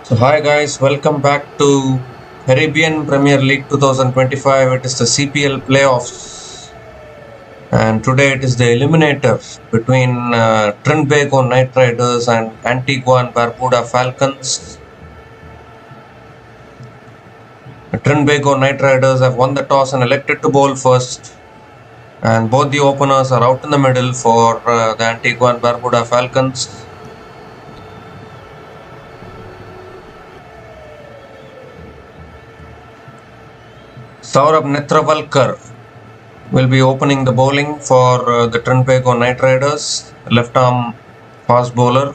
So hi guys, welcome back to Caribbean Premier League 2025. It is the CPL playoffs, and today it is the eliminator between Trinbago and Antigua and Barbuda Falcons. The Trinbago Riders have won the toss and elected to bowl first, and both the openers are out in the middle for the Antigua and Barbuda Falcons. Saurabh Netravalkar will be opening the bowling for the Trinbago Riders, left arm fast bowler.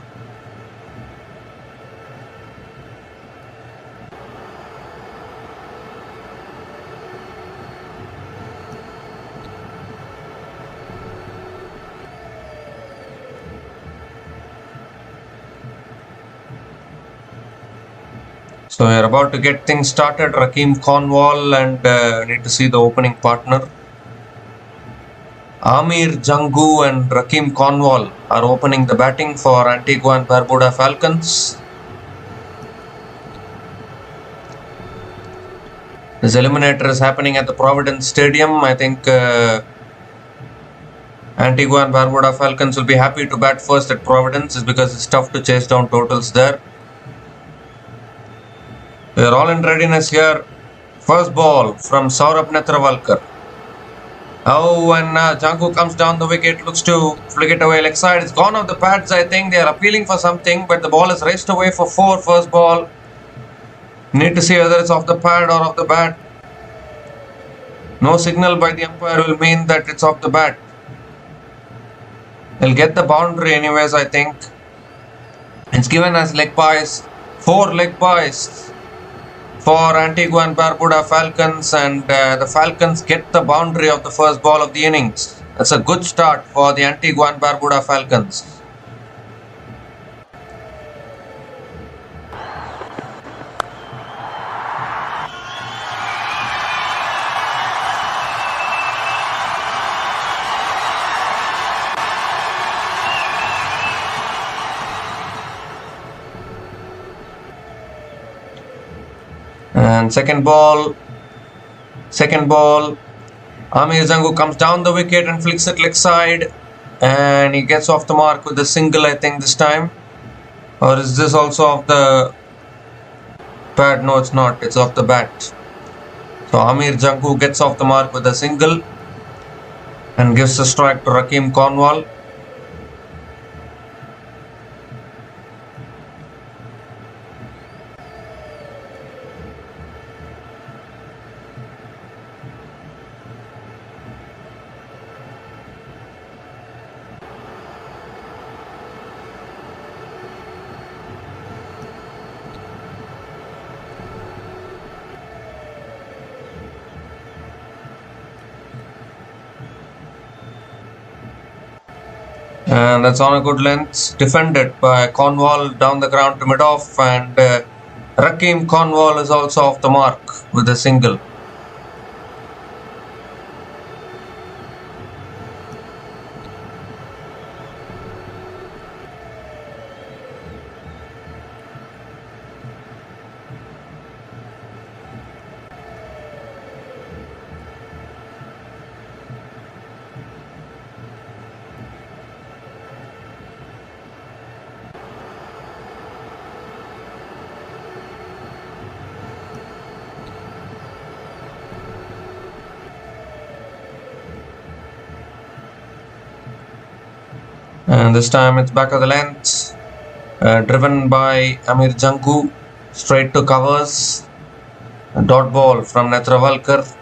So we are about to get things started. Cornwall and need to see the opening partner. Amir Jangu and Cornwall are opening the batting for Antigua and Barbuda Falcons. This eliminator is happening at the Providence Stadium. I think Antigua and Barbuda Falcons will be happy to bat first at Providence, is because it's tough to chase down totals there. We are all in readiness here. First ball from Saurabh Netravalkar. Oh, and Jangu comes down the wicket, looks to flick it away leg side. It's gone off the pads. I think they are appealing for something, but the ball is raced away for 4. First ball. Need to see whether it's off the pad or off the bat. No signal by the umpire will mean that it's off the bat. They'll get the boundary anyways, I think. It's given as leg byes. 4 leg byes for Antigua and Barbuda Falcons, and the Falcons get the boundary of the first ball of the innings. That's a good start for the Antigua and Barbuda Falcons. And second ball, Amir Jangu comes down the wicket and flicks it leg side, and he gets off the mark with a single, I think, this time. Or is this also off the pad? No, it's not, it's off the bat. So Amir Jangu gets off the mark with a single and gives a strike to Cornwall. And that's on a good length, defended by Cornwall down the ground to mid-off, and Cornwall is also off the mark with a single. And this time it's back of the length, driven by Amir Jangu, straight to covers. A dot ball from Netravalkar.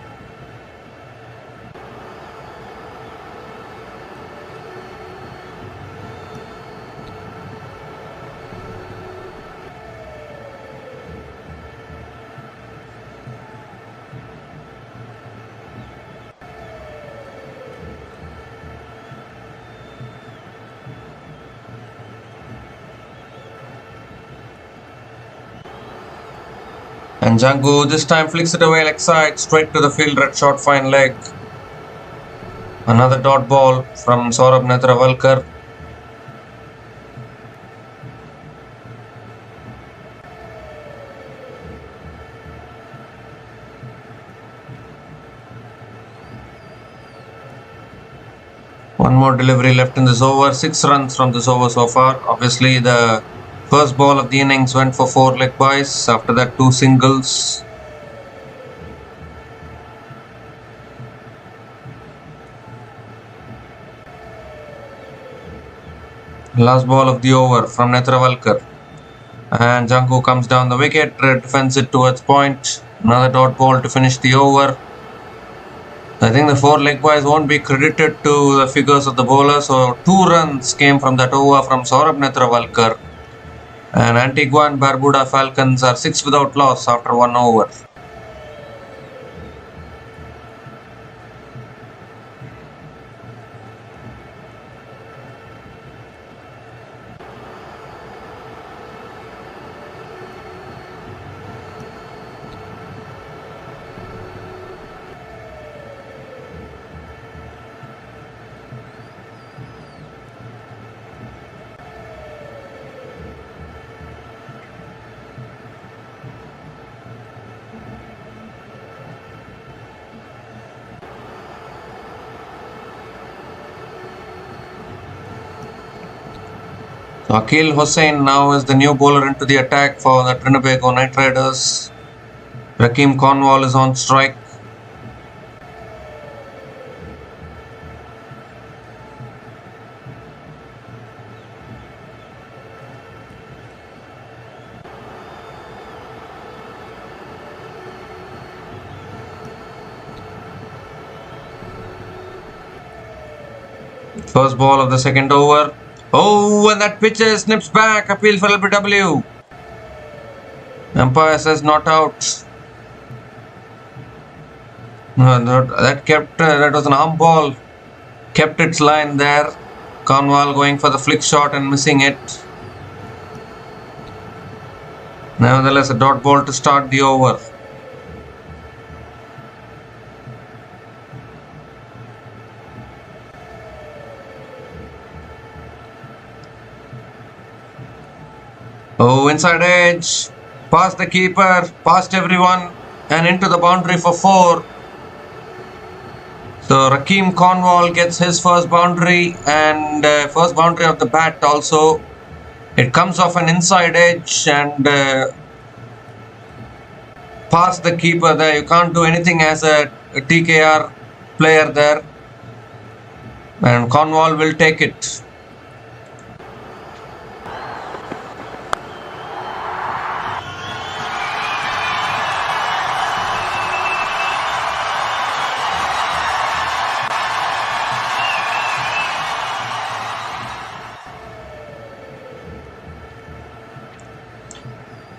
And Jangu this time flicks it away leg side, straight to the fielder at short fine leg. Another dot ball from Saurabh Netravalkar. One more delivery left in this over. 6 runs from this over so far. Obviously, the first ball of the innings went for 4 leg byes. After that, 2 singles. Last ball of the over from Netravalkar. And Janku comes down the wicket, defends it towards point. Another dot ball to finish the over. I think the 4 leg byes won't be credited to the figures of the bowler. So 2 runs came from that over from Saurabh Netravalkar. And Antigua and Barbuda Falcons are 6 without loss after 1 over. Akil Hussain now is the new bowler into the attack for the Trinbago Knightriders. Rakeem Cornwall is on strike. First ball of the second over. Oh, and that pitcher snips back. Appeal for LBW. Umpire says not out. That was an arm ball. Kept its line there. Cornwall going for the flick shot and missing it. Nevertheless, a dot ball to start the over. Oh, inside edge, past the keeper, past everyone, and into the boundary for 4. So Rakeem Cornwall gets his first boundary and first boundary of the bat also. It comes off an inside edge and past the keeper there. You can't do anything as a TKR player there. And Cornwall will take it.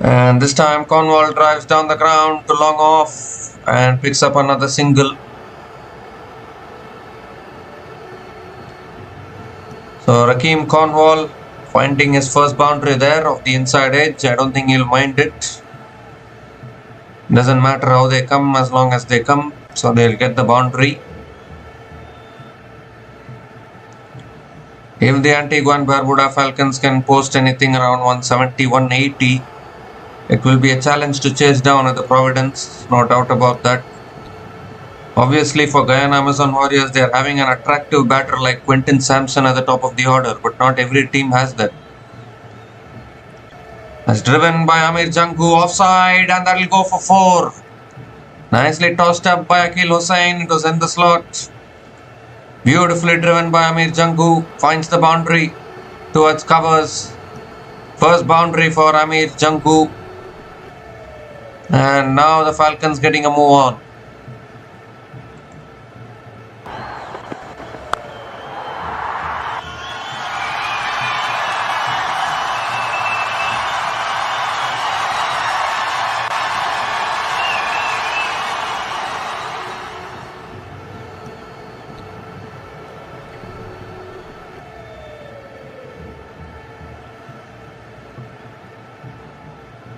And this time Cornwall drives down the ground to long off and picks up another single. So Rakeem Cornwall finding his first boundary there of the inside edge. I don't think he'll mind it. Doesn't matter how they come as long as they come. So they'll get the boundary. If the Antigua and Barbuda Falcons can post anything around 170, 180, it will be a challenge to chase down at the Providence, no doubt about that. Obviously for Guyana Amazon Warriors, they are having an attractive batter like Quentin Sampson at the top of the order, but not every team has that. As driven by Amir Janku, offside, and that will go for 4. Nicely tossed up by Akil Hussain, it was in the slot. Beautifully driven by Amir Janku, finds the boundary towards covers. First boundary for Amir Janku. And now the Falcons getting a move on.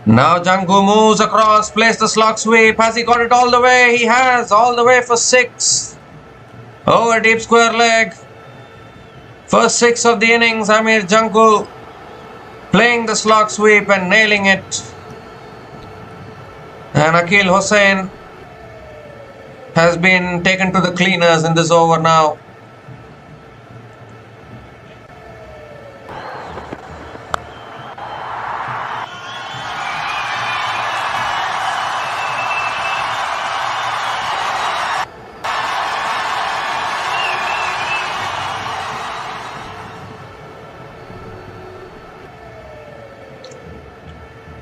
Now Janku moves across, plays the slog sweep. Has he got it all the way? He has, all the way for 6. Oh, a deep square leg. First 6 of the innings, Amir Janku playing the slog sweep and nailing it. And Akil Hussain has been taken to the cleaners in this over now.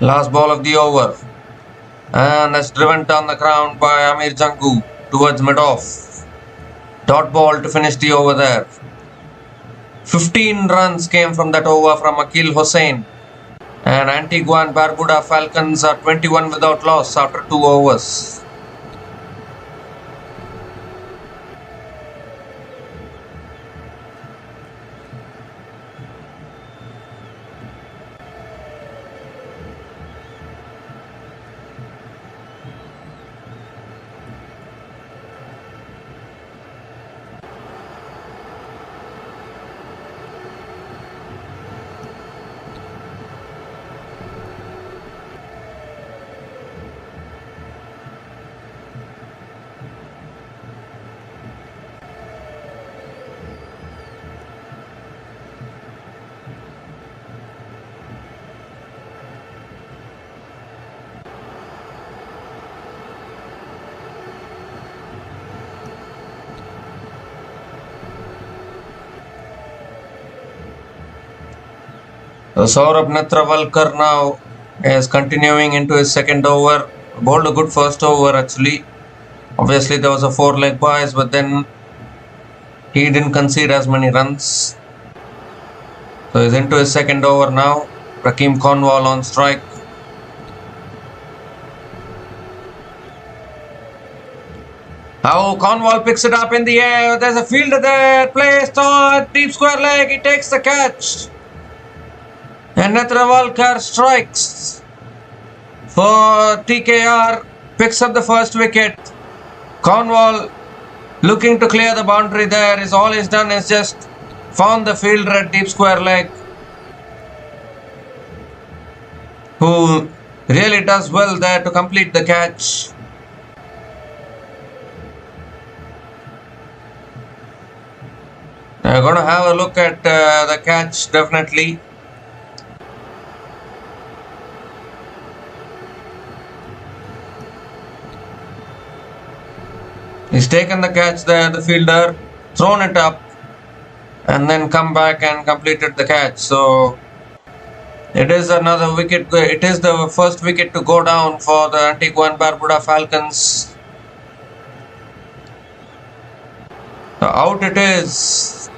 Last ball of the over. And that's driven down the ground by Amir Jangu towards mid-off. Dot ball to finish the over there. 15 runs came from that over from Akil Hussain. And Antigua and Barbuda Falcons are 21 without loss after 2 overs. So Saurabh Netravalkar now is continuing into his second over. Bowled a good first over actually. Obviously there was a 4-leg bias, but then he didn't concede as many runs. So he's into his second over now. Rakeem Cornwall on strike. How Cornwall picks it up in the air. There's a fielder there. Placed on deep square leg. He takes the catch. And Netravalkar strikes for TKR. Picks up the first wicket. Cornwall looking to clear the boundary there. Is all he's done is just found the fielder at deep square leg, who really does well there to complete the catch. We're going to have a look at the catch definitely. He's taken the catch there, the fielder, thrown it up, and then come back and completed the catch. So it is another wicket. It is the first wicket to go down for the Antigua and Barbuda Falcons. So out it is.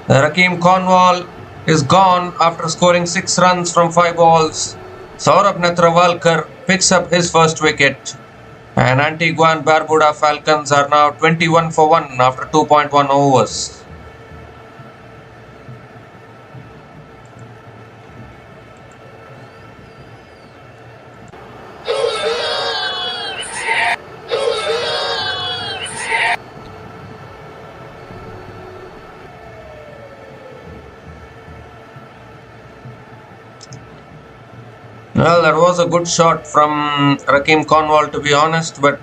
Rakeem Cornwall is gone after scoring 6 runs from 5 balls. Saurabh Netravalkar picks up his first wicket. And Antigua and Barbuda Falcons are now 21 for 1 after 2.1 overs. Well, that was a good shot from Rakeem Cornwall, to be honest, but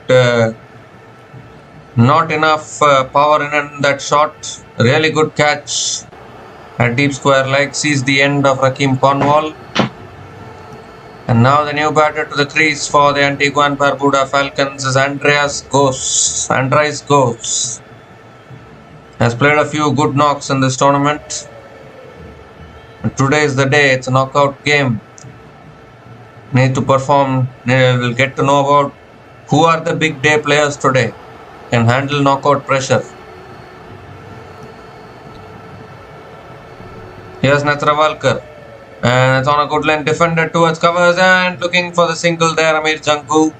not enough power in that shot. Really good catch at deep square leg. Sees the end of Rakeem Cornwall. And now the new batter to the crease for the Antigua and Barbuda Falcons is Andreas Ghosh. Andreas Ghosh has played a few good knocks in this tournament. And today is the day. It's a knockout game. Need to perform. We'll get to know about who are the big day players today, can handle knockout pressure. Here's Netravalkar, and it's on a good line, defended towards covers and looking for the single there. Amir Jangu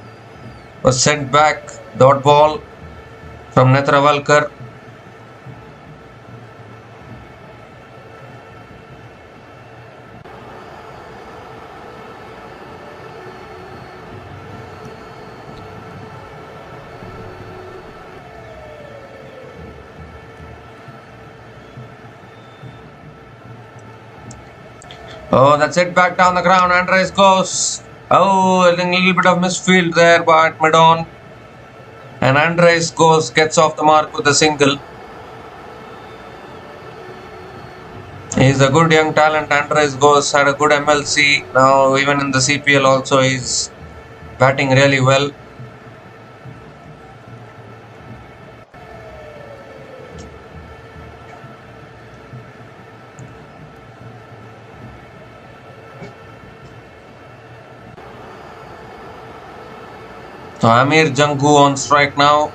was sent back. Dot ball from Netravalkar. Oh, that's it back down the ground. Andres goes. Oh, a little bit of misfield there by mid-on. And Andres goes, gets off the mark with a single. He's a good young talent. Andres goes, had a good MLC. Now, even in the CPL also, he's batting really well. So Amir Jangu on strike now.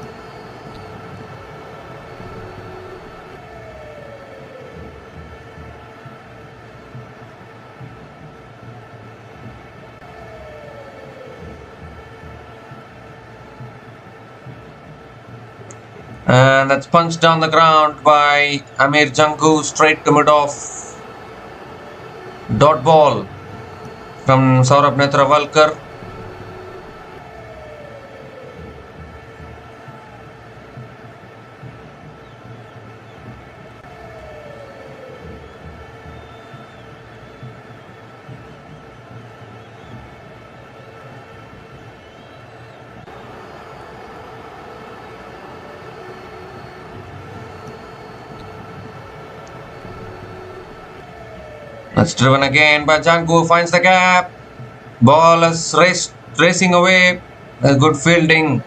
And that's punched down the ground by Amir Jangu straight to mid-off. Dot ball from Saurabh Netravalkar. That's driven again by Jangu, finds the gap. Ball is racing away. A good fielding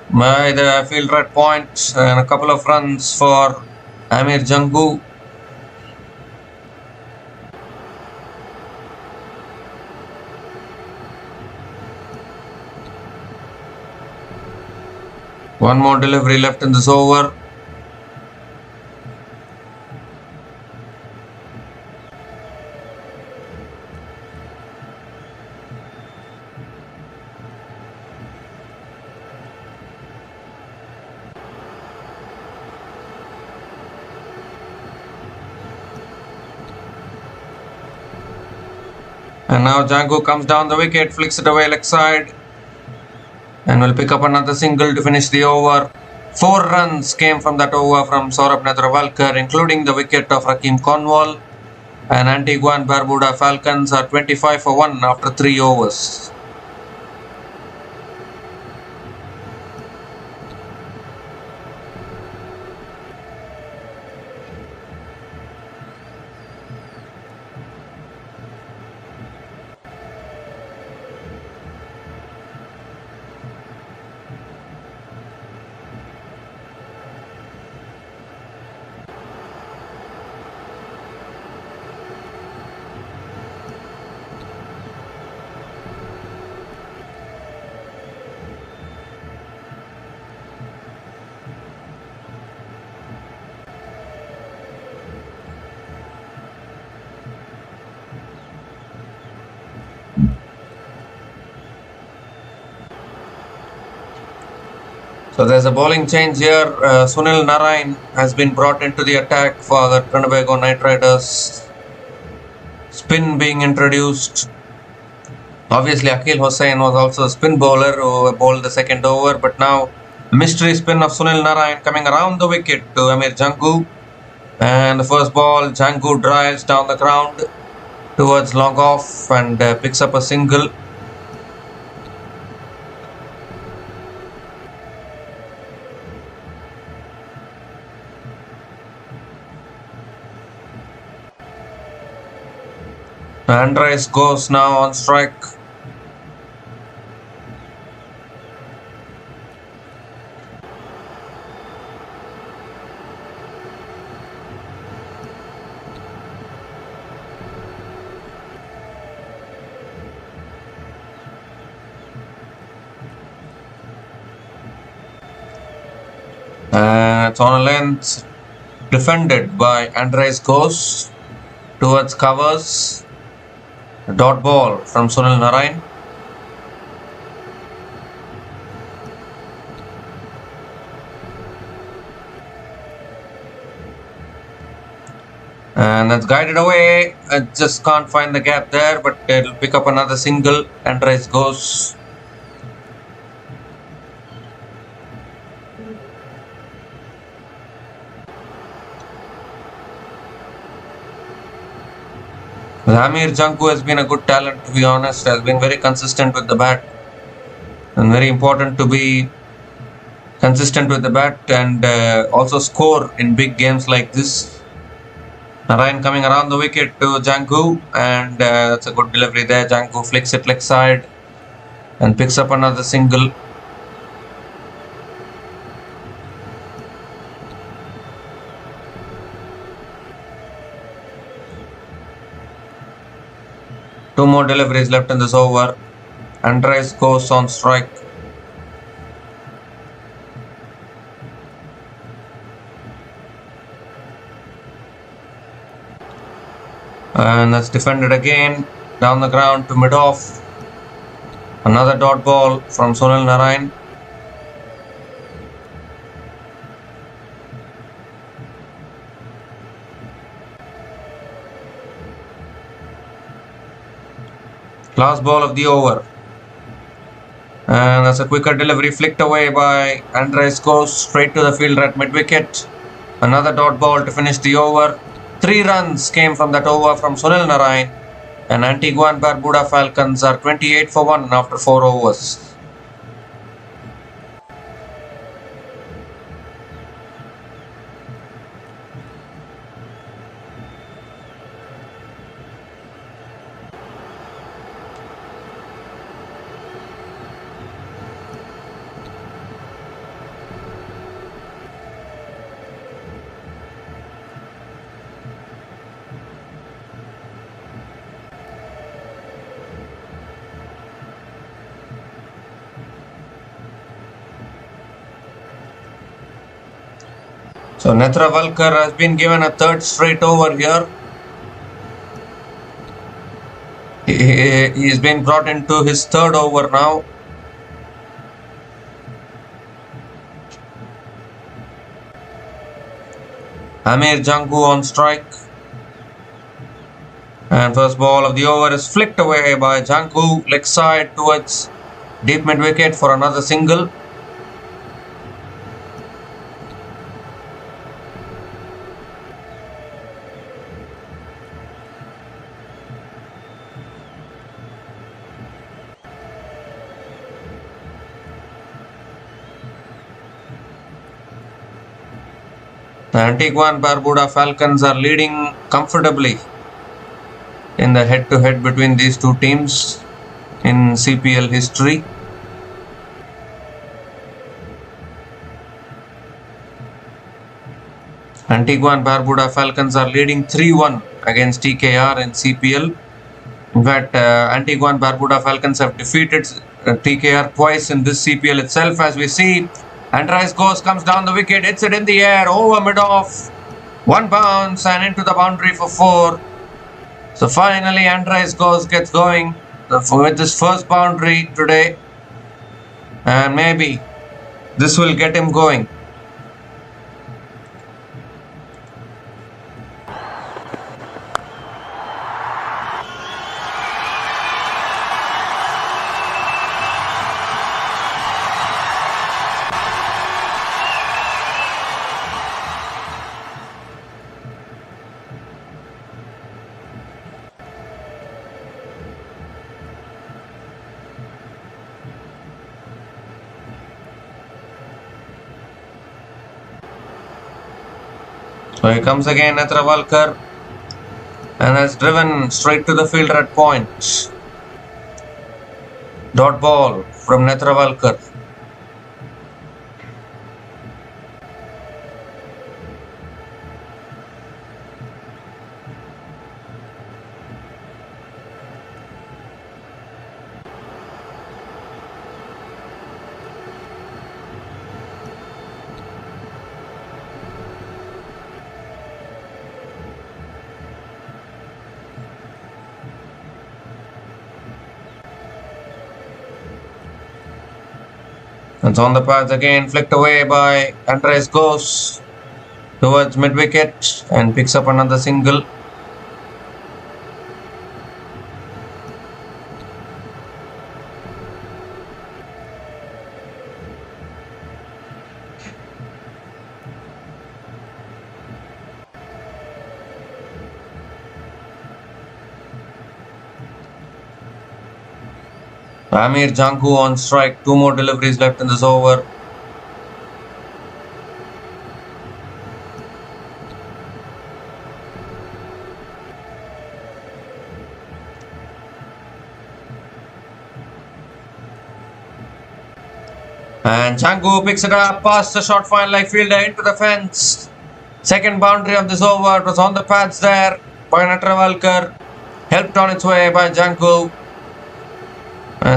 by the fielder at point, and a couple of runs for Amir Jangu. One more delivery left in this over. And now Jangu comes down the wicket, flicks it away leg side, and will pick up another single to finish the over. 4 runs came from that over from Saurabh Netravalkar, including the wicket of Rakim Cornwall. And Antigua and Barbuda Falcons are 25 for 1 after 3 overs. So there's a bowling change here. Sunil Narayan has been brought into the attack for the Trinbago Knightriders. Spin being introduced. Obviously, Akhil Hossain was also a spin bowler who bowled the second over, but now mystery spin of Sunil Narayan coming around the wicket to Amir Jangu. And the first ball, Jangu drives down the ground towards long off and picks up a single. Andres goes now on strike. It's on a length, defended by Andres goes towards covers. A dot ball from Sunil Narayan. And that's guided away. I just can't find the gap there, but it'll pick up another single. Andres goes. Amir Jangu has been a good talent, to be honest, has been very consistent with the bat, and very important to be consistent with the bat and also score in big games like this. Narayan coming around the wicket to Jangu, and that's a good delivery there. Jangu flicks it leg side and picks up another single. Two more deliveries left in this over. Andres goes on strike. And that's defended again. Down the ground to mid-off. Another dot ball from Sunil Narayan. Last ball of the over. And that's a quicker delivery flicked away by Andres, goes straight to the fielder at mid-wicket. Another dot ball to finish the over. 3 runs came from that over from Sunil Narayan. And Antigua and Barbuda Falcons are 28 for 1 after 4 overs. So Netravalkar has been given a 3rd straight over here. He's been brought into his 3rd over now. Amir Jangu on strike. And first ball of the over is flicked away by Jangu, leg side towards deep mid wicket for another single. The Antigua and Barbuda Falcons are leading comfortably in the head-to-head between these two teams in CPL history. Antigua and Barbuda Falcons are leading 3-1 against TKR in CPL. In fact, Antigua and Barbuda Falcons have defeated TKR twice in this CPL itself, as we see. Andres goes, comes down the wicket, hits it in the air, over mid-off. 1 bounce and into the boundary for 4. So finally Andres goes, gets going with his first boundary today. And maybe this will get him going. So he comes again, Netravalkar, and has driven straight to the fielder at point. Dot ball from Netravalkar. It's on the path again, flicked away by Andres, goes towards mid-wicket and picks up another single. Amir Janku on strike. 2 more deliveries left in this over. And Janku picks it up past the short fine leg fielder into the fence. Second boundary of this over. It was on the pads there by Netravalkar. Helped on its way by Janku.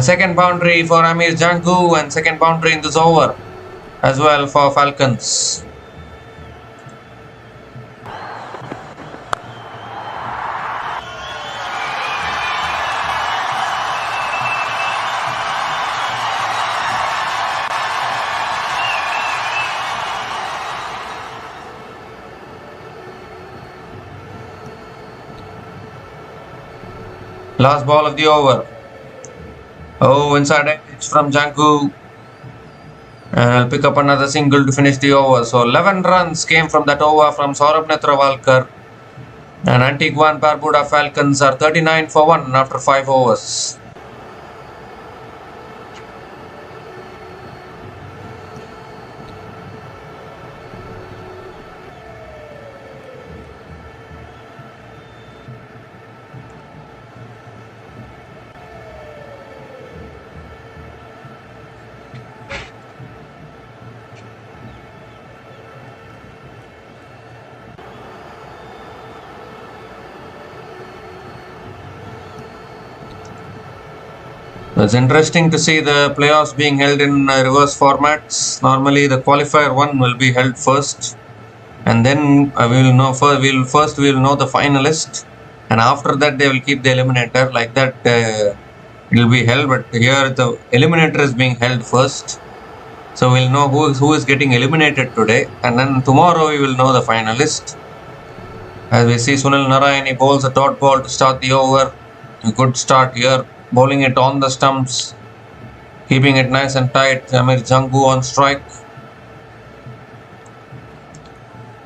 Second boundary for Amir Janku and second boundary in this over as well for Falcons. Last ball of the over. Oh, inside edge from Janku. And I'll pick up another single to finish the over. So 11 runs came from that over from Saurabh Netravalkar. And Antigua and Barbuda Falcons are 39 for 1 after 5 overs. It's interesting to see the playoffs being held in reverse formats. Normally, the qualifier 1 will be held first, and then we will know the finalist, and after that they will keep the eliminator. Like that, it will be held. But here the eliminator is being held first, so we'll know who is getting eliminated today, and then tomorrow we will know the finalist. As we see, Sunil Narayan bowls a dot ball to start the over. A good start here. Bowling it on the stumps, keeping it nice and tight. Amir Jangu on strike.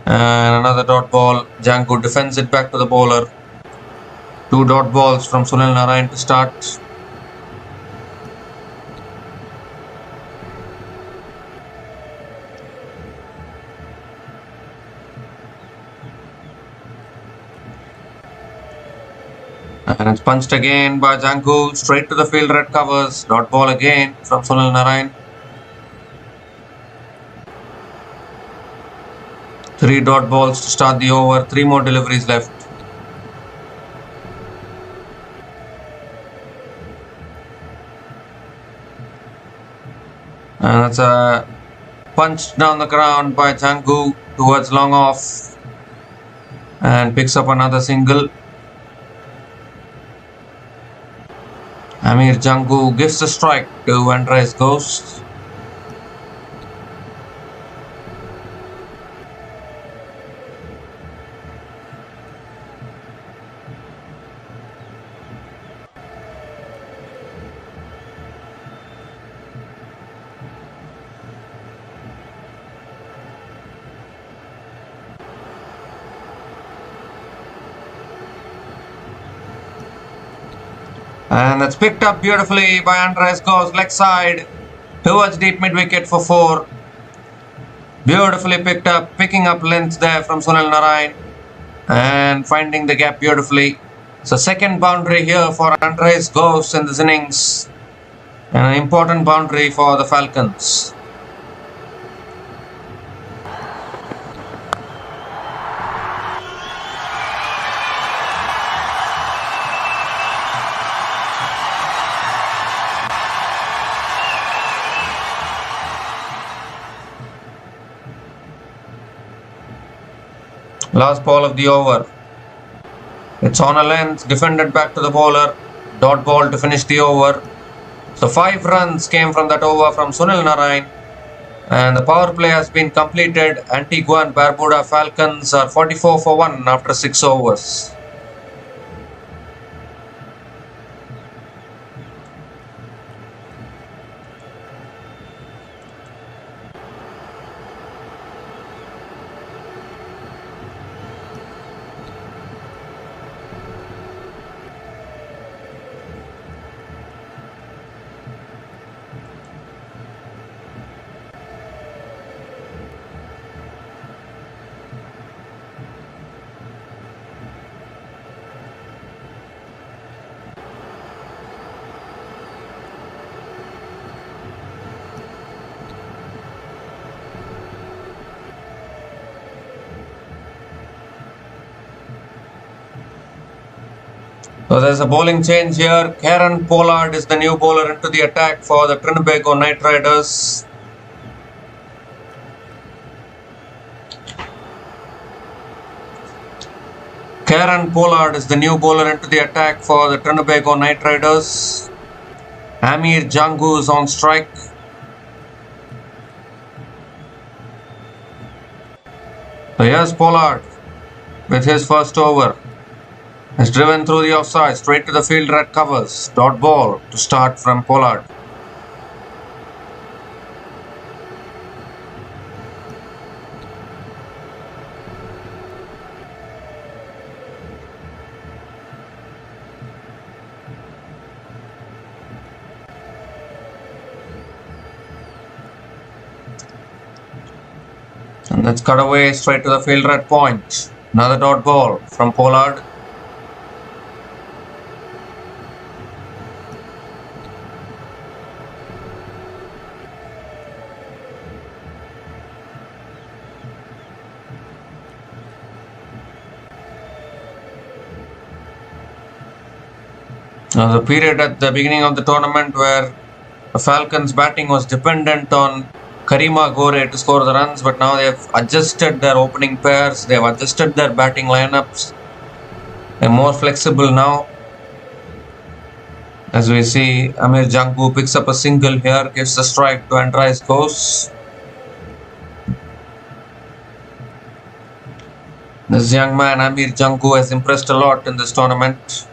And another dot ball. Jangu defends it back to the bowler. 2 dot balls from Sunil Narayan to start. And it's punched again by Janku, straight to the field, red covers. Dot ball again from Sunil Narayan. 3 dot balls to start the over, 3 more deliveries left. And that's a punch down the ground by Janku towards long off. And picks up another single. Amir Jangu gives the strike to Andres Ghost. And that's picked up beautifully by Andres Ghost, leg side towards deep mid wicket for 4. Beautifully picked up, picking up length there from Sunil Narayan and finding the gap beautifully. So second boundary here for Andres Ghost in this innings, and an important boundary for the Falcons. Last ball of the over. It's on a length, defended back to the bowler. Dot ball to finish the over. So 5 runs came from that over from Sunil Narayan. And the power play has been completed. Antigua and Barbuda Falcons are 44 for 1 after 6 overs. So there's a bowling change here. Karen Pollard is the new bowler into the attack for the Trinbago Knightriders. Karen Pollard is the new bowler into the attack for the Trinbago Knightriders. Amir Jangu is on strike. So here's Pollard with his first over. Is driven through the offside, straight to the field, red covers. Dot ball to start from Pollard. And that's cut away straight to the fielder at point. Another dot ball from Pollard. Now the period at the beginning of the tournament where the Falcons batting was dependent on Karima Gore to score the runs, but now they have adjusted their opening pairs, they have adjusted their batting lineups. They're more flexible now. As we see, Amir Janku picks up a single here, gives the strike to Andreas Gose. This young man, Amir Janku, has impressed a lot in this tournament.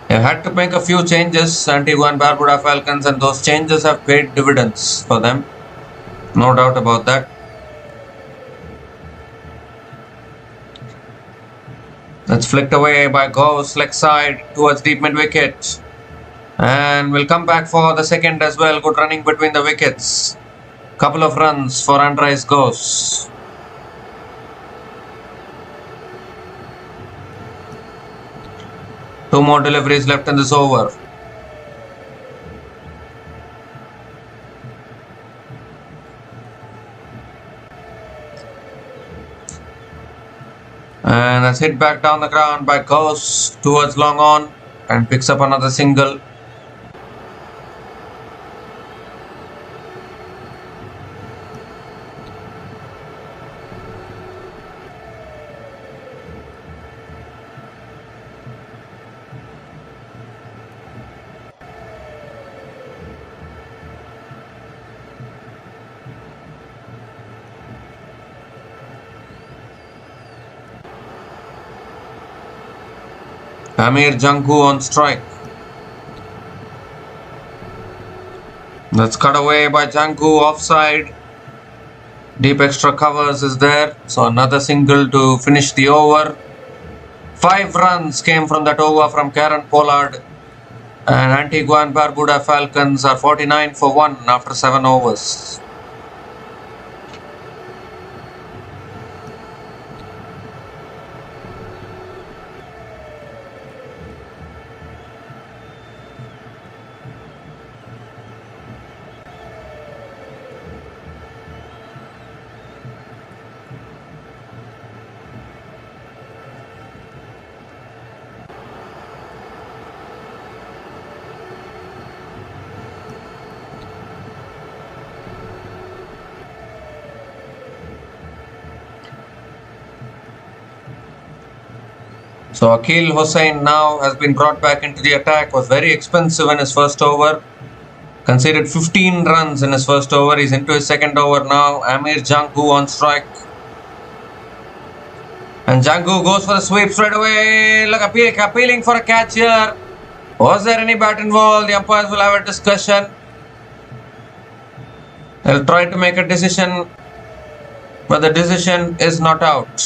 They had to make a few changes, Antigua and Barbuda Falcons, and those changes have paid dividends for them. No doubt about that. That's flicked away by Gose, leg side towards deep mid wicket. And we'll come back for the second as well. Good running between the wickets. Couple of runs for Andreas Gose. Two more deliveries left in this over. And that's hit back down the ground by Gose towards long on and picks up another single. Amir Janku on strike. That's cut away by Janku offside. Deep extra covers is there. So another single to finish the over. 5 runs came from that over from Karen Pollard. And Antigua and Barbuda Falcons are 49 for 1 after 7 overs. So Akil Hussain now has been brought back into the attack, was very expensive in his first over. Conceded 15 runs in his first over. He's into his second over now. Amir Janku on strike. And Janku goes for the sweep straight away. Look, appealing for a catch here. Was there any bat involved? The umpires will have a discussion. They'll try to make a decision, but the decision is not out.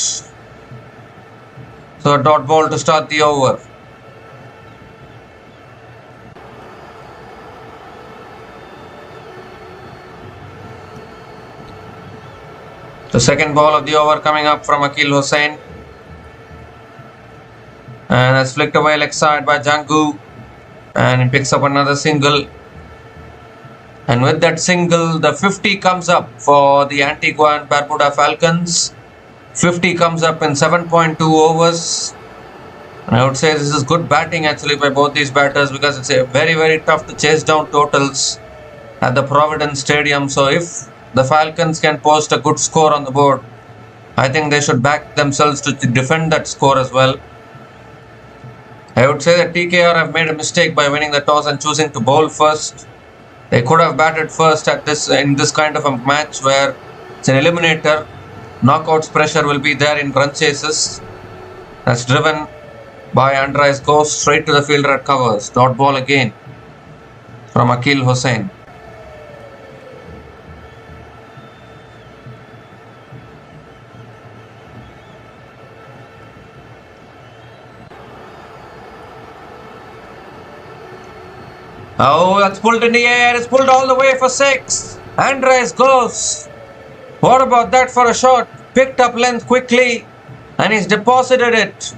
So a dot ball to start the over. The second ball of the over coming up from Akil Hussain. And that's flicked away leg side by Janku. And he picks up another single. And with that single, the 50 comes up for the Antigua and Barbuda Falcons. 50 comes up in 7.2 overs. And I would say this is good batting actually by both these batters, because it's a very tough to chase down totals at the Providence Stadium. So if the Falcons can post a good score on the board, I think they should back themselves to defend that score as well. I would say that TKR have made a mistake by winning the toss and choosing to bowl first. They could have batted first at in this kind of a match where it's an eliminator. Knockouts pressure will be there in run chases. That's driven by Andres goes straight to the fielder at covers. Dot ball again from Akil Hussain. Oh, that's pulled in the air. It's pulled all the way for 6. Andres goes. What about that for a shot? Picked up length quickly and he's deposited it.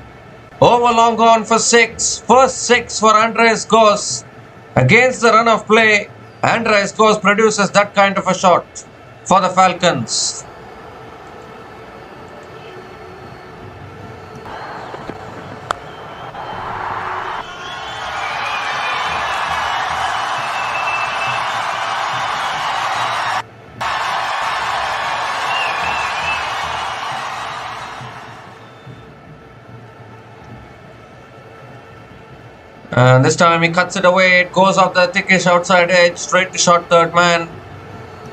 Over long on for 6. First 6 for Andres goes. Against the run of play, Andres goes produces that kind of a shot for the Falcons. And this time he cuts it away. It goes off the thickish outside edge, straight to short third man.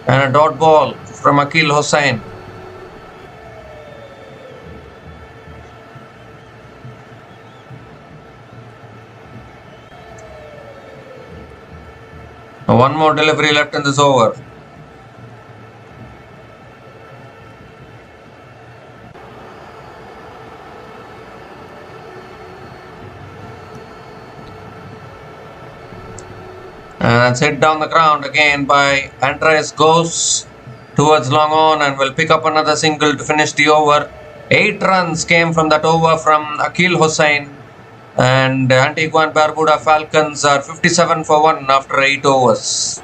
And a dot ball from Akil Hussain. One more delivery left in this over. And it's hit down the ground again by Andres goes towards long on and will pick up another single to finish the over. 8 runs came from that over from Akil Hussain, and Antigua and Barbuda Falcons are 57 for 1 after 8 overs.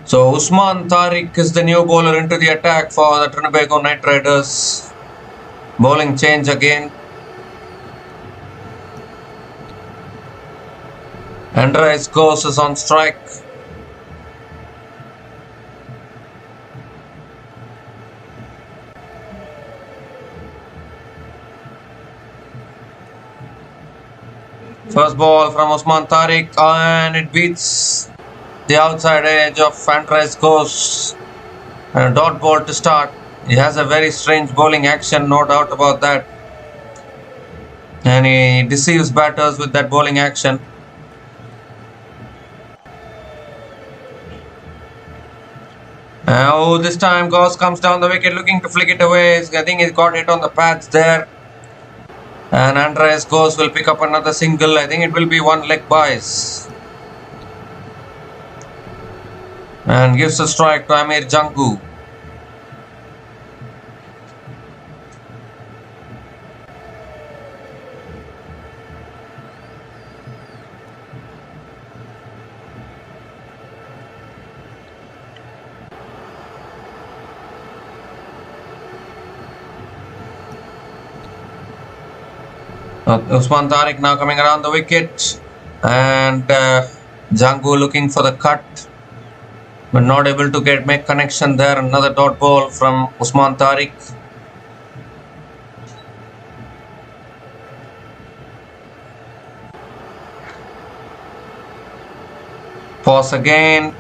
So Usman Tariq is the new bowler into the attack for the Trinbago Knightriders. Bowling change again. Andres goes is on strike. First ball from Usman Tariq and it beats the outside edge of Andres goes, and a dot ball to start. He has a very strange bowling action, no doubt about that, and he deceives batters with that bowling action. Oh, this time Goss comes down the wicket looking to flick it away. I think he's got hit on the pads there, and Andres Goss will pick up another single. I think it will be one leg byes. And gives a strike to Amir Jangu. Usman Tariq now coming around the wicket, and Jangu looking for the cut, but not able to make connection there. Another dot ball from Usman Tariq. Pause again,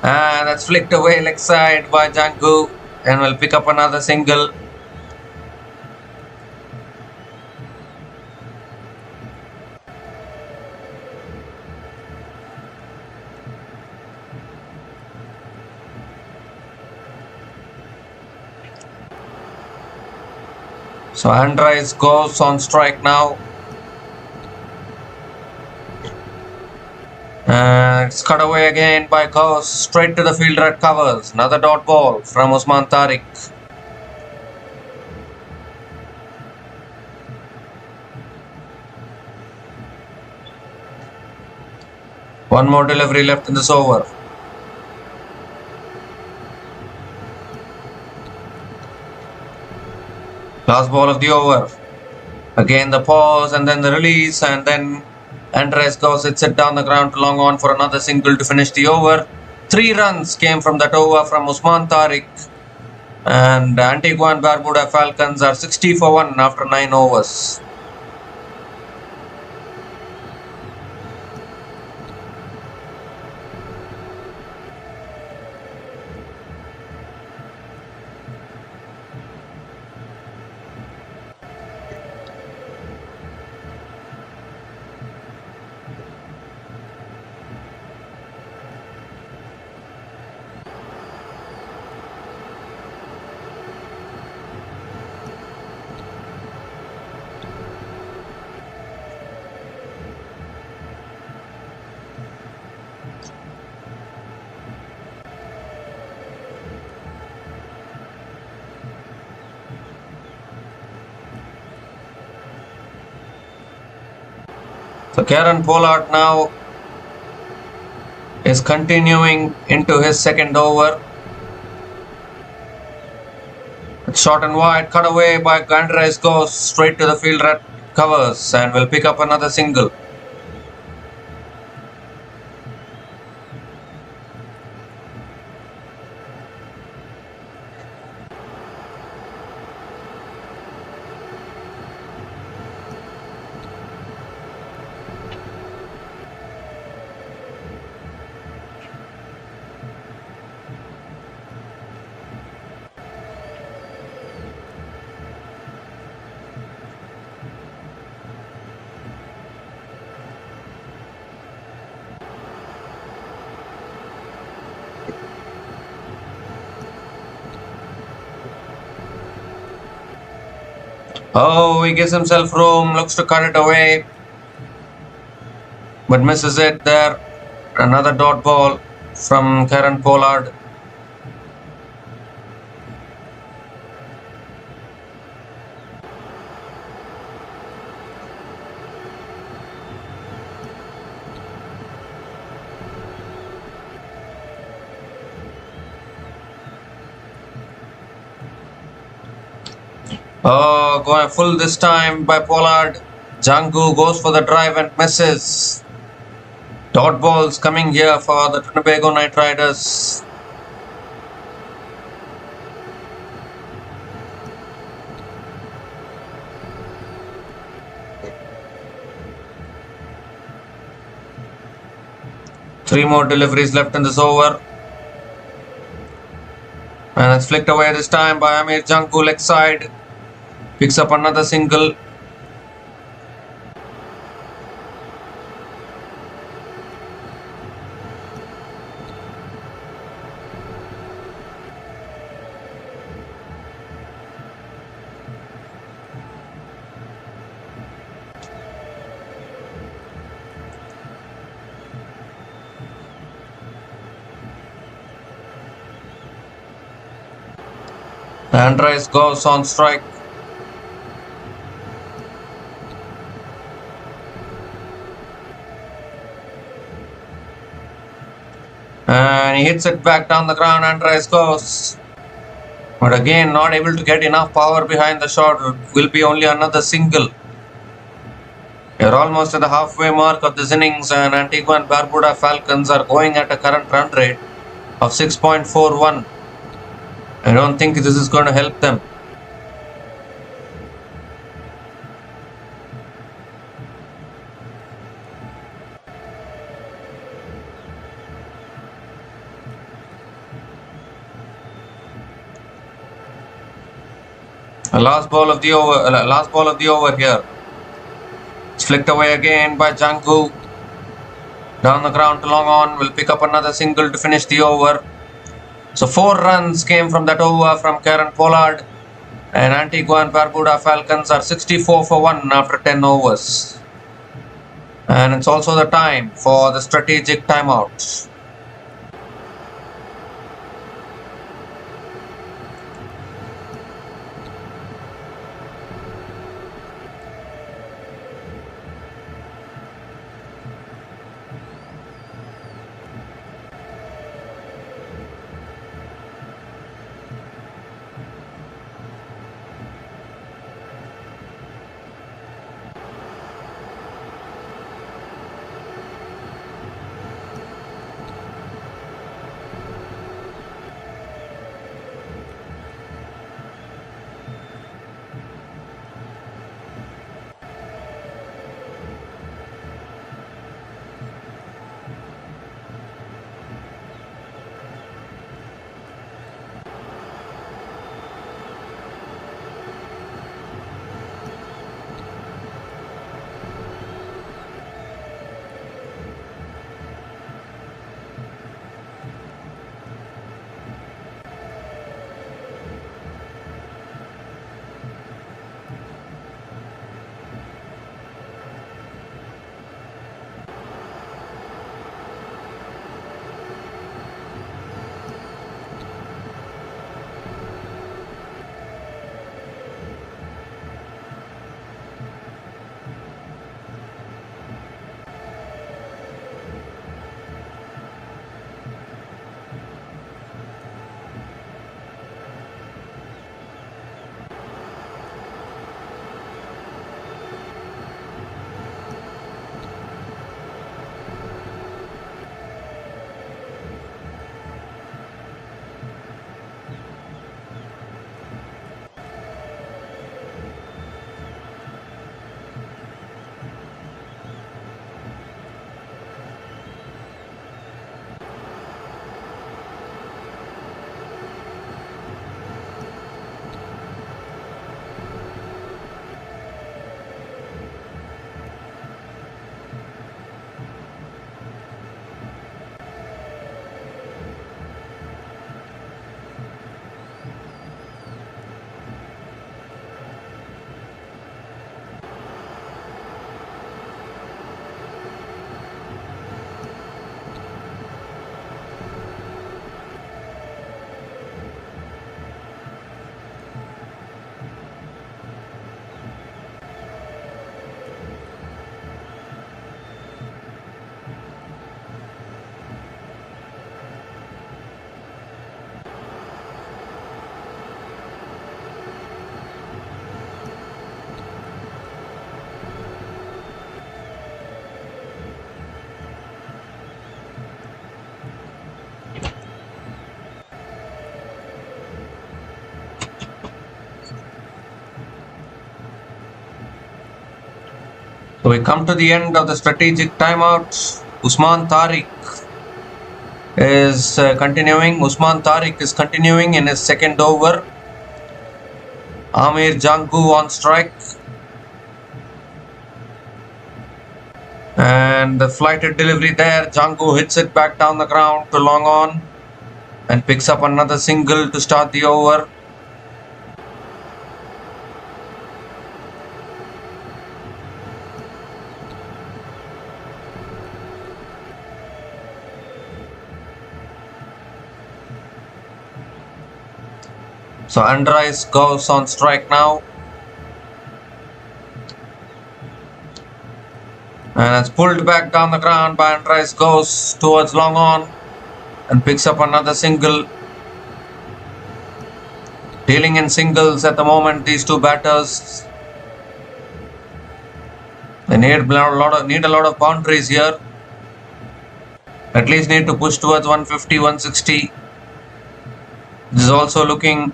and that's flicked away leg side by Jangu, and will pick up another single. So Andres goes on strike now. It's cut away again by Gauss, straight to the fielder at covers. Another dot ball from Usman Tariq. One more delivery left in this over. Last ball of the over. Again the pause and then the release, and then Andres goes, hits it down the ground to long on for another single to finish the over. 3 runs came from that over from Usman Tariq, and Antigua and Barbuda Falcons are 60 for 1 after 9 overs. So Kieran Pollard now is continuing into his second over. It's short and wide, cut away by Andres, goes straight to the fielder, covers and will pick up another single. Oh, he gives himself room, looks to cut it away, but misses it there. Another dot ball from Kieran Pollard. Oh, going full this time by Pollard. Jangu goes for the drive and misses. Dot balls coming here for the Trinbago Knightriders. Three more deliveries left in this over. And it's flicked away this time by Amir Jangu, leg side. Picks up another single. Andres goes on strike. And he hits it back down the ground. Andres goes. But again, not able to get enough power behind the shot. Will be only another single. We're almost at the halfway mark of this innings, and Antigua and Barbuda Falcons are going at a current run rate of 6.41. I don't think this is going to help them. Last ball of the over here. It's flicked away again by Jangu. Down the ground to long on. Will pick up another single to finish the over. So 4 runs came from that over from Kieran Pollard. And Antigua and Barbuda Falcons are 64 for 1 after 10 overs. And it's also the time for the strategic timeouts. So we come to the end of the strategic timeout. Usman Tariq is continuing. Usman Tariq is continuing in his second over. Amir Janku on strike. And the flighted delivery there. Janku hits it back down the ground to long on and picks up another single to start the over. So Andres goes on strike now. And it's pulled back down the ground by Andres, goes towards long on and picks up another single. Dealing in singles at the moment, these two batters. They need a lot of boundaries here. At least need to push towards 150, 160. This is also looking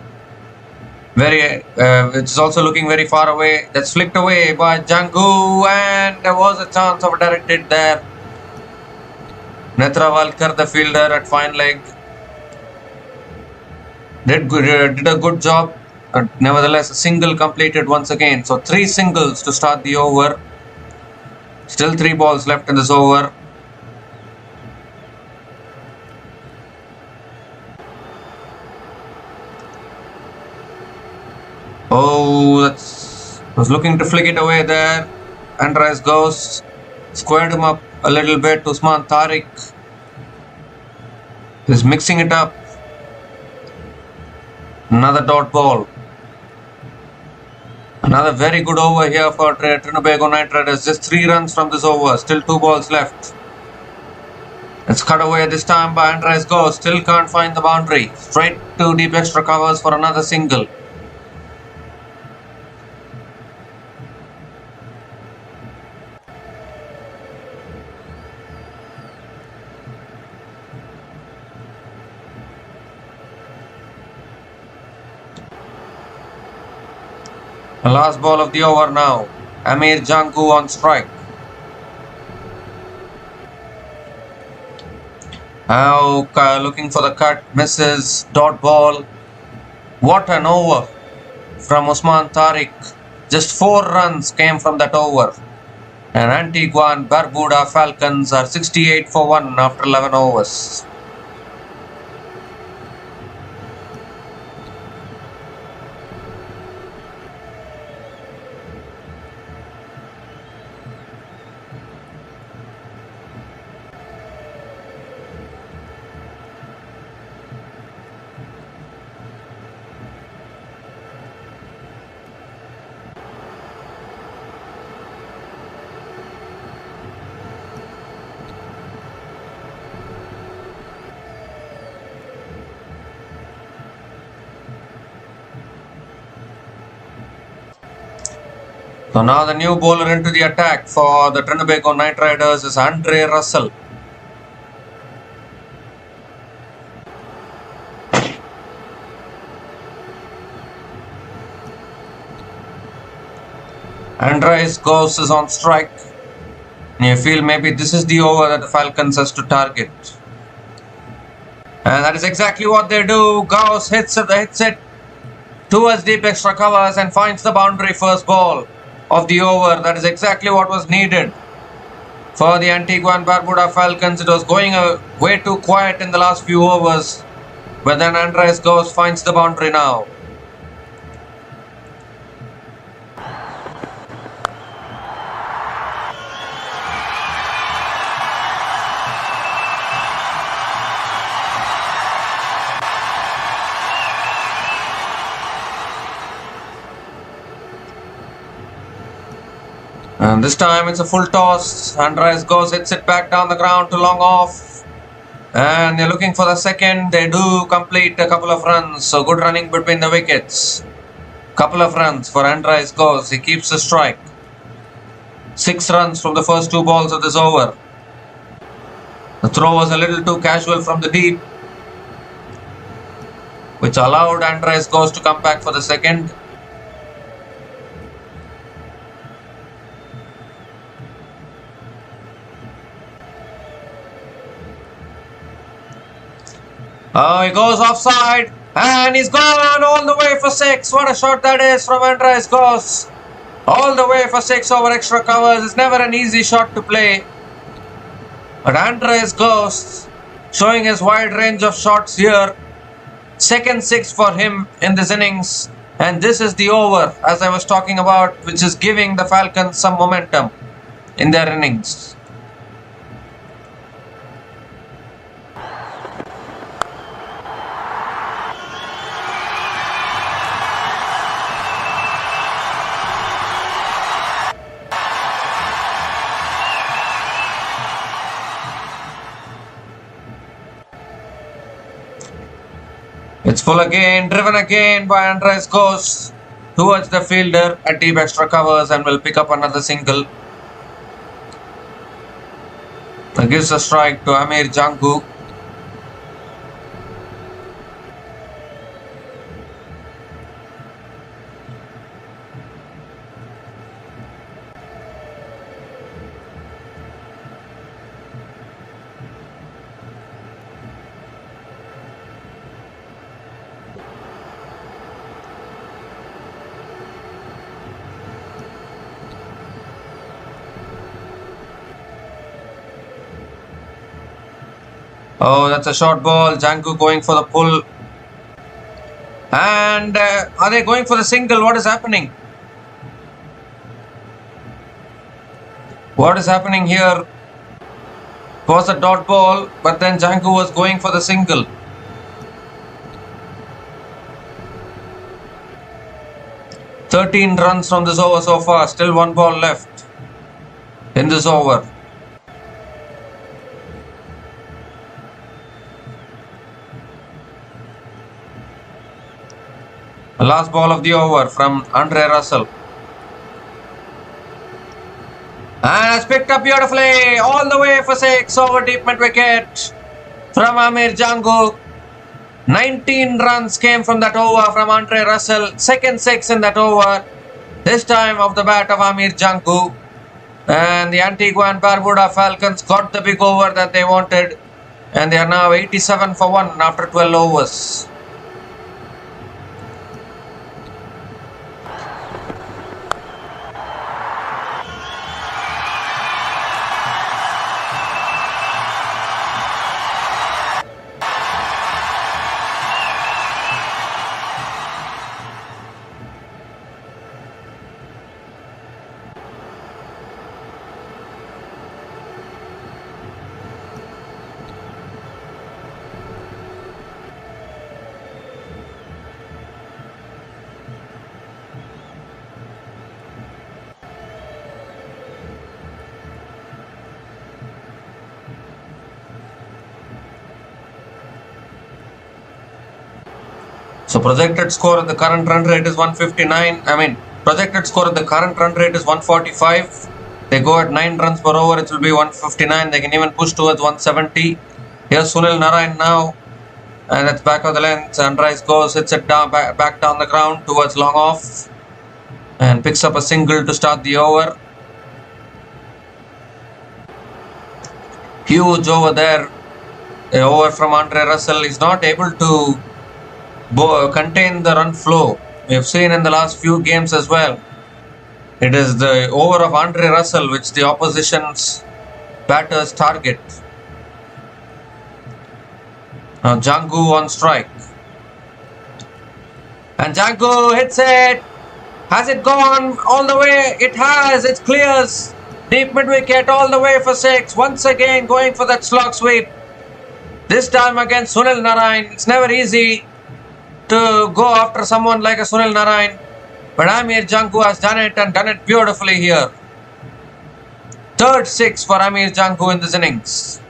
very far away. That's flicked away by Janku, and there was a chance of a direct hit there. Netravalkar, the fielder at fine leg, did a good job. Nevertheless, a single completed once again. So 3 singles to start the over. Still 3 balls left in this over. Oh, was looking to flick it away there. Andres goes, squared him up a little bit. Usman Tariq is mixing it up. Another dot ball. Another very good over here for Trinbago Knightriders. Just 3 runs from this over. Still 2 balls left. It's cut away this time by Andres goes. Still can't find the boundary. Straight to deep extra covers for another single. The last ball of the over now. Amir Janku on strike. Now looking for the cut. Misses. Dot ball. What an over from Usman Tariq. Just 4 runs came from that over. And Antigua and Barbuda Falcons are 68 for 1 after 11 overs. So now the new bowler into the attack for the Trinbago Knightriders is Andre Russell. Andres goes is on strike. And you feel maybe this is the over that the Falcons has to target. And that is exactly what they do. Gauss hits it towards deep extra covers and finds the boundary first ball of the over. That is exactly what was needed for the Antigua and Barbuda Falcons. It was going way too quiet in the last few overs, but then Andres goes, finds the boundary now. And this time it's a full toss. Andres goes, hits it back down the ground to long off. And they're looking for the second. They do complete a couple of runs. So good running between the wickets. Couple of runs for Andres goes. He keeps the strike. 6 runs from the first 2 balls of this over. The throw was a little too casual from the deep, which allowed Andres goes to come back for the second. Oh, he goes offside and he's gone all the way for 6. What a shot that is from Andres Goss. All the way for 6 over extra covers. It's never an easy shot to play. But Andres Goss showing his wide range of shots here. Second 6 for him in this innings. And this is the over, as I was talking about, which is giving the Falcons some momentum in their innings. It's full again, driven again by Andres Goss towards the fielder at deep extra covers and will pick up another single. That gives a strike to Amir Jangu. Oh, that's a short ball. Jangu going for the pull. And are they going for the single? What is happening? What is happening here? It was a dot ball, but then Jangu was going for the single. "13 runs from this over so far. Still one ball left in this over. The last ball of the over from Andre Russell. And has picked up beautifully all the way for 6 over deep mid wicket from Amir Jangu. 19 runs came from that over from Andre Russell. Second 6 in that over. This time off the bat of Amir Jangu. And the Antigua and Barbuda Falcons got the big over that they wanted. And they are now 87 for 1 after 12 overs. So projected score at the current run rate is 159. Projected score at the current run rate is 145. They go at 9 runs per over, it will be 159. They can even push towards 170. Here's Sunil Narayan now. And that's back of the length. Andres goes, hits it down, back down the ground towards long off. And picks up a single to start the over. Huge over there. The over from Andre Russell is not able to contain the run flow. We have seen in the last few games as well. It is the over of Andre Russell which the opposition's batters target. Now Jangu on strike. And Jangu hits it. Has it gone all the way? It has. It clears deep mid wicket all the way for 6. Once again going for that slog sweep. This time against Sunil Narayan. It's never easy to go after someone like a Sunil Narayan, but Amir Jangu has done it and done it beautifully here. Third 6 for Amir Jangu in this innings.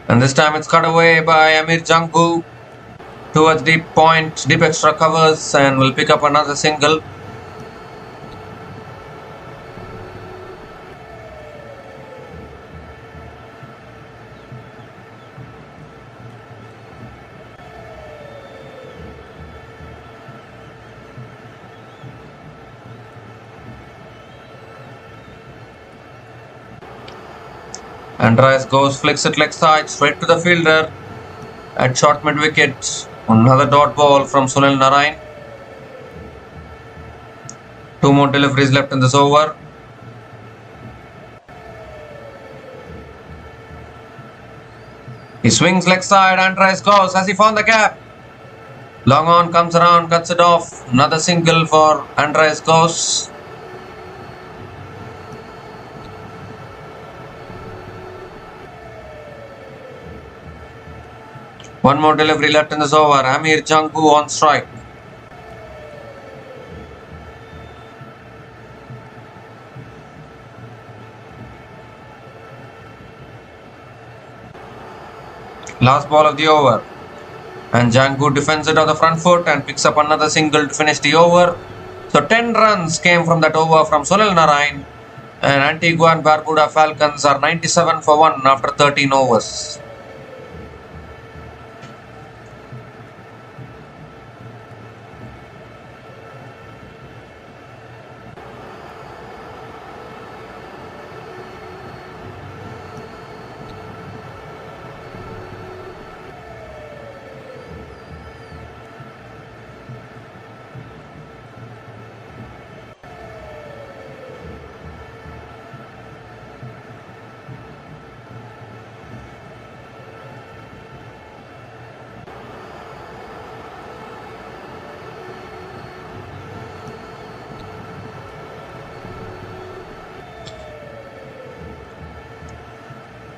And this time it's cut away by Amir Jangu towards deep point, deep extra covers, and will pick up another single. Andreas goes, flicks it leg side, straight to the fielder at short mid wicket. Another dot ball from Sunil Narayan. 2 more deliveries left in this over. He swings leg side, Andreas goes. Has he found the gap? Long on, comes around, cuts it off. Another single for Andreas goes. One more delivery left in this over. Amir Jangu on strike. Last ball of the over. And Jangu defends it on the front foot and picks up another single to finish the over. So 10 runs came from that over from Sunil Narayan. And Antigua and Barbuda Falcons are 97 for 1 after 13 overs.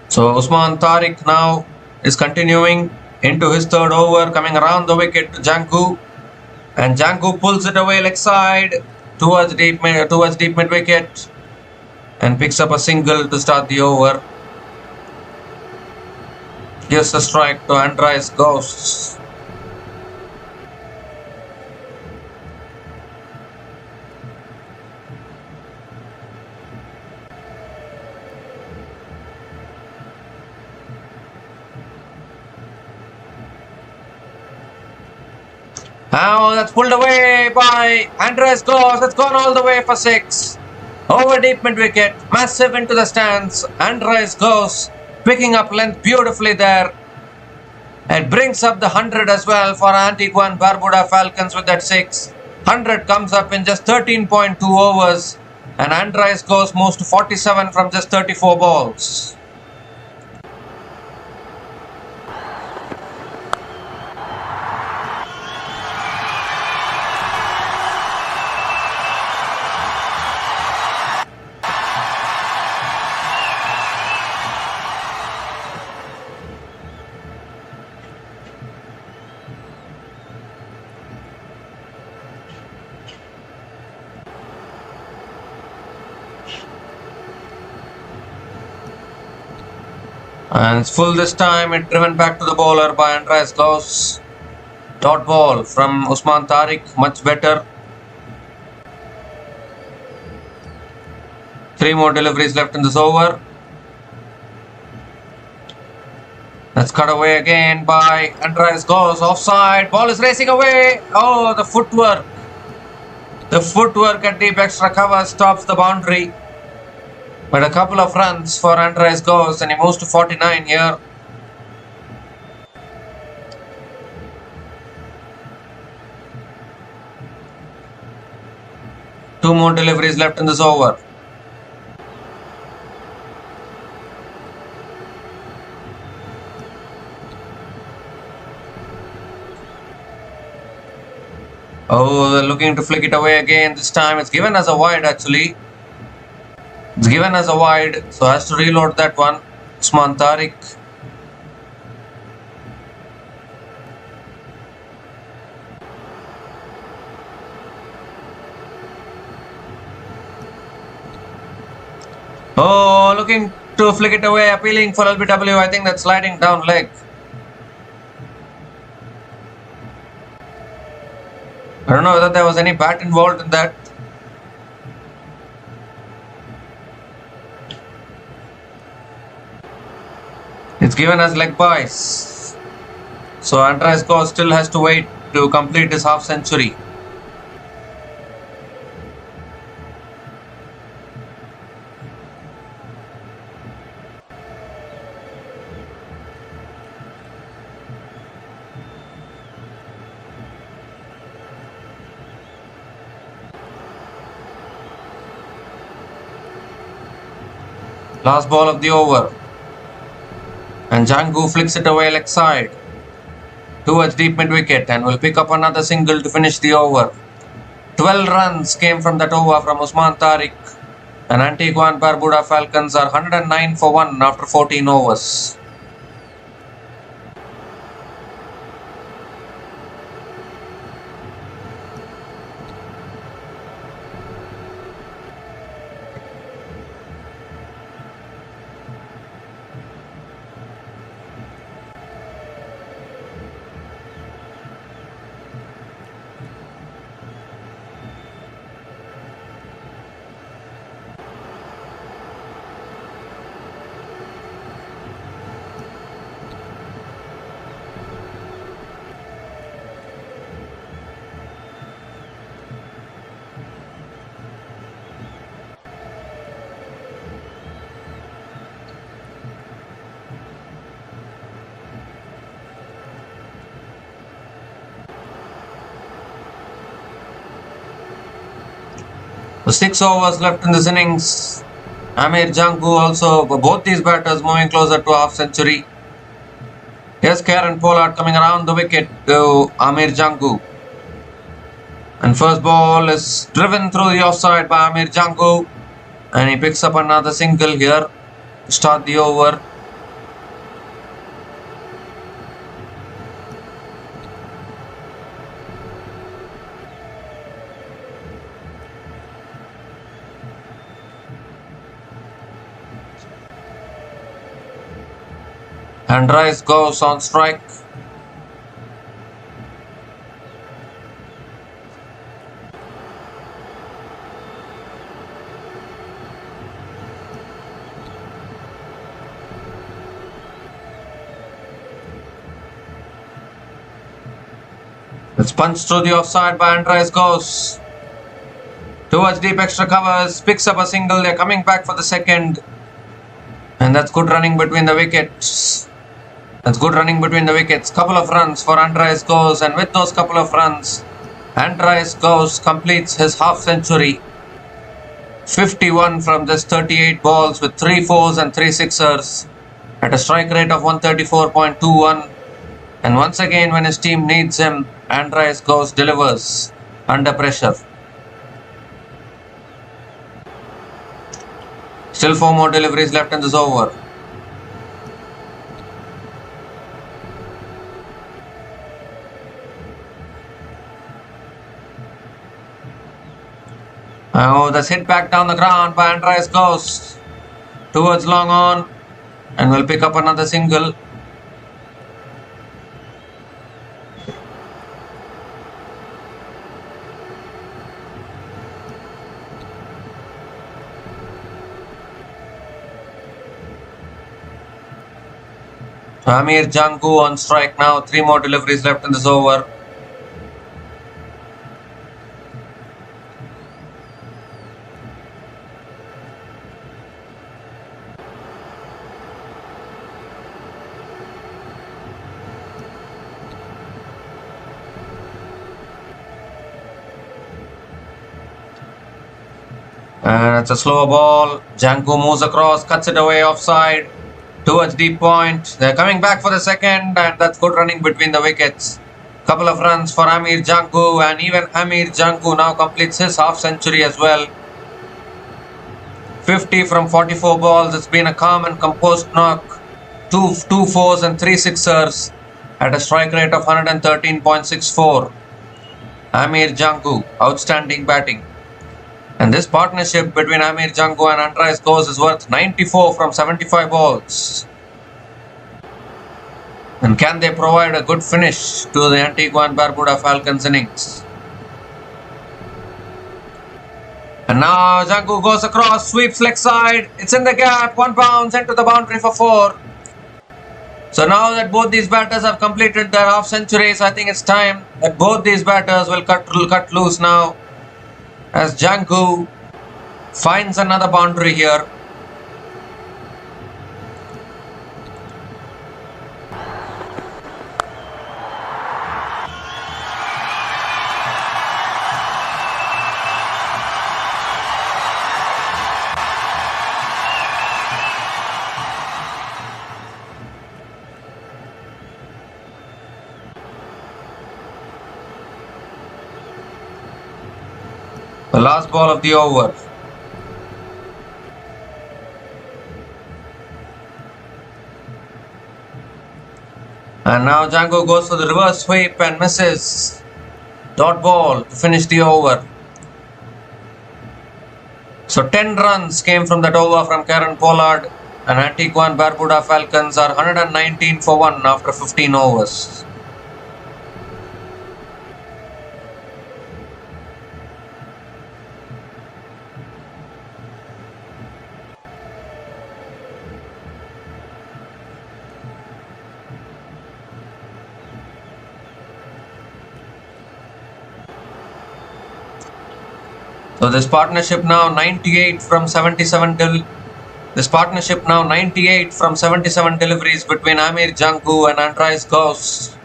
So Usman Tariq now is continuing into his third over, coming around the wicket to Jangu, and Jangu pulls it away leg side towards deep mid wicket and picks up a single to start the over. Gives a strike to Andreas Ghosts. Now that's pulled away by Andreas Ghosts. It's gone all the way for 6. Over deep mid wicket, massive into the stands. Andreas Ghosts picking up length beautifully there. It brings up the 100 as well for Antigua and Barbuda Falcons with that 6. 100 comes up in just 13.2 overs, and Andreas Ghosts moves to 47 from just 34 balls. And it's full this time. It driven back to the bowler by Andreas Ghosts. Dot ball from Usman Tariq, much better. 3 more deliveries left in this over. That's cut away again by Andreas Ghosts. Offside. Ball is racing away. Oh, the footwork. The footwork at deep extra cover stops the boundary. But a couple of runs for Andreas Ghosts, and he moves to 49 here. Two more deliveries left in this over. Oh, they're looking to flick it away again. This time it's given as a wide actually. It's given as a wide, so has to reload that one. Usman Tariq. Oh, looking to flick it away, appealing for LBW. I think that's sliding down leg. I don't know whether there was any bat involved in that. It's given as leg byes. So Andreas Ghosts still has to wait to complete his half century. Last ball of the over. And Jangu flicks it away leg side towards deep mid wicket and will pick up another single to finish the over. 12 runs came from that over from Usman Tariq. And Antigua and Barbuda Falcons are 109 for 1 after 14 overs. With 6 overs left in this innings, Amir Jangu also, both these batters moving closer to half century. Here's Kieran Pollard coming around the wicket to Amir Jangu. And first ball is driven through the offside by Amir Jangu. And he picks up another single here to start the over. And Rice goes on strike. It's punched through the offside by Andres goes towards deep extra covers, picks up a single. They're coming back for the second. And that's good running between the wickets. Couple of runs for Andres goes, and with those couple of runs, Andres goes completes his half century. 51 from just 38 balls with 3 fours and 3 sixers at a strike rate of 134.21. And once again, when his team needs him, Andres goes delivers under pressure. Still 4 more deliveries left in this over. Oh, that's hit back down the ground by Andres goes towards long on and will pick up another single. Amir Jangu on strike now. 3 more deliveries left in this over. And it's a slower ball. Jangu moves across, cuts it away offside towards deep point. They're coming back for the second, and that's good running between the wickets. Couple of runs for Amir Jangu, and even Amir Jangu now completes his half century as well. 50 from 44 balls. It's been a calm and composed knock. 2 fours and 3 sixers at a strike rate of 113.64. Amir Jangu, outstanding batting. And this partnership between Amir Jangu and Andres goes is worth 94 from 75 balls. And can they provide a good finish to the Antigua and Barbuda Falcons innings? And now Jangu goes across, sweeps leg side. It's in the gap, 1 bounce into the boundary for 4. So now that both these batters have completed their half centuries, I think it's time that both these batters will cut loose now. As Jangu finds another boundary here. The last ball of the over. And now Django goes for the reverse sweep and misses. Dot ball to finish the over. So 10 runs came from that over from Karen Pollard, and Antigua and Barbuda Falcons are 119 for 1 after 15 overs. So this partnership now 98 from 77 deliveries between Amir Janku and Andreas Gauss.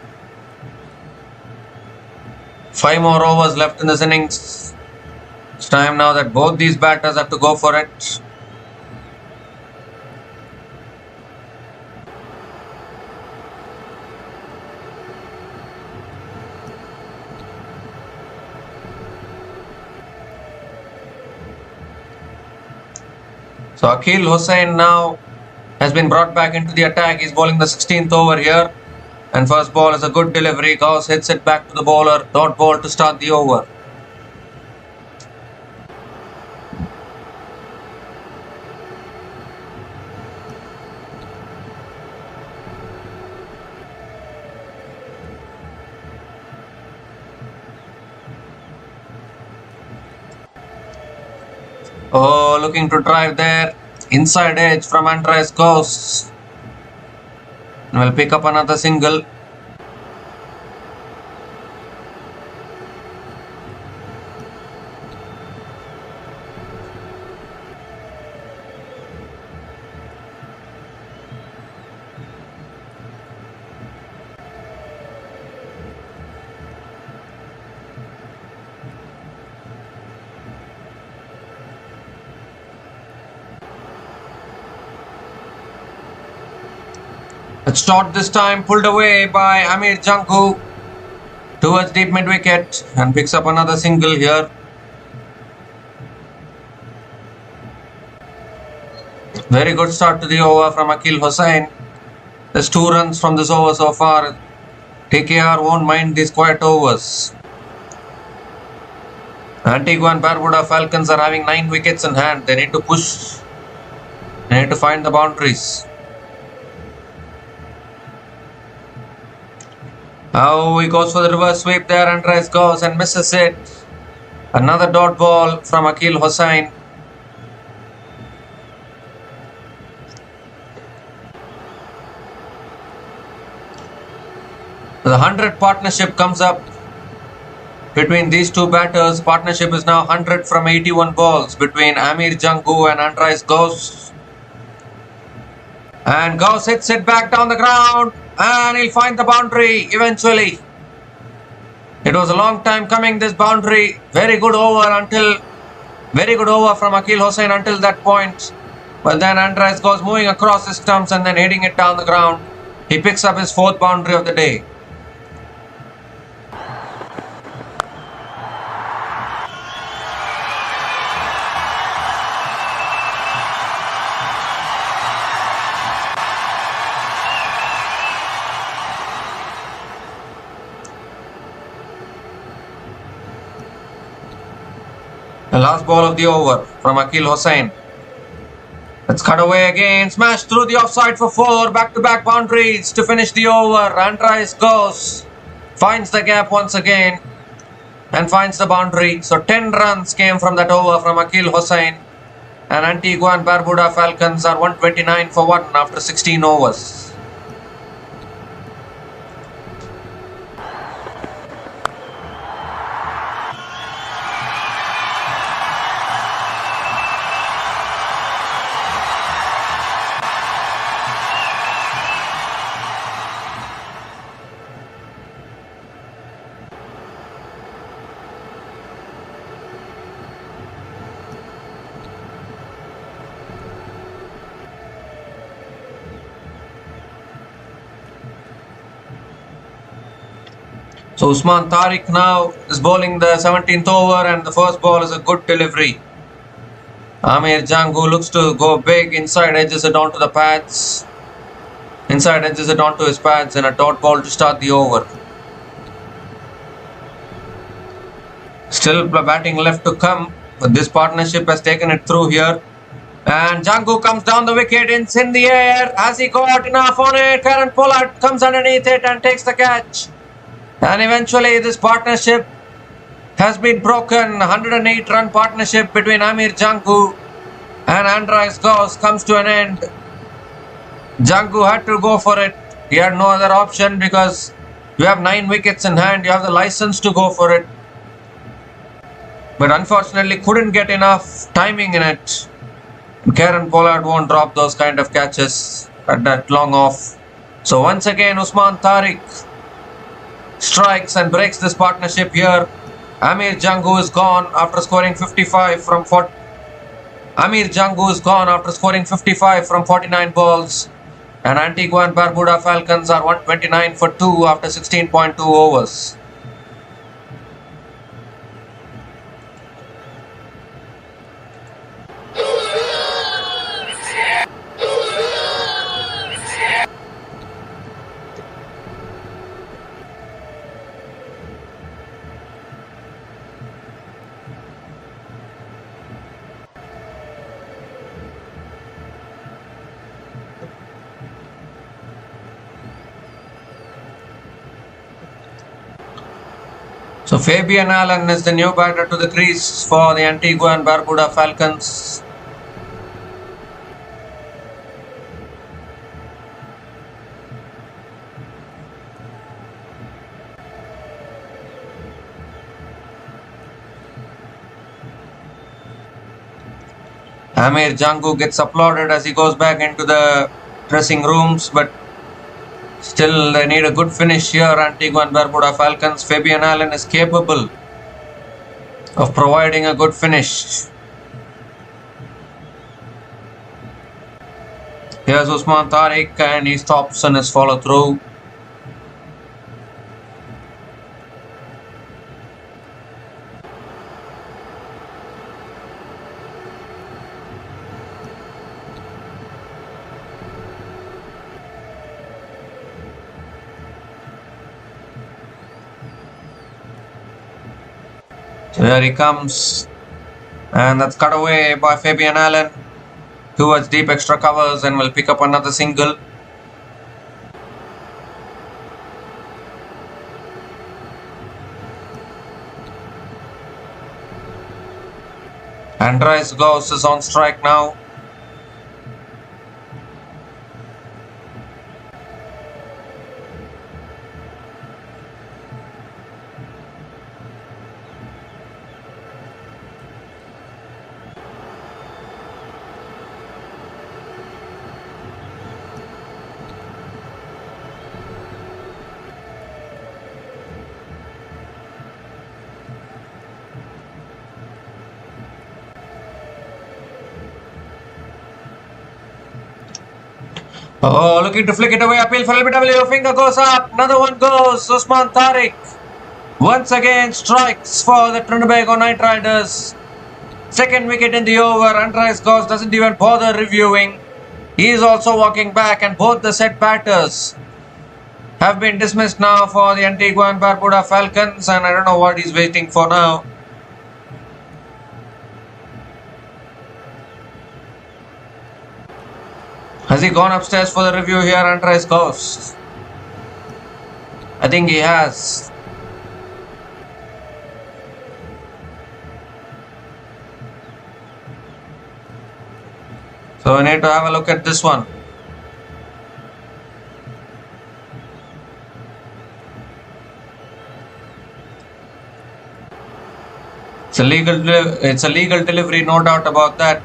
5 more overs left in this innings. It's time now that both these batters have to go for it. So Akhil Hussain now has been brought back into the attack. He's bowling the 16th over here. And first ball is a good delivery. Gauss hits it back to the bowler. Dot ball to start the over. Oh, looking to drive there. Inside edge from Andreas Gauss. Will pick up another single. It's shot this time, pulled away by Amir Janku towards deep mid wicket and picks up another single here. Very good start to the over from Akhil Hussain. There's 2 runs from this over so far. TKR won't mind these quiet overs. Antigua and Barbuda Falcons are having 9 wickets in hand. They need to push. They need to find the boundaries. Oh, he goes for the reverse sweep there. Andreas goes and misses it. Another dot ball from Akhil Hussain. The 100 partnership comes up between these two batters. Partnership is now 100 from 81 balls between Amir Janku and Andreas Gauss. And Gauss hits it back down the ground. And he'll find the boundary eventually. It was a long time coming, this boundary. Very good over from Akhil Hussain until that point. But then Andreas goes moving across his stumps and then hitting it down the ground. He picks up his 4th boundary of the day. The last ball of the over from Akhil Hussain. Let's cut away again. Smash through the offside for 4. Back-to-back boundaries to finish the over. Andreas goes. Finds the gap once again. And finds the boundary. So 10 runs came from that over from Akhil Hussain. And Antigua and Barbuda Falcons are 129 for 1 after 16 overs. So Usman Tariq now is bowling the 17th over and the first ball is a good delivery. Amir Jangu looks to go big, inside edges it onto the pads. Inside edges it onto his pads and a dot ball to start the over. Still batting left to come, but this partnership has taken it through here. And Jangu comes down the wicket, it's in the air. Has he got enough on it? Karen Pollard comes underneath it and takes the catch. And eventually this partnership has been broken. 108 run partnership between Amir Jangu and Andreas Gauss comes to an end. Jangu had to go for it. He had no other option because you have 9 wickets in hand. You have the license to go for it. But unfortunately couldn't get enough timing in it. Karen Pollard won't drop those kind of catches at that long off. So once again Usman Tariq strikes and breaks this partnership here. Amir Jangu is gone after scoring 55 from 40. Amir Jangu is gone after scoring 55 from 49 balls. And Antigua and Barbuda Falcons are 129 for 2 after 16.2 overs. So Fabian Allen is the new batter to the crease for the Antigua and Barbuda Falcons. Amir Jangu gets applauded as he goes back into the dressing rooms, but still they need a good finish here. Antigua and Barbuda Falcons. Fabian Allen is capable of providing a good finish. Here's Usman Tariq and he stops on his follow through. So here he comes, and that's cut away by Fabian Allen towards deep extra covers and will pick up another single. Andreas Gauss is on strike now. Oh, looking to flick it away. Appeal for LBW. Finger goes up. Another one goes. Usman Tariq once again strikes for the Trinbago Knightriders. Second wicket in the over. Andreas Gauss doesn't even bother reviewing. He is also walking back, and both the set batters have been dismissed now for the Antigua and Barbuda Falcons, and I don't know what he's waiting for now. Has he gone upstairs for the review here, Andreas Gauss? I think he has. So we need to have a look at this one. It's a legal delivery, no doubt about that.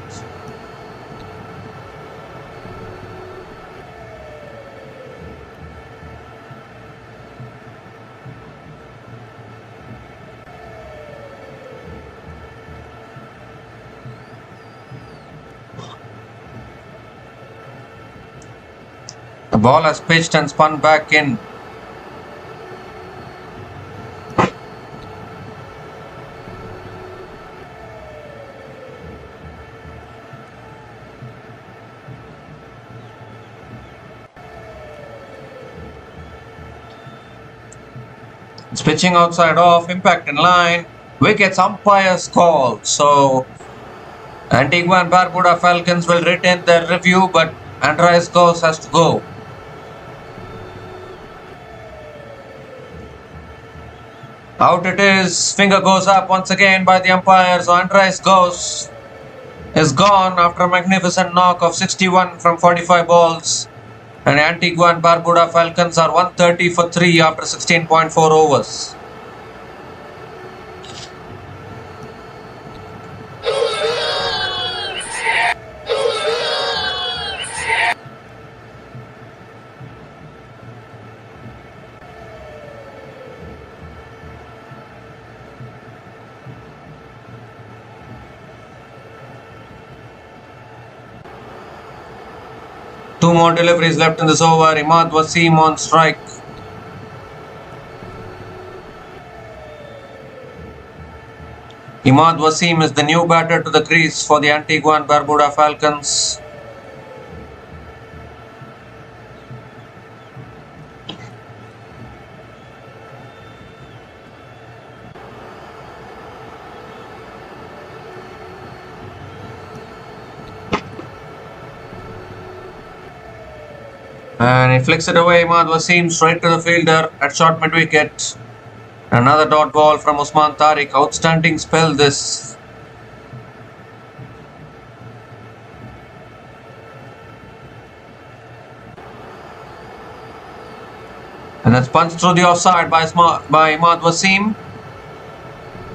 The ball has pitched and spun back in. It's pitching outside off, impact in line, wickets, umpire's call. So Antigua and Barbuda Falcons will retain their review, but Andres Gos has to go. Out it is, finger goes up once again by the umpire, so Andres Gos is gone after a magnificent knock of 61 from 45 balls. And Antigua and Barbuda Falcons are 130 for 3 after 16.4 overs. Two more deliveries left in this over. Imad Wasim on strike. Imad Wasim is the new batter to the crease for the Antigua and Barbuda Falcons. And he flicks it away. Imad Wasim straight to the fielder at short mid wicket. Another dot ball from Usman Tariq. Outstanding spell this. And that's punched through the offside by Imad Wasim.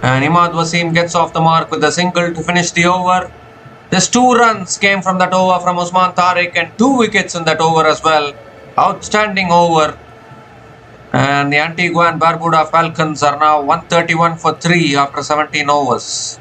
And Imad Wasim gets off the mark with a single to finish the over. Just 2 runs came from that over from Usman Tariq and 2 wickets in that over as well. Outstanding over. And the Antigua and Barbuda Falcons are now 131 for 3 after 17 overs.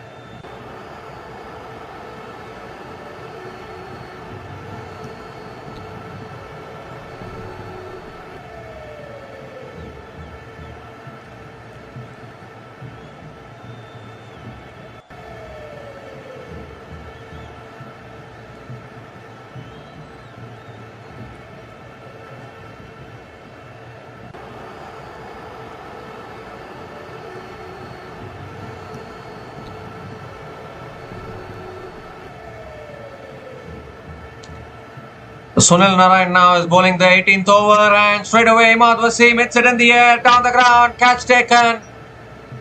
Sunil Narayan now is bowling the 18th over and straight away Imad Wasim hits it in the air, down the ground, catch taken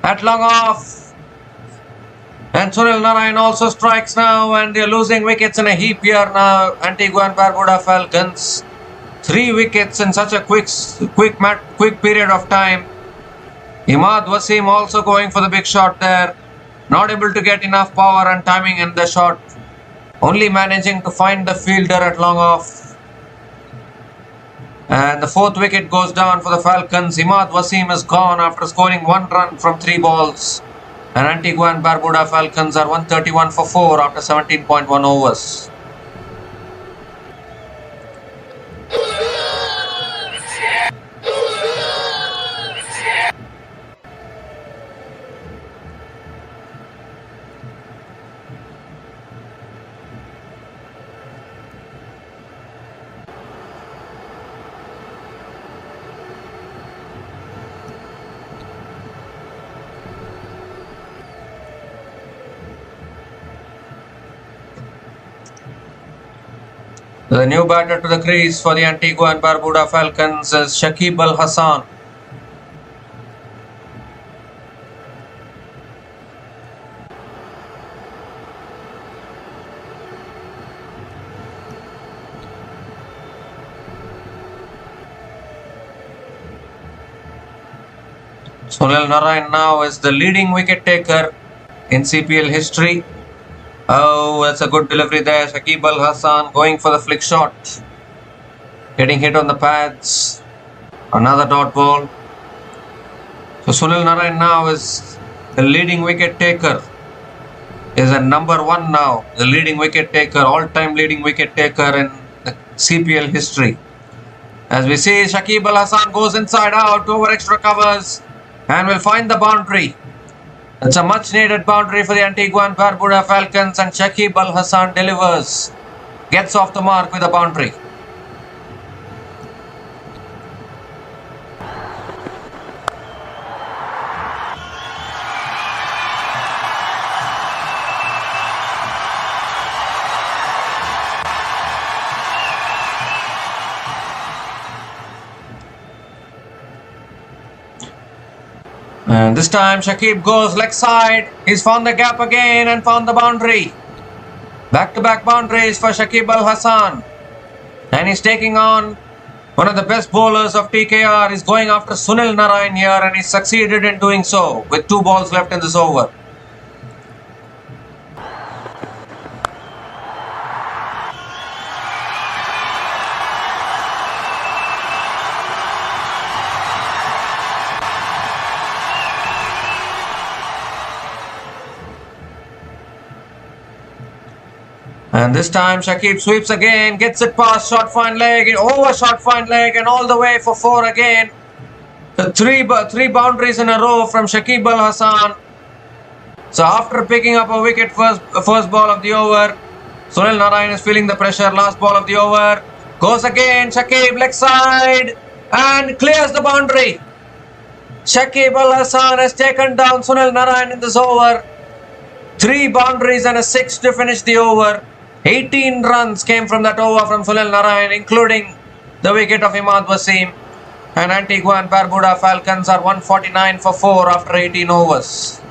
at long off. And Sunil Narayan also strikes now and they're losing wickets in a heap here now. Antigua and Barbuda Falcons. 3 wickets in such a quick period of time. Imad Wasim also going for the big shot there. Not able to get enough power and timing in the shot. Only managing to find the fielder at long off. And the 4th wicket goes down for the Falcons. Imad Wasim is gone after scoring 1 run from 3 balls. And Antigua and Barbuda Falcons are 131 for 4 after 17.1 overs. The new batter to the crease for the Antigua and Barbuda Falcons is Shakib Al Hassan. Sunil Narayan now is the leading wicket taker in CPL history. Oh, that's a good delivery there. Shakib Al Hassan going for the flick shot. Getting hit on the pads. Another dot ball. So Sunil Narayan now is the leading wicket taker. Is at number 1 now. The leading wicket taker, all-time leading wicket taker in the CPL history. As we see, Shakib Al Hassan goes inside out over extra covers and will find the boundary. It's a much needed boundary for the Antigua and Barbuda Falcons and Shakib Al Hassan delivers. Gets off the mark with a boundary. this time Shakib goes leg side. He's found the gap again and found the boundary. Back-to-back boundaries for Shakib Al Hassan. And he's taking on one of the best bowlers of TKR. He's going after Sunil Narayan here and he succeeded in doing so with 2 balls left in this over. And this time Shakib sweeps again, gets it past short fine leg, over short fine leg and all the way for 4 again. The three boundaries in a row from Shakib Al Hassan. So after picking up a wicket first ball of the over, Sunil Narayan is feeling the pressure. Last ball of the over. Goes again, Shakib leg side and clears the boundary. Shakib Al Hassan has taken down Sunil Narayan in this over. 3 boundaries and a 6 to finish the over. 18 runs came from that over from Sunil Narayan, including the wicket of Imad Wasim. And Antigua and Barbuda Falcons are 149 for 4 after 18 overs.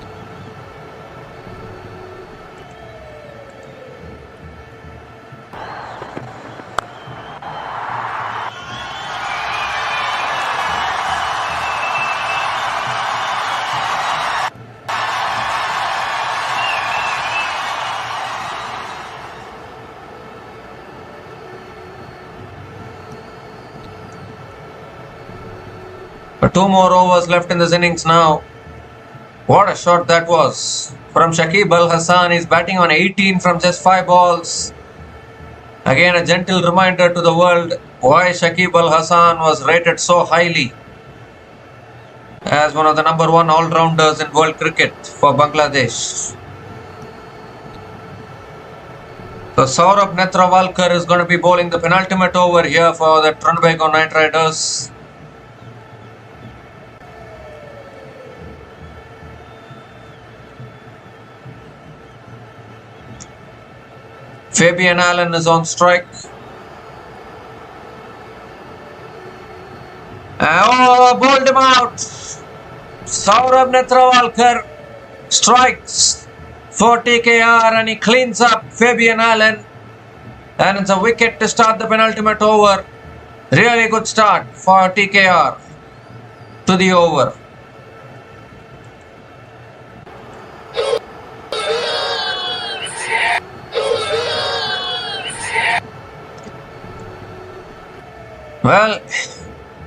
But 2 more overs left in this innings now. What a shot that was from Shakib Al Hassan. He's batting on 18 from just 5 balls. Again, a gentle reminder to the world why Shakib Al Hassan was rated so highly as one of the number 1 all-rounders in world cricket for Bangladesh. So Saurabh Netravalkar is going to be bowling the penultimate over here for the Trinbago Knightriders. Fabian Allen is on strike. Bowled him out. Saurabh Netravalkar strikes for TKR and he cleans up Fabian Allen. And it's a wicket to start the penultimate over. Really good start for TKR to the over. Well,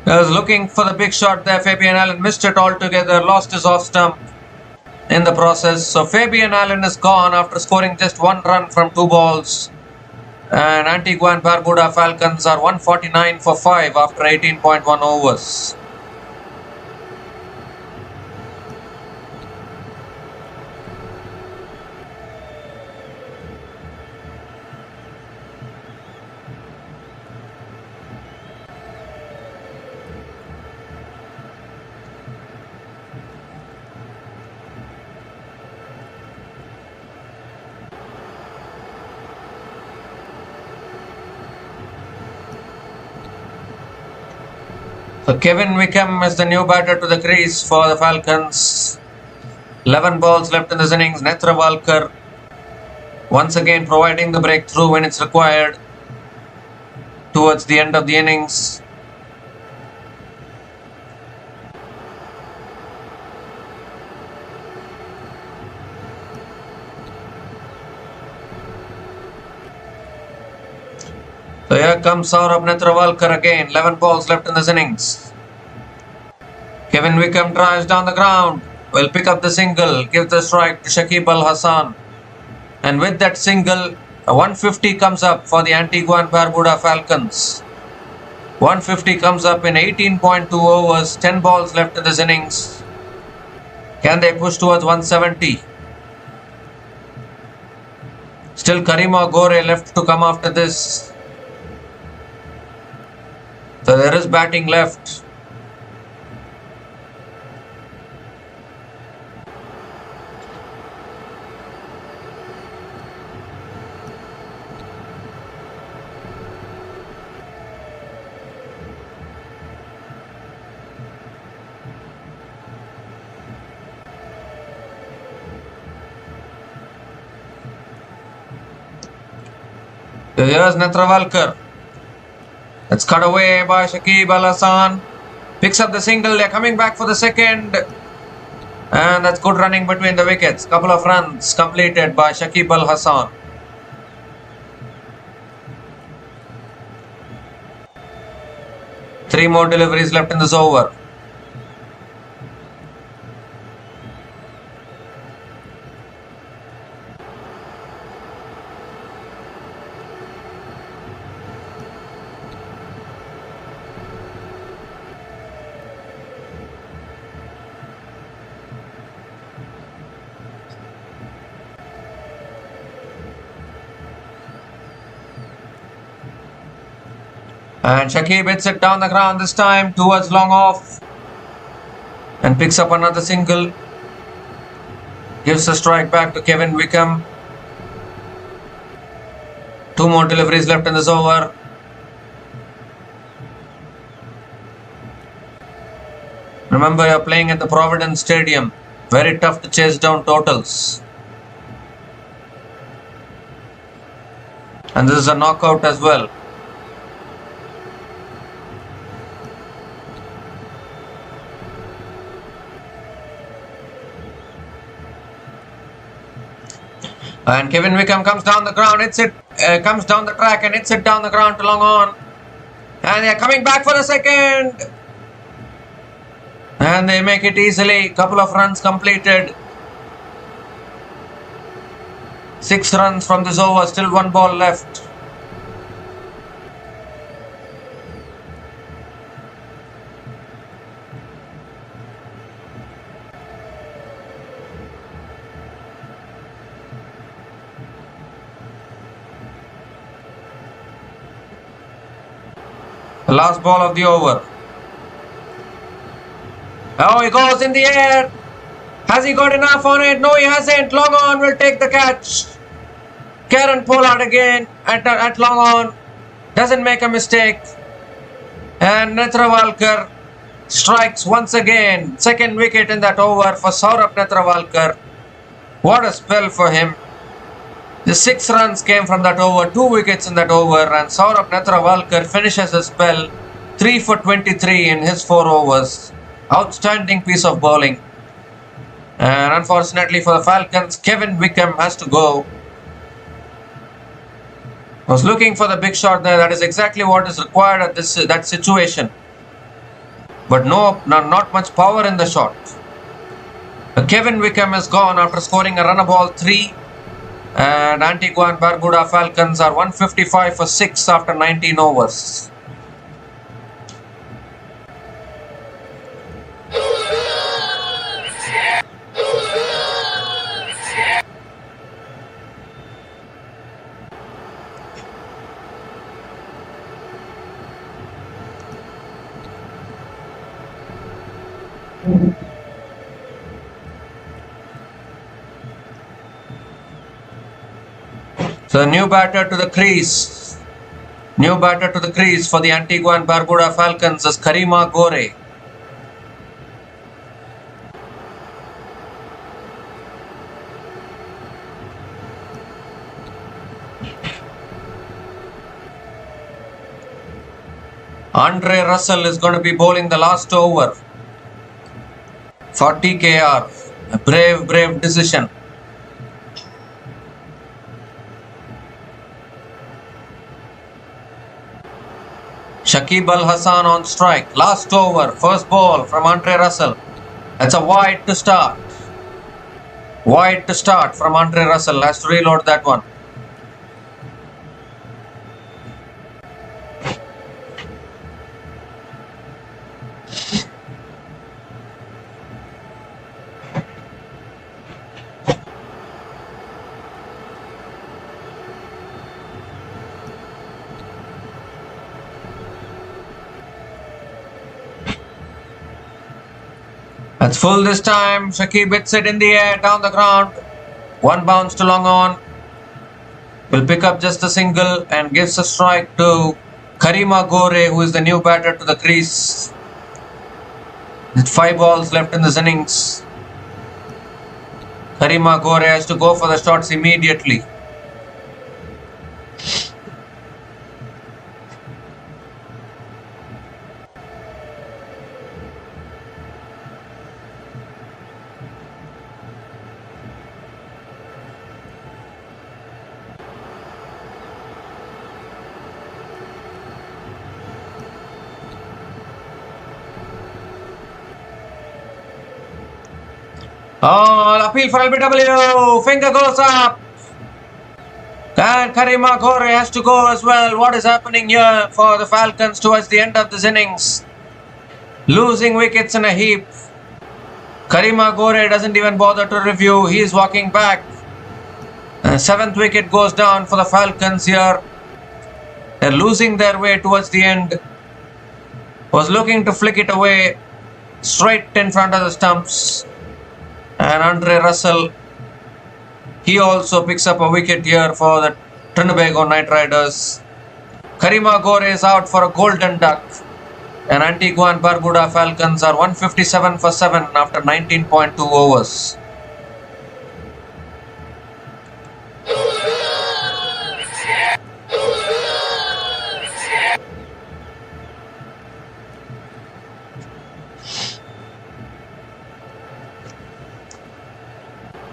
I was looking for the big shot there. Fabian Allen missed it altogether, lost his off stump in the process. So Fabian Allen is gone after scoring just 1 run from 2 balls. And Antigua and Barbuda Falcons are 149 for 5 after 18.1 overs. So Kevin Wickham is the new batter to the crease for the Falcons. 11 balls left in this innings. Netravalkar once again providing the breakthrough when it's required towards the end of the innings. So here comes Saurabh Netravalkar again. 11 balls left in this innings. Kevin Wickham drives down the ground. Will pick up the single. Gives the strike to Shakib Al Hassan. And with that single, a 150 comes up for the Antigua and Barbuda Falcons. 150 comes up in 18.2 overs. 10 balls left in this innings. Can they push towards 170? Still Karima Gore left to come after this. So there is batting left. Here's Netravalkar. It's cut away by Shakib Al Hassan. Picks up the single. They're coming back for the second. And that's good running between the wickets. Couple of runs completed by Shakib Al Hassan. Three more deliveries left in this over. And Shakib hits it down the ground this time towards long off and picks up another single. Gives a strike back to Kevin Wickham. Two more deliveries left in this over. Remember, you're playing at the Providence Stadium. Very tough to chase down totals. And this is a knockout as well. And Kevin Wickham comes down the ground, comes down the track and hits it down the ground to long on. And they're coming back for a second. And they make it easily. Couple of runs completed. 6 runs from this over, still 1 ball left. The last ball of the over. Oh, he goes in the air. Has he got enough on it? No, he hasn't. Long on will take the catch. Kieran Pollard again at long on. Doesn't make a mistake. And Netravalkar strikes once again. Second wicket in that over for Saurabh Netravalkar. What a spell for him. The 6 runs came from that over, 2 wickets in that over, and Saurabh Netravalkar finishes his spell 3 for 23 in his 4 overs. Outstanding piece of bowling. And unfortunately for the Falcons, Kevin Wickham has to go. Was looking for the big shot there. That is exactly what is required at that situation. But not much power in the shot. Kevin Wickham is gone after scoring a run of ball 3. And Antigua and Barbuda Falcons are 155 for 6 after 19 overs. So new batter to the crease. New batter to the crease for the Antigua and Barbuda Falcons is Karima Gore. Andre Russell is going to be bowling the last over for TKR. A brave decision. Shakib Al Hassan on strike. Last over, first ball from Andre Russell. That's a wide to start. Wide to start from Andre Russell. Has to reload that one. That's full this time. Shakib hits it in the air, down the ground. 1 bounce to long on. Will pick up just a single and gives a strike to Karima Gore, who is the new batter to the crease. With 5 balls left in this innings. Karima Gore has to go for the shots immediately. Oh, appeal for LBW. Finger goes up. And Karima Gore has to go as well. What is happening here for the Falcons towards the end of this innings? Losing wickets in a heap. Karima Gore doesn't even bother to review. He is walking back. Seventh wicket goes down for the Falcons here. They're losing their way towards the end. Was looking to flick it away straight in front of the stumps. And Andre Russell, he also picks up a wicket here for the Trinbago Knightriders. Karima Gore is out for a golden duck. And Antigua and Barbuda Falcons are 157 for 7 after 19.2 overs.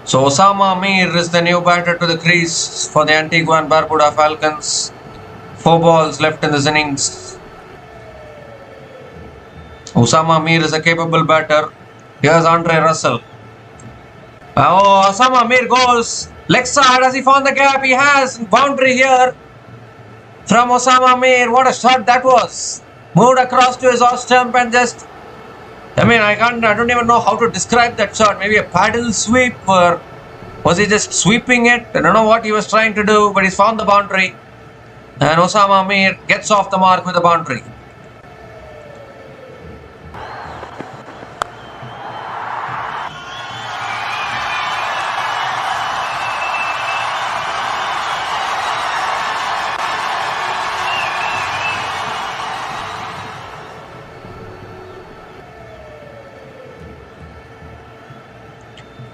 So Osama Mir is the new batter to the crease for the Antigua and Barbuda Falcons. 4 balls left in this innings. Osama Mir is a capable batter. Here's Andre Russell. Oh, Osama Mir goes leg side. Has he found the gap? He has. Boundary here from Osama Mir. What a shot that was. Moved across to his off stump and just... I don't even know how to describe that shot. Maybe a paddle sweep, or was he just sweeping it? I don't know what he was trying to do, but he's found the boundary. And Osama Mir gets off the mark with a boundary.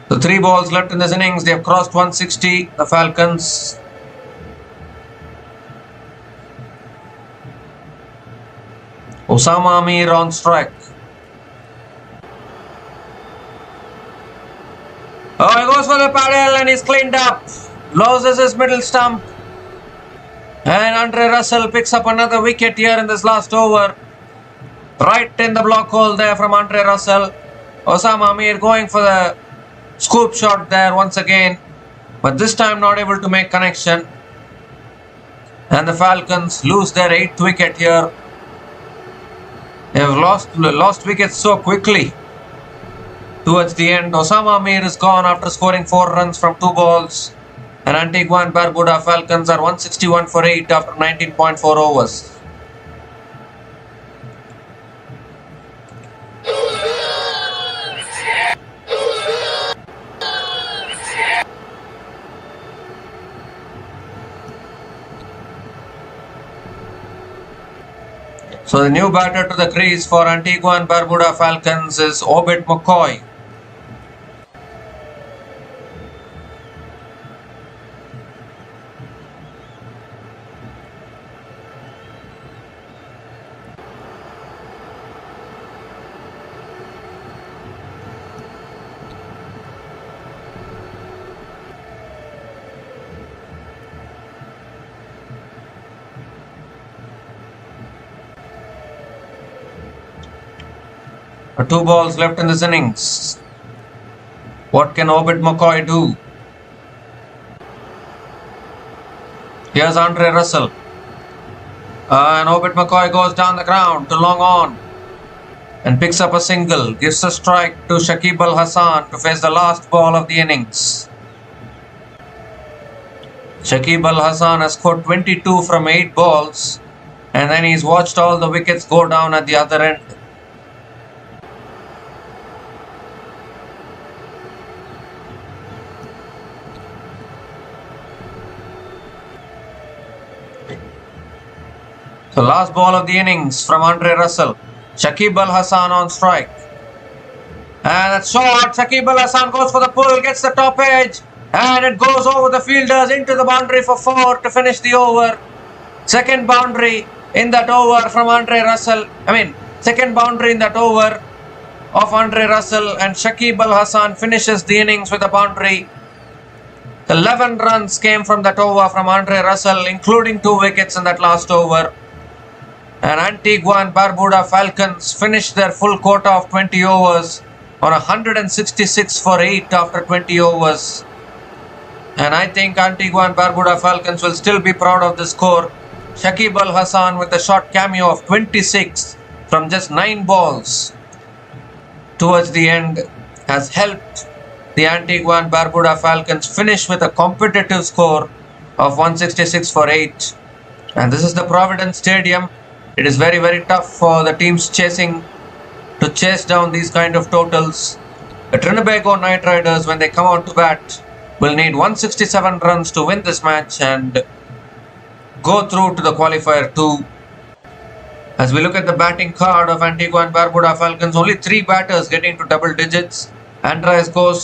So 3 balls left in this innings. They have crossed 160, the Falcons. Osama Mir on strike. Oh, he goes for the paddle and he's cleaned up. Loses his middle stump. And Andre Russell picks up another wicket here in this last over. Right in the block hole there from Andre Russell. Osama Mir going for the scoop shot there once again, but this time not able to make connection. And the Falcons lose their 8th wicket here. They have lost wickets so quickly towards the end. Osama Mir is gone after scoring 4 runs from 2 balls. And Antigua and Barbuda Falcons are 161 for 8 after 19.4 overs. So the new batter to the crease for Antigua and Barbuda Falcons is Obed McCoy. Two balls left in this innings. What can Obed McCoy do? Here's Andre Russell. And Obed McCoy goes down the ground to long on and picks up a single. Gives a strike to Shakib Al Hassan to face the last ball of the innings. Shakib Al Hassan has scored 22 from 8 balls, and then he's watched all the wickets go down at the other end. So last ball of the innings from Andre Russell. Shakib Al Hassan on strike. And that's short. Shakib Al Hassan goes for the pull, gets the top edge, and it goes over the fielders into the boundary for 4 to finish the over. Second boundary in that over from Andre Russell. Second boundary in that over of Andre Russell, and Shakib Al Hassan finishes the innings with a boundary. 11 runs came from that over from Andre Russell, including 2 wickets in that last over. And Antigua and Barbuda Falcons finished their full quota of 20 overs on 166 for 8 after 20 overs. And I think Antigua and Barbuda Falcons will still be proud of the score. Shakib Al Hassan with a short cameo of 26 from just 9 balls towards the end has helped the Antigua and Barbuda Falcons finish with a competitive score of 166 for 8. And this is the Providence Stadium. It is very, very tough for the teams to chase down these kind of totals. The Trinbago Knightriders, when they come out to bat, will need 167 runs to win this match and go through to the qualifier 2. As we look at the batting card of Antigua and Barbuda Falcons, only 3 batters getting to double digits. Andreas Ghosh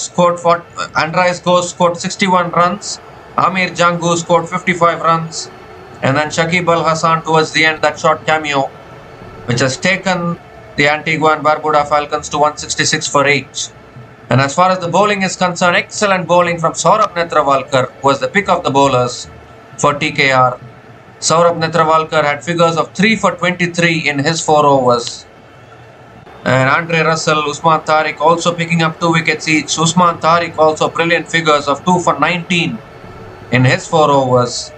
scored 61 runs. Amir Jangu scored 55 runs. And then Shakib Al Hassan towards the end, that short cameo, which has taken the Antigua and Barbuda Falcons to 166 for 8. And as far as the bowling is concerned, excellent bowling from Saurabh Netravalkar, who was the pick of the bowlers for TKR. Saurabh Netravalkar had figures of 3 for 23 in his 4 overs. And Andre Russell, Usman Tariq also picking up 2 wickets each. Usman Tariq also brilliant figures of 2 for 19 in his 4 overs.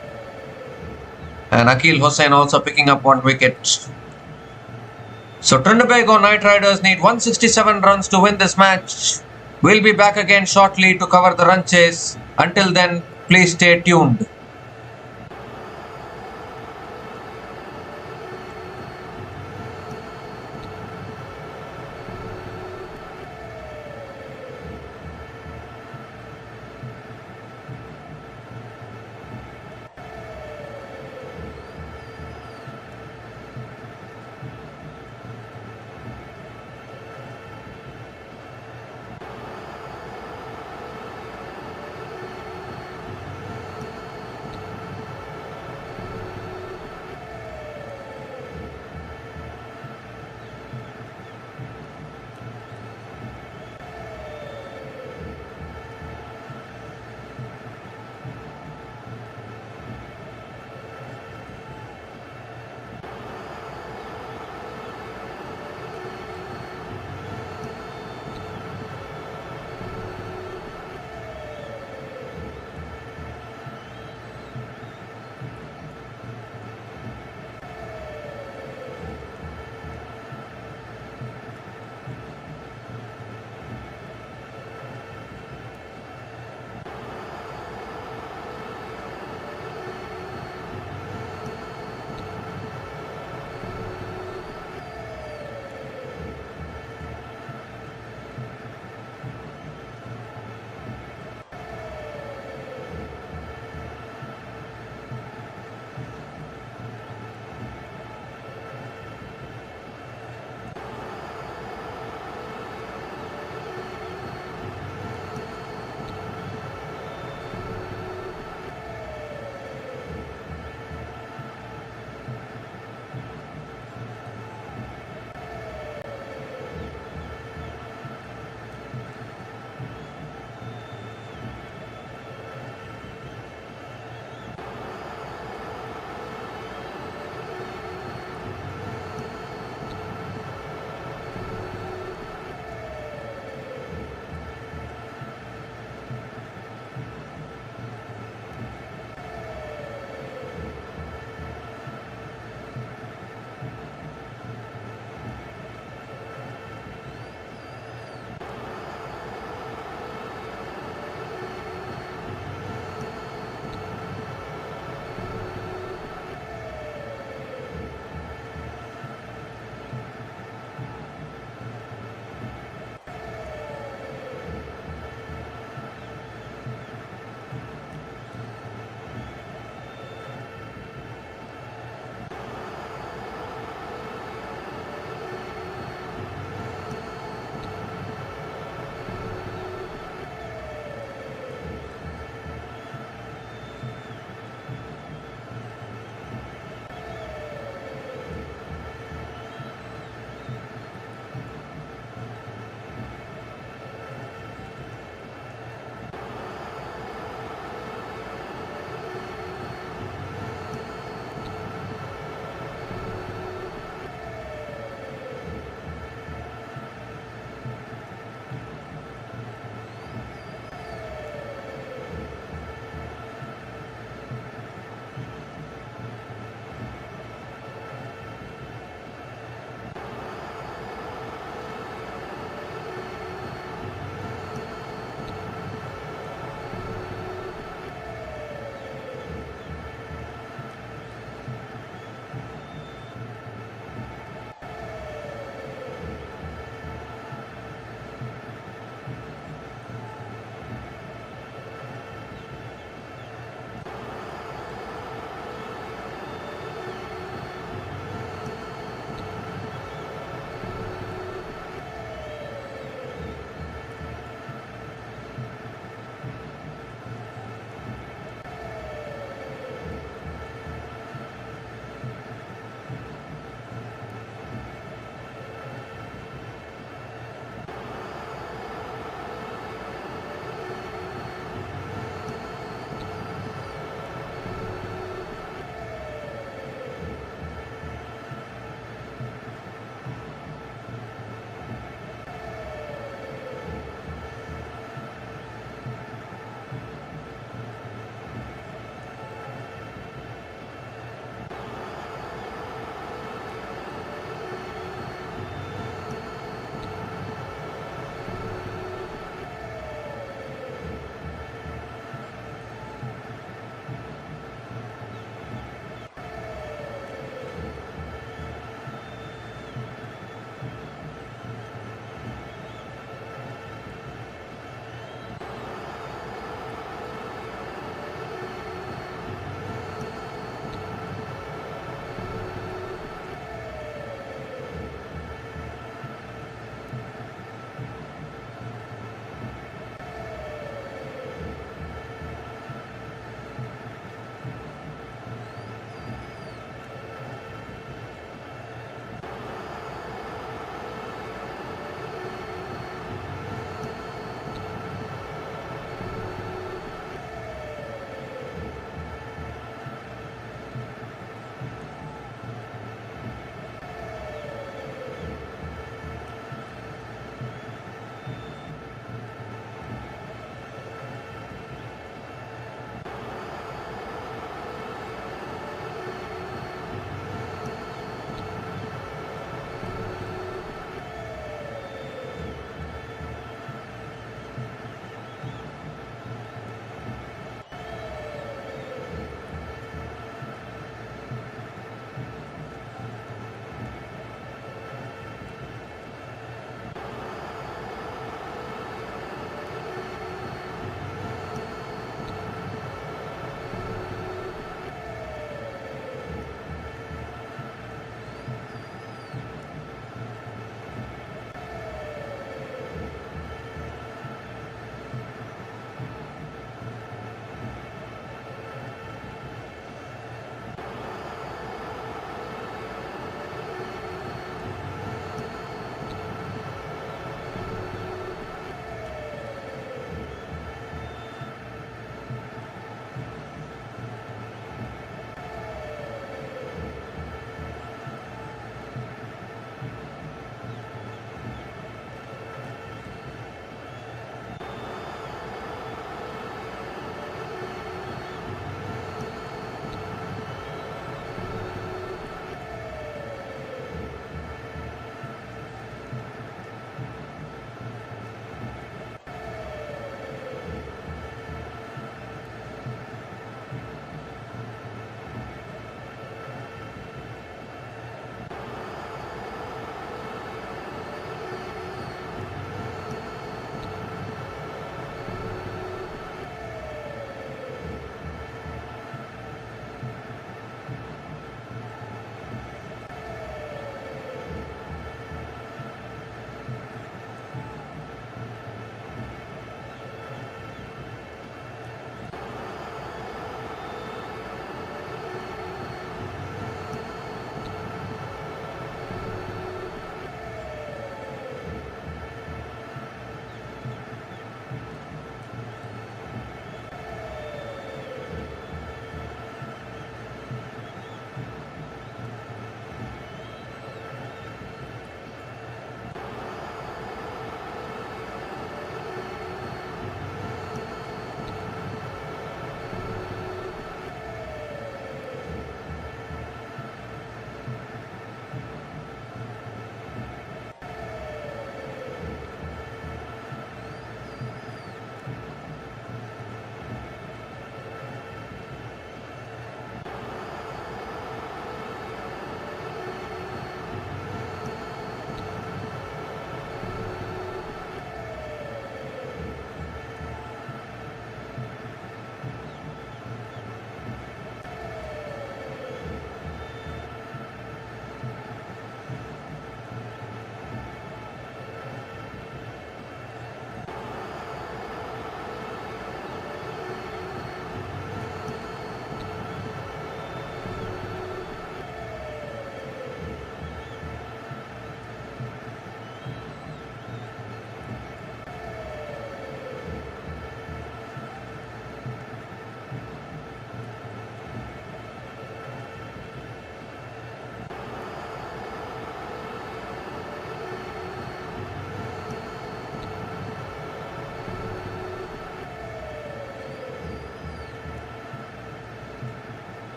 And Akil Hussain also picking up 1 wicket. So Trinbago Knightriders need 167 runs to win this match. We'll be back again shortly to cover the run chase. Until then, please stay tuned.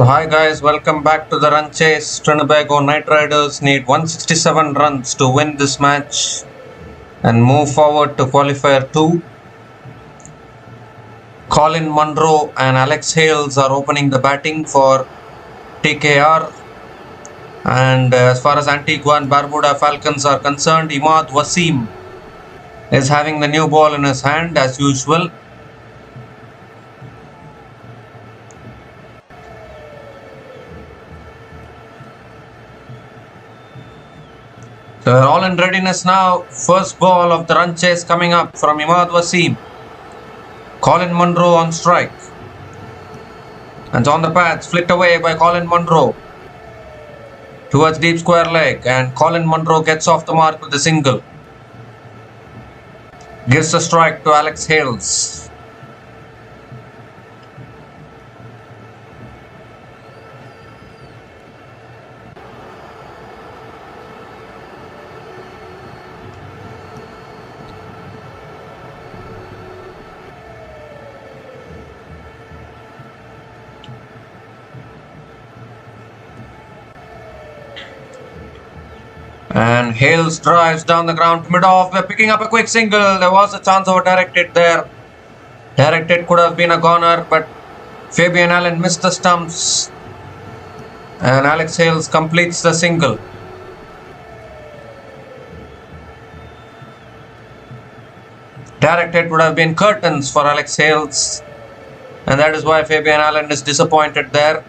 So hi guys, welcome back to the run chase. Trinbago Knightriders need 167 runs to win this match and move forward to qualifier 2. Colin Munro and Alex Hales are opening the batting for TKR. And as far as Antigua and Barbuda Falcons are concerned, Imad Wasim is having the new ball in his hand as usual. So we're all in readiness now. First ball of the run chase coming up from Imad Wasim. Colin Munro on strike. And on the pads, flicked away by Colin Munro towards deep square leg, and Colin Munro gets off the mark with a single. Gives the strike to Alex Hales. And Hales drives down the ground to mid-off. We're picking up a quick single. There was a chance of a direct hit there. Direct hit could have been a goner, but Fabian Allen missed the stumps. And Alex Hales completes the single. Direct hit would have been curtains for Alex Hales. And that is why Fabian Allen is disappointed there.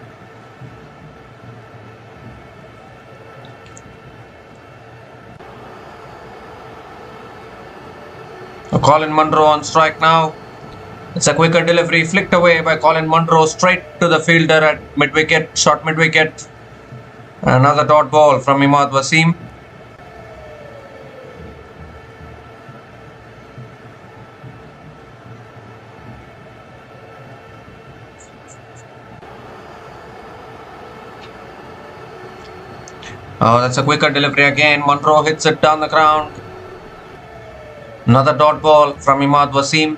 Colin Munro on strike now. It's a quicker delivery, flicked away by Colin Munro straight to the fielder at mid-wicket, short mid-wicket. Another dot ball from Imad Wasim. Oh, that's a quicker delivery again. Munro hits it down the ground. Another dot ball from Imad Wasim.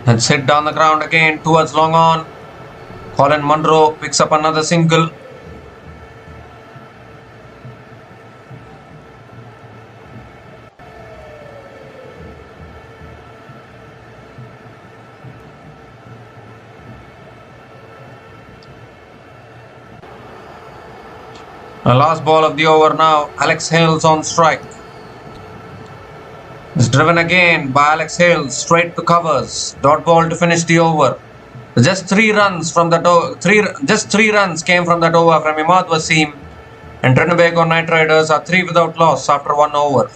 Let's hit down the ground again towards long on. Colin Munro picks up another single. The last ball of the over now. Alex Hales on strike. It's driven again by Alex Hales straight to covers. Dot ball to finish the over. Just 3 runs from that just 3 runs came from that over from Imad Wasim, and Trinbago Knightriders are 3 without loss after 1 over.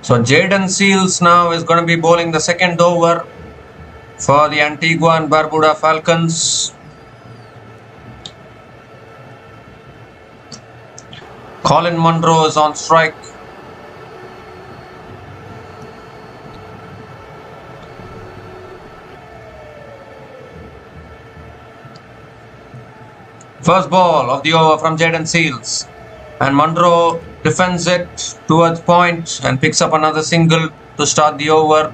So Jaden Seals now is going to be bowling the second over for the Antigua and Barbuda Falcons. Colin Munro is on strike. First ball of the over from Jaden Seals, and Munro defends it towards point and picks up another single to start the over.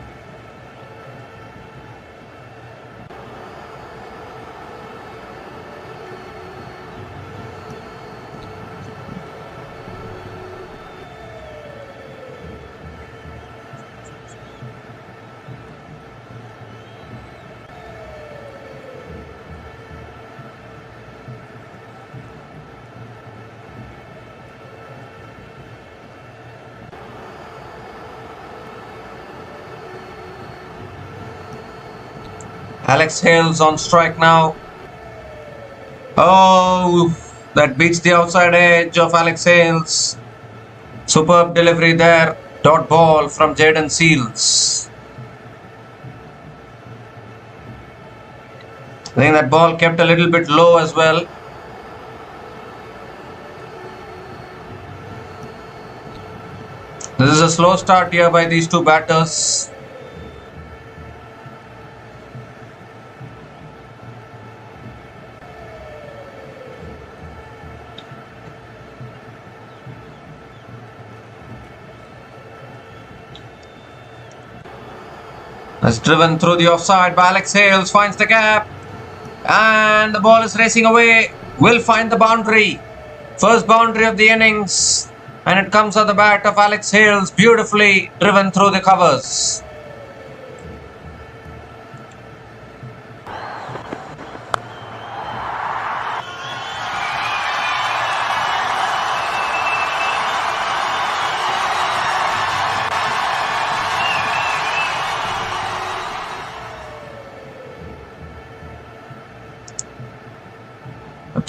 Alex Hales on strike now. Oh, that beats the outside edge of Alex Hales. Superb delivery there. Dot ball from Jaden Seals. I think that ball kept a little bit low as well. This is a slow start here by these two batters. It's driven through the offside by Alex Hales, finds the gap, and the ball is racing away. Will find the boundary. First boundary of the innings, and it comes at the bat of Alex Hales, beautifully driven through the covers.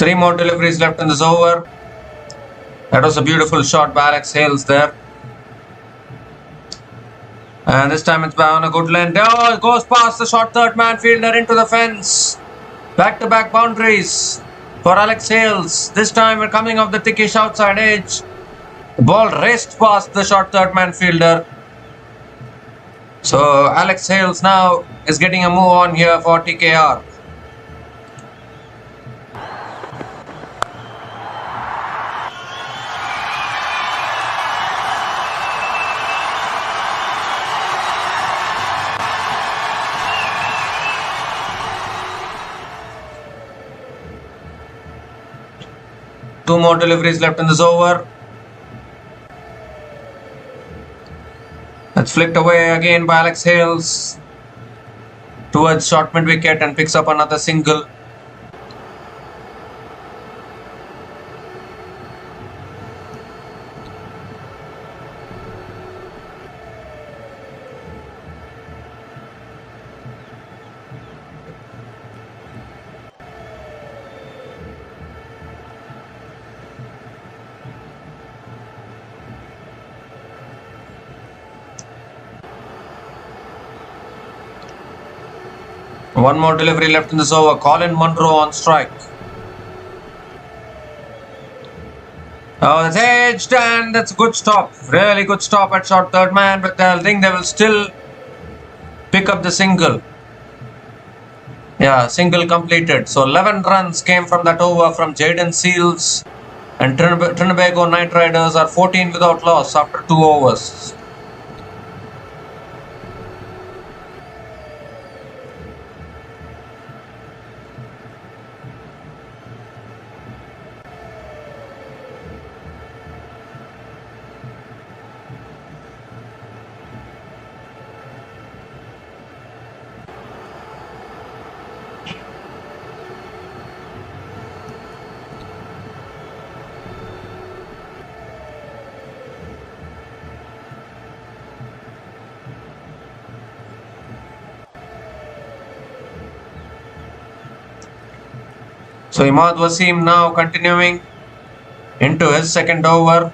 Three more deliveries left in this over. That was a beautiful shot by Alex Hales there. And this time it's on a good length. Oh, it goes past the short third man fielder into the fence. Back-to-back boundaries for Alex Hales. This time we're coming off the thickish outside edge. The ball raced past the short third man fielder. So Alex Hales now is getting a move on here for TKR. Two more deliveries left in this over. That's flicked away again by Alex Hales towards short mid wicket and picks up another single. One more delivery left in this over. Colin Munro on strike. Oh, that's edged, and that's a good stop. Really good stop at short third man, but I think they will still pick up the single. Yeah, single completed. So 11 runs came from that over from Jaden Seals, and Trinbago Knightriders are 14 without loss after 2 overs. So Imad Wasim now continuing into his second over.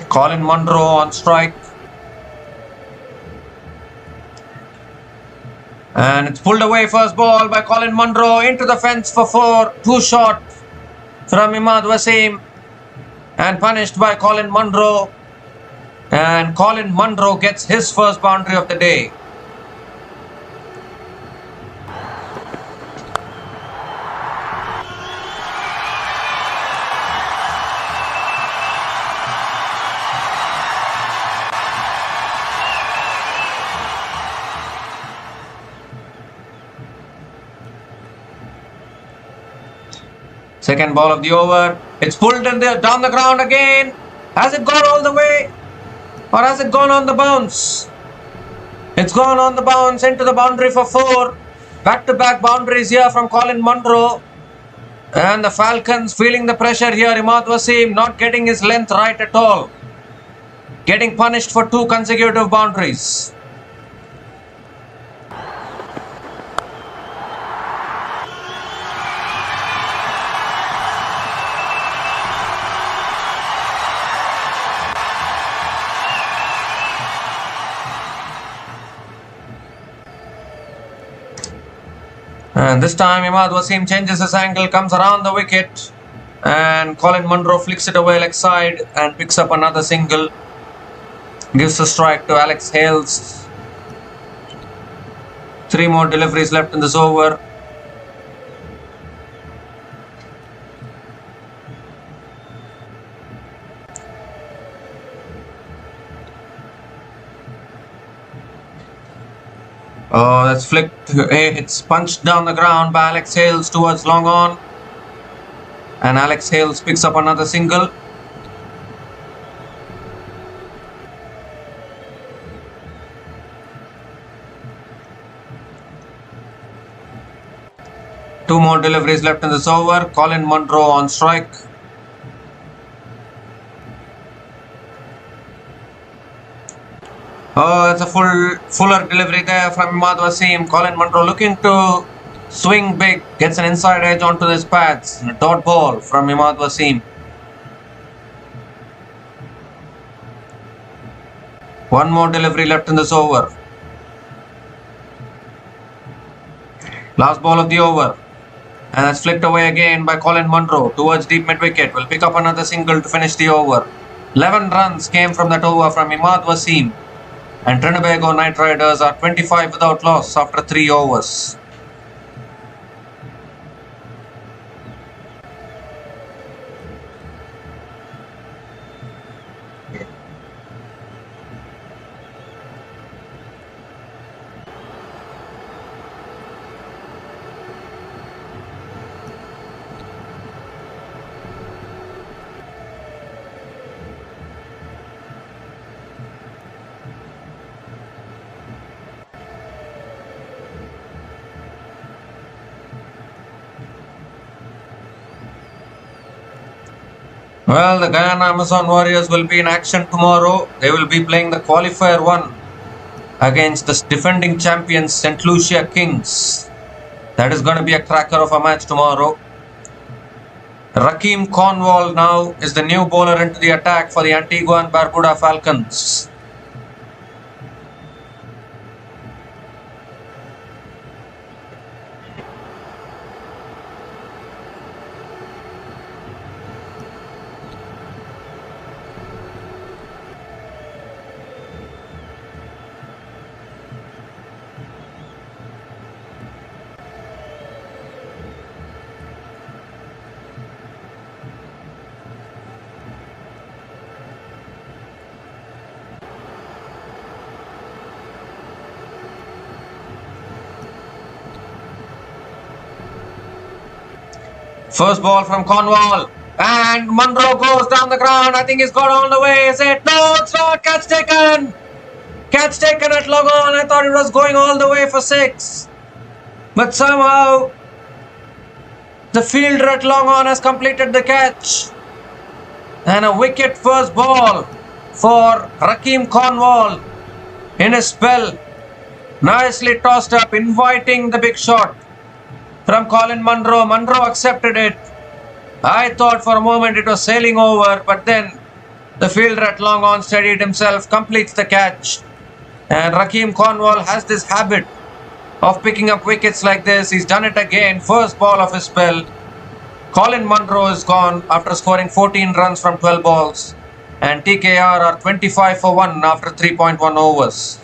Colin Munro on strike. And it's pulled away, first ball by Colin Munro into the fence for 4. Too short from Imad Wasim and punished by Colin Munro. And Colin Munro gets his first boundary of the day. Second ball of the over. It's pulled in there, down the ground again. Has it gone all the way? Or has it gone on the bounce? It's gone on the bounce into the boundary for 4. Back-to-back boundaries here from Colin Munro. And the Falcons feeling the pressure here. Imad Wasim not getting his length right at all. getting punished for 2 consecutive boundaries. And this time Imad Wasim changes his angle, comes around the wicket, and Colin Munro flicks it away leg side and picks up another single. Gives a strike to Alex Hales. 3 more deliveries left in this over. Oh, that's flicked. It's punched down the ground by Alex Hales towards long on. And Alex Hales picks up another single. Two more deliveries left in this over. Colin Munro on strike. Oh, it's a fuller delivery there from Imad Wasim. Colin Munro looking to swing big. Gets an inside edge onto his pads. A dot ball from Imad Wasim. One more delivery left in this over. Last ball of the over. And that's flicked away again by Colin Munro towards deep mid wicket. Will pick up another single to finish the over. 11 runs came from that over from Imad Wasim. And Trinbago Knightriders are 25 without loss after 3 overs. Well, the Guyana Amazon Warriors will be in action tomorrow. They will be playing the qualifier 1 against the defending champions St. Lucia Kings. That is going to be a cracker of a match tomorrow. Rakeem Cornwall now is the new bowler into the attack for the Antigua and Barbuda Falcons. First ball from Cornwall. And Munro goes down the ground. I think he's got all the way. Is it? No, it's not. Catch taken. Catch taken at long on. I thought it was going all the way for 6. But somehow the fielder at long on has completed the catch. And a wicket first ball for Rakeem Cornwall in his spell. Nicely tossed up, inviting the big shot from Colin Munro. Munro accepted it. I thought for a moment it was sailing over, but then the fielder at long on steadied himself, completes the catch. And Rakeem Cornwall has this habit of picking up wickets like this. He's done it again. First ball of his spell. Colin Munro is gone after scoring 14 runs from 12 balls. And TKR are 25 for 1 after 3.1 overs.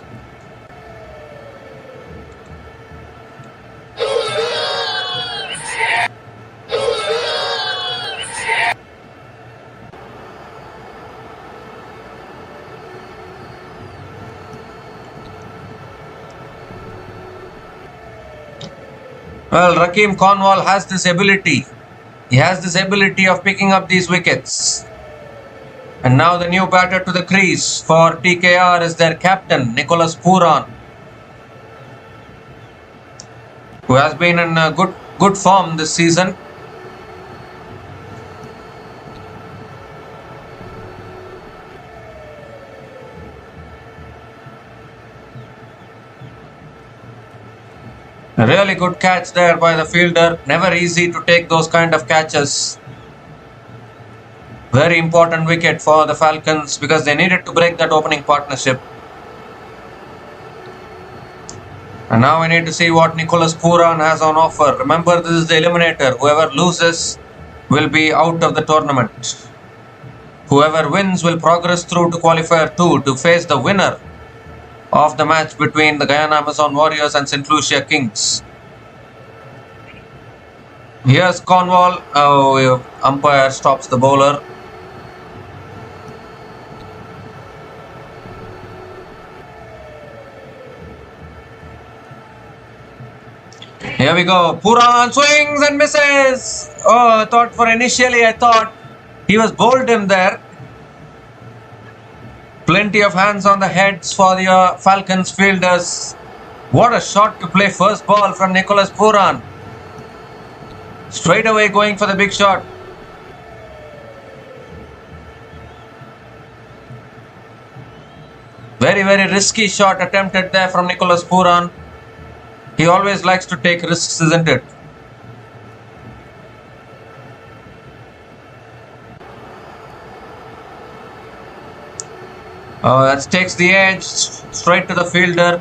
Well, Rakeem Cornwall has this ability. He has this ability of picking up these wickets. And now the new batter to the crease for TKR is their captain, Nicholas Puran, who has been in good form this season. A really good catch there by the fielder. Never easy to take those kind of catches. Very important wicket for the Falcons because they needed to break that opening partnership. And now we need to see what Nicholas Puran has on offer. Remember, this is the eliminator. Whoever loses will be out of the tournament. Whoever wins will progress through to qualifier 2 to face the winner of the match between the Guyana Amazon Warriors and St. Lucia Kings. Here's Cornwall. Oh, umpire stops the bowler. Here we go. Puran swings and misses. Oh, I thought he was bowled him there. Plenty of hands on the heads for the Falcons fielders. What a shot to play first ball from Nicholas Puran. Straight away going for the big shot. Very, very risky shot attempted there from Nicholas Puran. He always likes to take risks, isn't it? That takes the edge straight to the fielder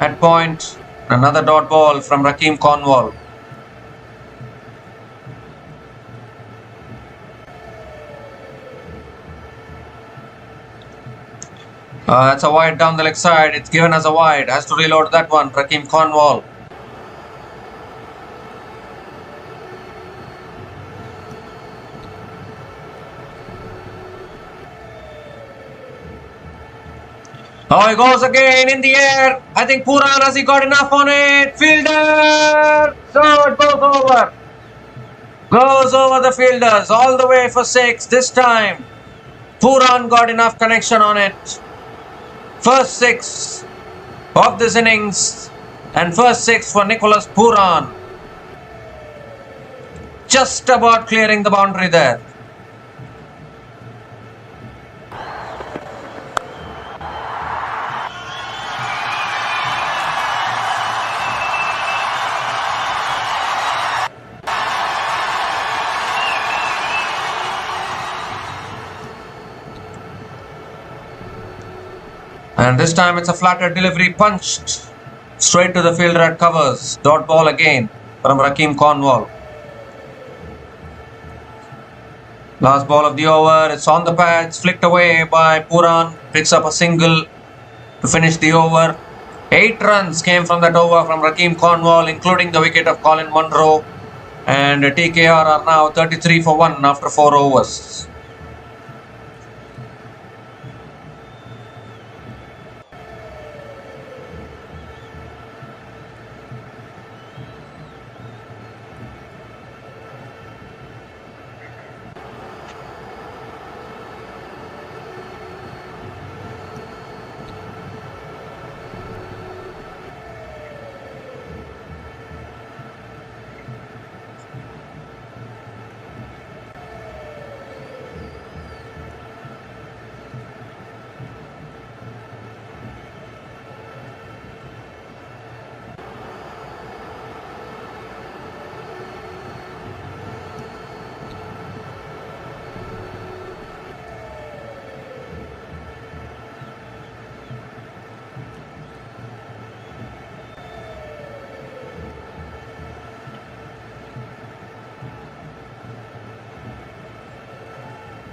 at point. Another dot ball from Rakeem Cornwall. That's a wide down the leg side. It's given as a wide. Has to reload that one. Rakeem Cornwall. Oh, he goes again in the air. I think Puran, has he got enough on it? Fielder! So it goes over. Goes over the fielders all the way for 6 this time. Puran got enough connection on it. First 6 of this innings and first 6 for Nicholas Puran. Just about clearing the boundary there. And this time it's a flatter delivery punched straight to the fielder at covers. Dot ball again from Rakeem Cornwall. Last ball of the over. It's on the pads. Flicked away by Puran. Picks up a single to finish the over. 8 runs came from that over from Rakeem Cornwall, including the wicket of Colin Munro. And TKR are now 33 for 1 after 4 overs.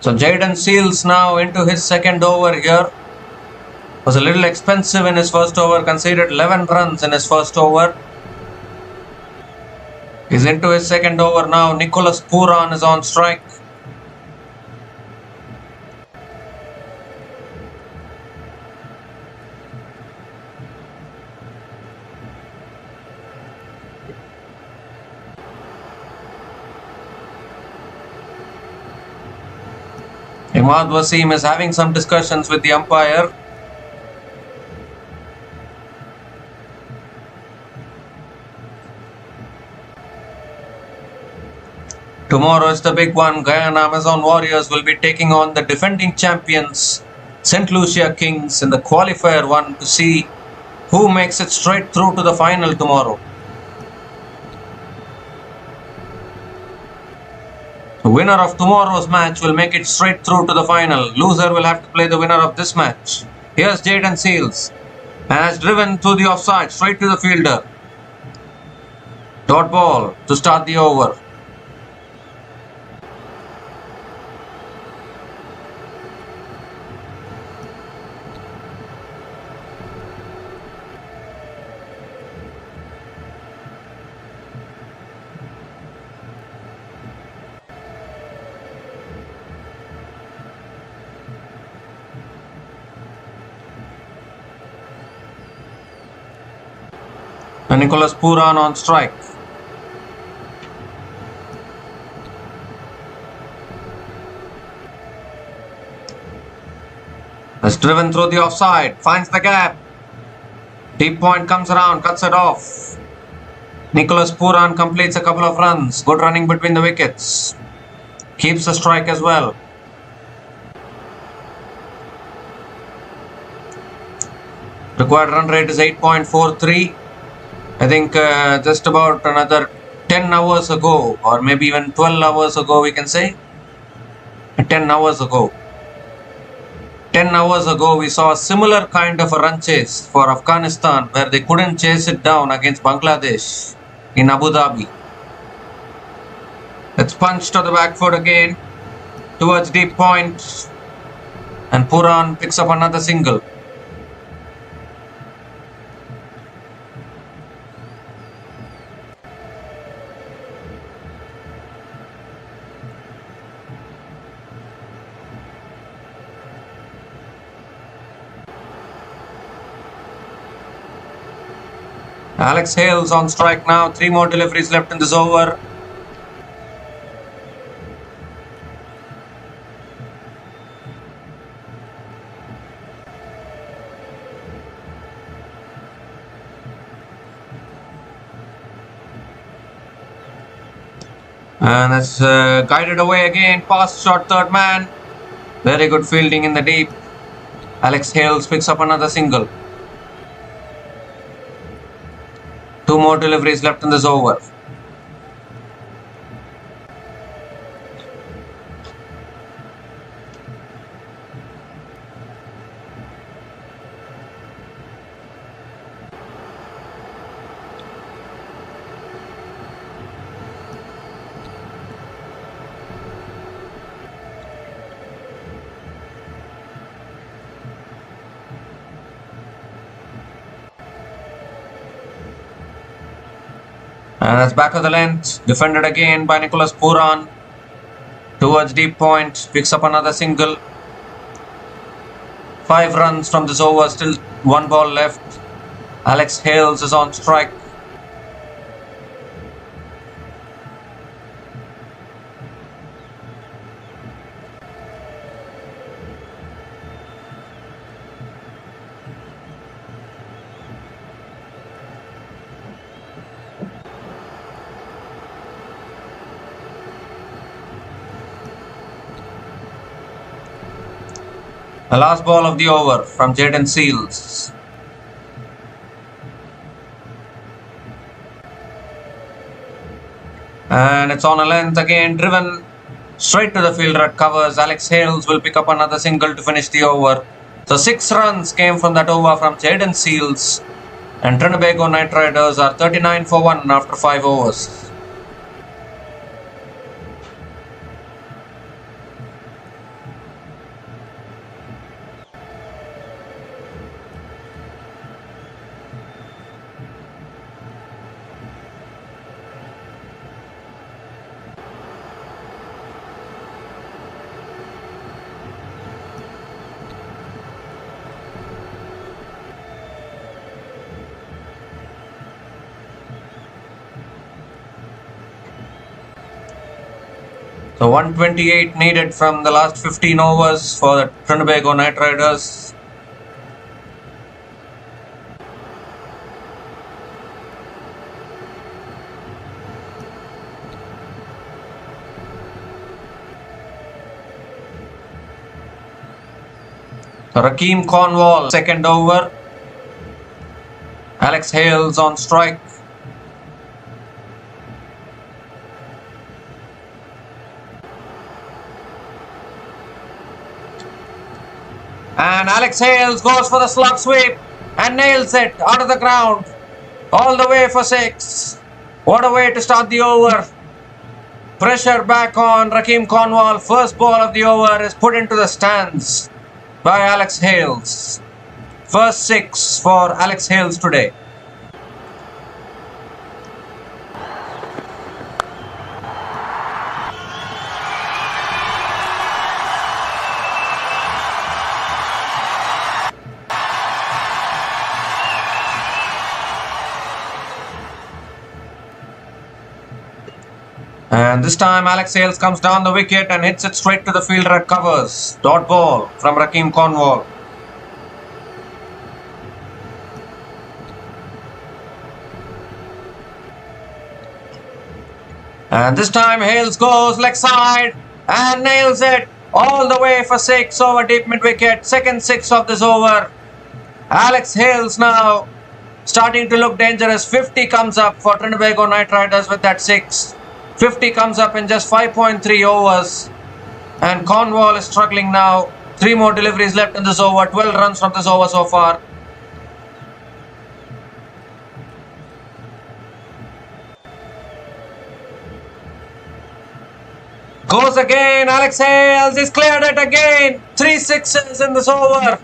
So Jayden Seals now into his second over here. Was a little expensive in his first over, conceded 11 runs in his first over. He's into his second over now. Nicholas Puran is on strike. Imad Wasim is having some discussions with the umpire. Tomorrow is the big one. Guyana Amazon Warriors will be taking on the defending champions St. Lucia Kings in the qualifier 1 to see who makes it straight through to the final tomorrow. winner of tomorrow's match will make it straight through to the final. Loser will have to play the winner of this match. Here's Jaden Seals and has driven through the offside straight to the fielder. Dot ball to start the over. And Hales and Puran on strike. Has driven through the offside, finds the gap. Deep point comes around, cuts it off. Hales and Puran completes a couple of runs. Good running between the wickets. Keeps the strike as well. Required run rate is 8.43. I think just about another 10 hours ago, or maybe even 12 hours ago, we can say. 10 hours ago. 10 hours ago, we saw a similar kind of a run chase for Afghanistan, where they couldn't chase it down against Bangladesh in Abu Dhabi. It's punched to the back foot again, towards deep point, and Puran picks up another single. Hales on strike now. 3 more deliveries left in this over. And that's guided away again. Past short third man. Very good fielding in the deep. Hales picks up another single. 2 more deliveries left in this over. And that's back of the length, defended again by Hales and Puran. Towards deep point, picks up another single. 5 runs from this over, still 1 ball left. Hales is on strike. The last ball of the over from Jaden Seals. And it's on a length again, driven straight to the fielder at covers. Hales will pick up another single to finish the over. So 6 runs came from that over from Jaden Seals. And Trinbago Knightriders are 39 for 1 after 5 overs. So 128 needed from the last 15 overs for the Trinbago Knightriders. Rakeem Cornwall, second over. Hales on strike. And Alex Hales goes for the slug sweep and nails it out of the ground. All the way for 6. What a way to start the over. Pressure back on Rakeem Cornwall. First ball of the over is put into the stands by Alex Hales. First 6 for Alex Hales today. And this time Alex Hales comes down the wicket and hits it straight to the fielder at covers. Dot ball from Rakeem Cornwall. And this time Hales goes leg side and nails it all the way for 6 over deep mid wicket. Second 6 of this over. Alex Hales now starting to look dangerous. 50 comes up for Trinbago Knightriders with that 6. 50 comes up in just 5.3 overs. And Cornwall is struggling now. 3 more deliveries left in this over. 12 runs from this over so far. Goes again. Alex Hales. He's cleared it again. 3 sixes in this over.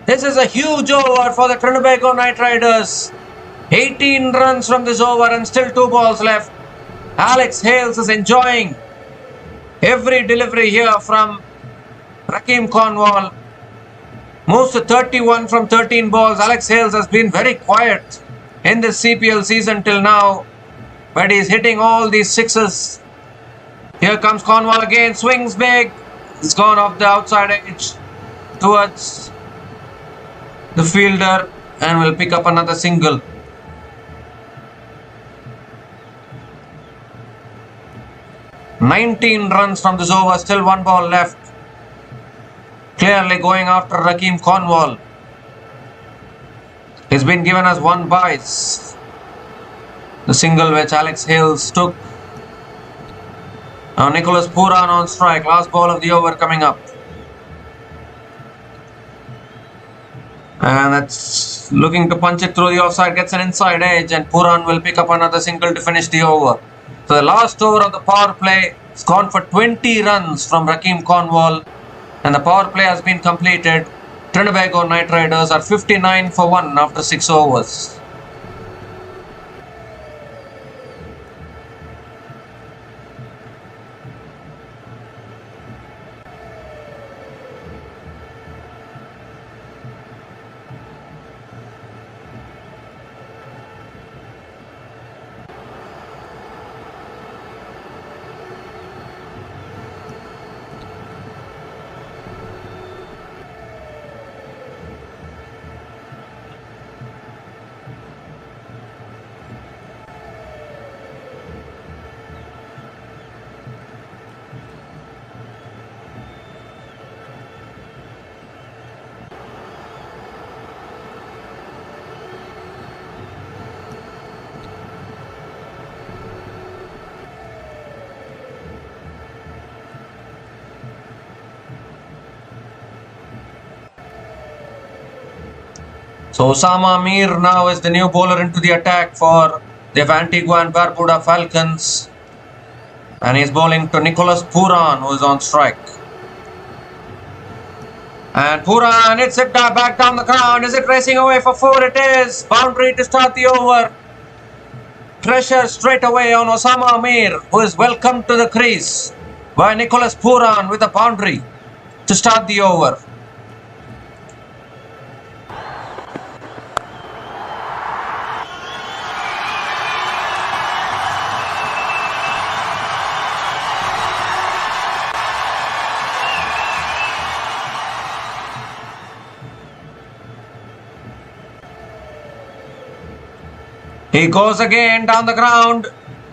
This is a huge over for the Trinbago Knightriders. 18 runs from this over and still 2 balls left. Alex Hales is enjoying every delivery here from Rakeem Cornwall. Moves to 31 from 13 balls. Alex Hales has been very quiet in this CPL season till now, but he's hitting all these sixes. Here comes Cornwall again. Swings big. It's gone off the outside edge towards the fielder and will pick up another single. "19 runs from this over, still 1 ball left." Clearly going after Rakeem Cornwall. He's been given us 1 base. The single which Alex Hales took. Now Nicholas Puran on strike. Last ball of the over coming up. And that's looking to punch it through the offside. Gets an inside edge and Puran will pick up another single to finish the over. So the last over of the power play has gone for 20 runs from Rakeem Cornwall. And the power play has been completed. Trinbago Knightriders are 59 for 1 after 6 overs. So Osama Mir now is the new bowler into the attack for the Antigua and Barbuda Falcons. And he's bowling to Nicholas Puran, who is on strike. And Puran hits it back down the ground. Is it racing away for 4? It is. Boundary to start the over. Pressure straight away on Osama Mir, who is welcomed to the crease by Nicholas Puran with a boundary to start the over. He goes again down the ground,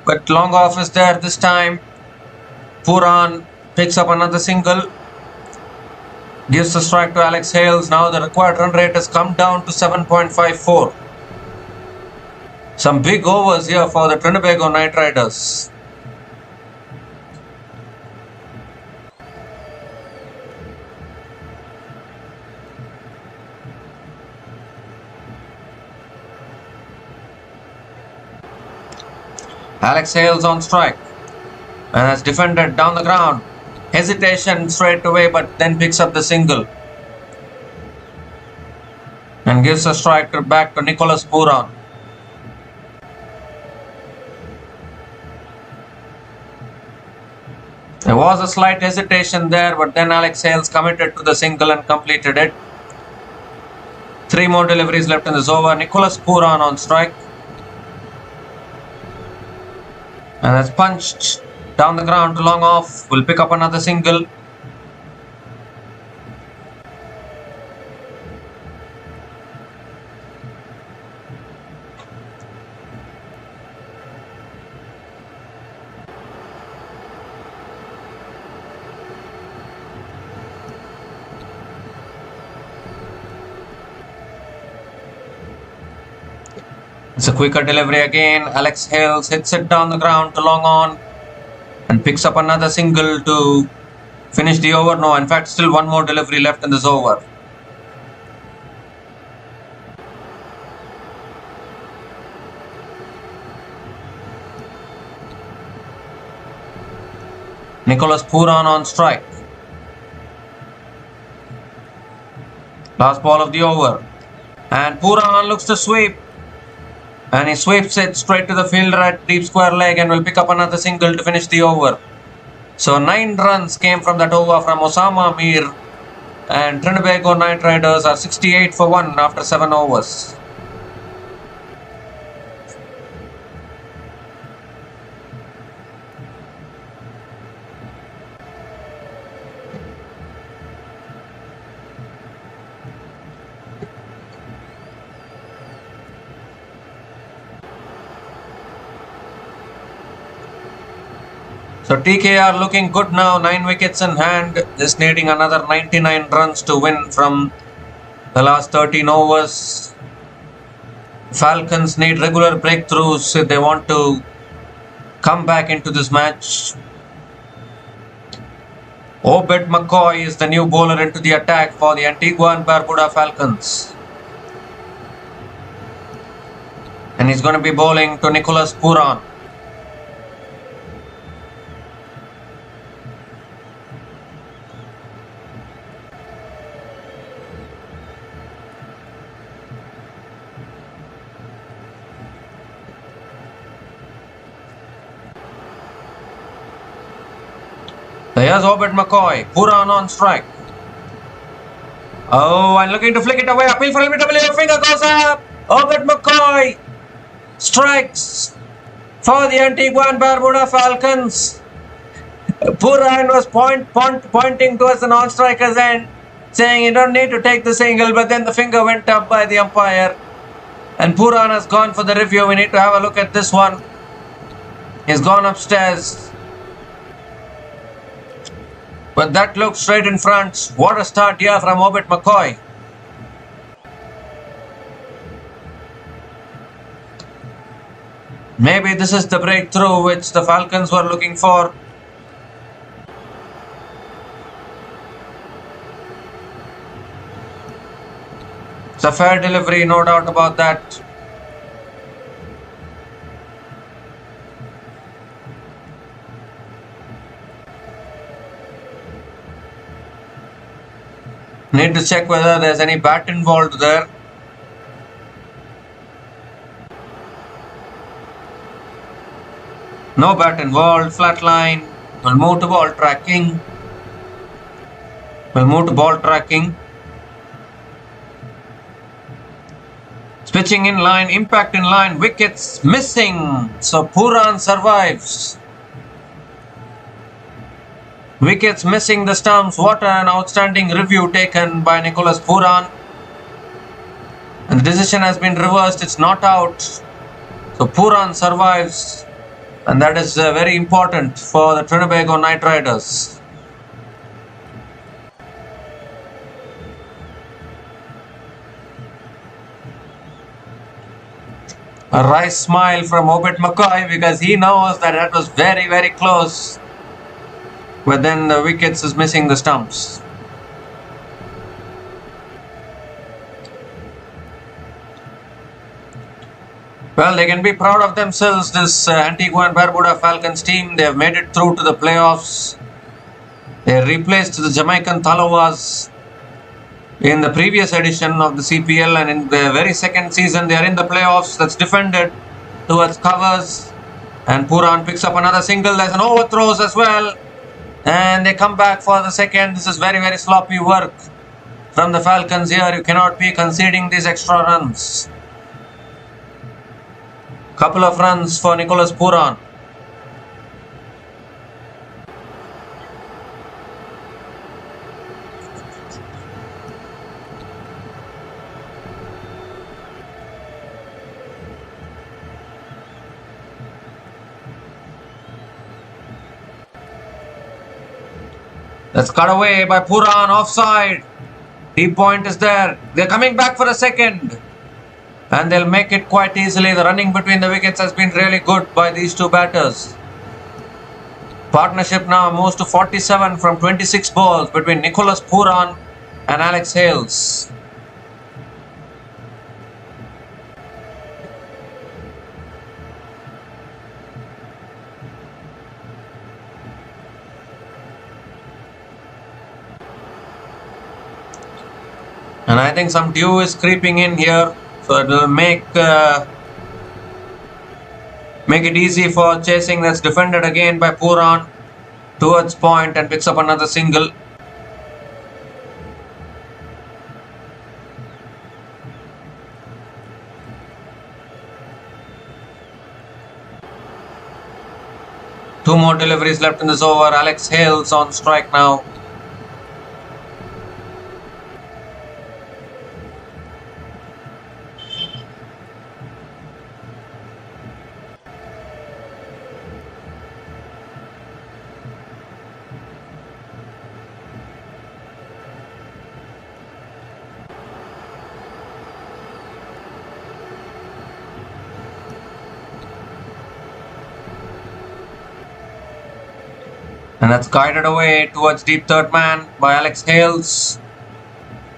but long off is there this time. Puran picks up another single. Gives the strike to Alex Hales. Now the required run rate has come down to 7.54. Some big overs here for the Trinbago Knightriders. Alex Hales on strike. And has defended down the ground. Hesitation straight away, but then picks up the single. And gives a strike back to Nicholas Puran. There was a slight hesitation there, but then Alex Hales committed to the single and completed it. 3 more deliveries left in this over. Nicholas Puran on strike. And that's punched down the ground to long off. Will pick up another single. It's a quicker delivery again. Alex Hales hits it down the ground to long on and picks up another single to finish the over. No, in fact, still 1 more delivery left in this over. Nicholas Puran on strike. Last ball of the over. And Puran looks to sweep. And he sweeps it straight to the fielder at deep square leg and will pick up another single to finish the over. So 9 runs came from that over from Osama Mir. And Trinbago Knightriders are 68 for 1 after 7 overs. So TKR looking good now, 9 wickets in hand, just needing another 99 runs to win from the last 13 overs. Falcons need regular breakthroughs if they want to come back into this match. Obed McCoy is the new bowler into the attack for the Antigua and Barbuda Falcons. And he's going to be bowling to Nicholas Puran. Here's Obed McCoy. Puran on strike. Oh, and looking to flick it away. Appeal for LBW. Finger goes up. Obed McCoy strikes for the Antigua and Barbuda Falcons. Puran was pointing towards the non-striker's end, saying you don't need to take the single, but then the finger went up by the umpire. And Puran has gone for the review. We need to have a look at this one. He's gone upstairs. But that looks straight in front. What a start here from Obed McCoy. Maybe this is the breakthrough which the Falcons were looking for. It's a fair delivery, no doubt about that. Need to check whether there's any bat involved there. No bat involved. Flat line. We'll move to ball tracking. Pitching in line. Impact in line. Wickets missing. So Puran survives. Wickets missing the stumps. What an outstanding review taken by Nicholas Puran. And the decision has been reversed. It's not out. So Puran survives. And that is very important for the Trinbago Knightriders. A wry smile from Obed McCoy because he knows that was very, very close. But then the wickets is missing the stumps. Well, they can be proud of themselves, this Antigua and Barbuda Falcons team. They have made it through to the playoffs. They replaced the Jamaican Tallawahs in the previous edition of the CPL, and in the very second season they are in the playoffs. That's defended towards covers, and Puran picks up another single. There's an overthrows as well, and they come back for the second. This is very, very sloppy work from the Falcons here. You cannot be conceding these extra runs. Couple of runs for Nicholas Puran. That's cut away by Puran, offside. Deep point is there. They're coming back for a second. And they'll make it quite easily. The running between the wickets has been really good by these two batters. Partnership now moves to 47 from 26 balls between Nicholas Puran and Alex Hales. And I think some dew is creeping in here, so it will make it easy for chasing. That's defended again by Puran towards point and picks up another single. Two more deliveries left in this over. Alex Hales on strike now. And that's guided away towards deep third man by Alex Hales.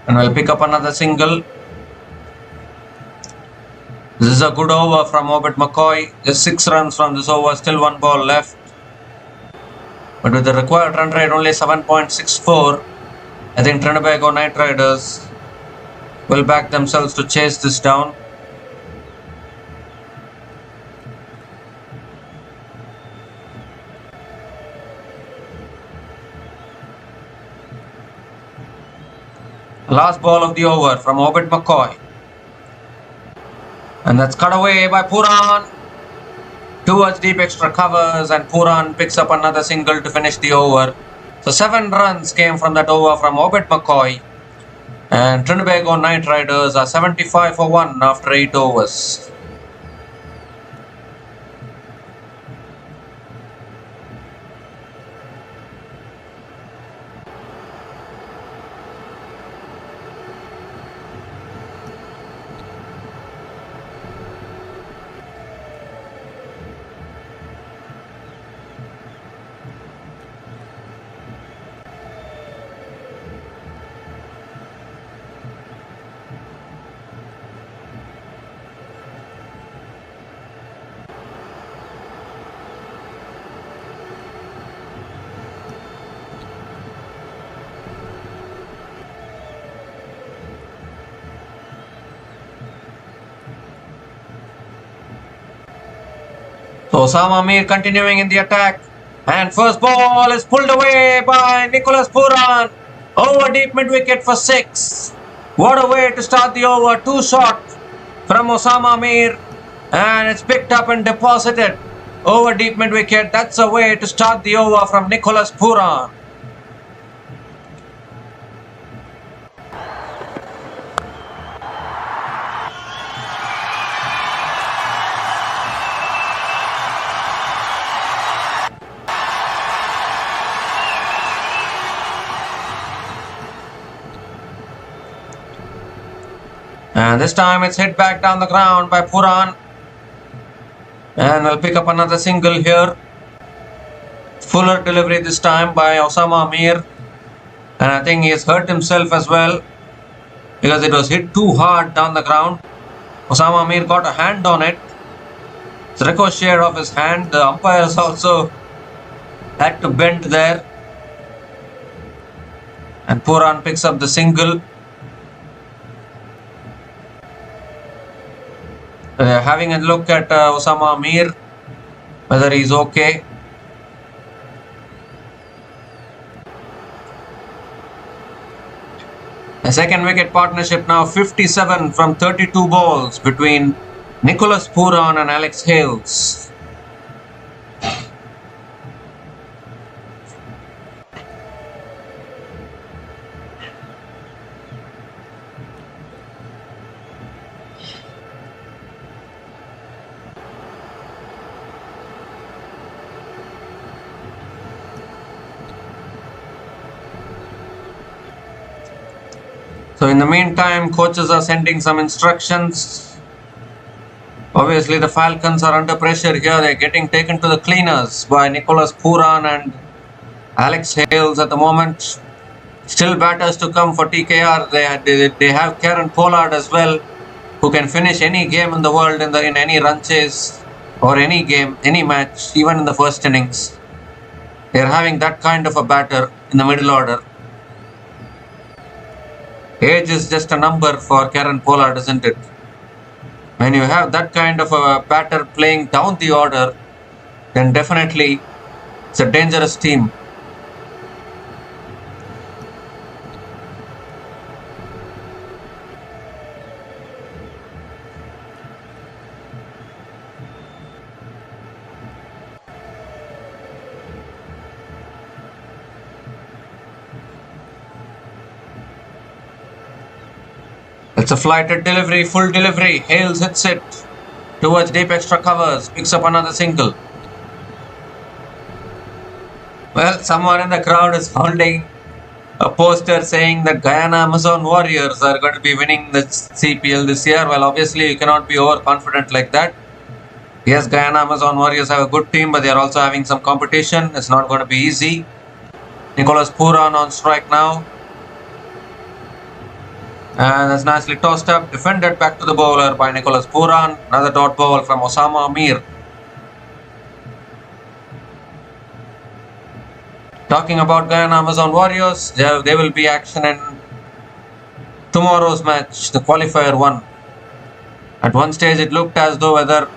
And we'll pick up another single. This is a good over from Obed McCoy. Just 6 runs from this over, still 1 ball left. But with the required run rate only 7.64, I think Trinbago Knightriders will back themselves to chase this down. Last ball of the over from Obed McCoy. And that's cut away by Puran towards deep extra covers, and Puran picks up another single to finish the over. So 7 runs came from that over from Obed McCoy, and Trinbago Knightriders are 75 for 1 after 8 overs. So Osama Mir continuing in the attack, and first ball is pulled away by Nicholas Puran over deep mid wicket for 6. What a way to start the over. 2 shot from Osama Mir, and it's picked up and deposited over deep mid wicket. That's a way to start the over from Nicholas Puran. And this time it's hit back down the ground by Puran. And we'll pick up another single here. Fuller delivery this time by Osama Mir. And I think he has hurt himself as well, because it was hit too hard down the ground. Osama Mir got a hand on it, It's ricocheted off his hand. The umpires also had to bend there. And Puran picks up the single. Having a look at Osama Mir, whether he's okay. A second wicket partnership now, 57 from 32 balls between Nicholas Puran and Alex Hales. So in the meantime, coaches are sending some instructions. Obviously, the Falcons are under pressure here. They're getting taken to the cleaners by Nicholas Puran and Alex Hales at the moment. Still batters to come for TKR. They have Kieran Pollard as well, who can finish any game in the world in any run chase or any game, any match, even in the first innings. They're having that kind of a batter in the middle order. Age is just a number for Kieran Pollard, isn't it? When you have that kind of a batter playing down the order, then definitely it's a dangerous team. It's a flighted delivery, full delivery. Hales hits it towards deep extra covers, picks up another single. Well, someone in the crowd is holding a poster saying that Guyana Amazon Warriors are going to be winning the CPL this year. Well, obviously, you cannot be overconfident like that. Yes, Guyana Amazon Warriors have a good team, but they are also having some competition. It's not going to be easy. Nicholas Puran on strike now. And that's nicely tossed up, defended back to the bowler by Nicholas Puran. Another dot ball from Osama Mir. Talking about Guyana Amazon Warriors, there will be action in tomorrow's match, the qualifier 1. At one stage it looked as though whether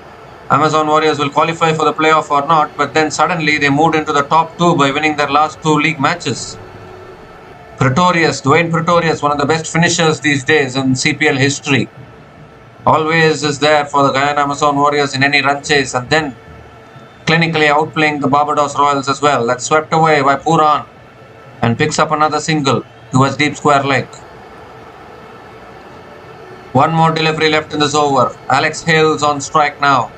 Amazon Warriors will qualify for the playoff or not, but then suddenly they moved into the top 2 by winning their last 2 league matches. Dwayne Pretorius, one of the best finishers these days in CPL history. Always is there for the Guyana Amazon Warriors in any run chase, and then clinically outplaying the Barbados Royals as well. That's swept away by Puran and picks up another single towards deep square leg. One more delivery left in this over. Alex Hales on strike now.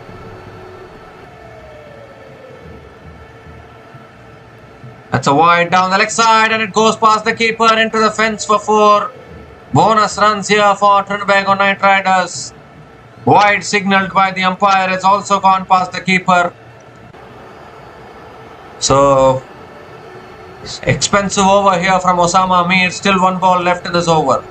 That's a wide down the leg side, and it goes past the keeper into the fence for 4. Bonus runs here for Trinbago Knightriders. Wide signalled by the umpire. It's also gone past the keeper. So, expensive over here from Osama Mir. Still 1 ball left in this over.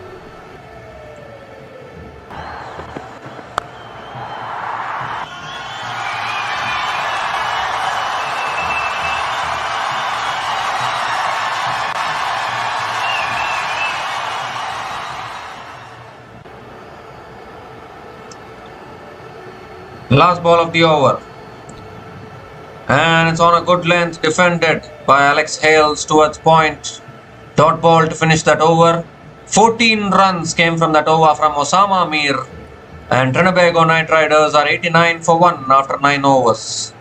Last ball of the over, and it's on a good length, defended by Alex Hales towards point. Dot ball to finish that over. 14 runs came from that over from Osama Mir, and Trinbago Knightriders are 89 for 1 after 9 overs.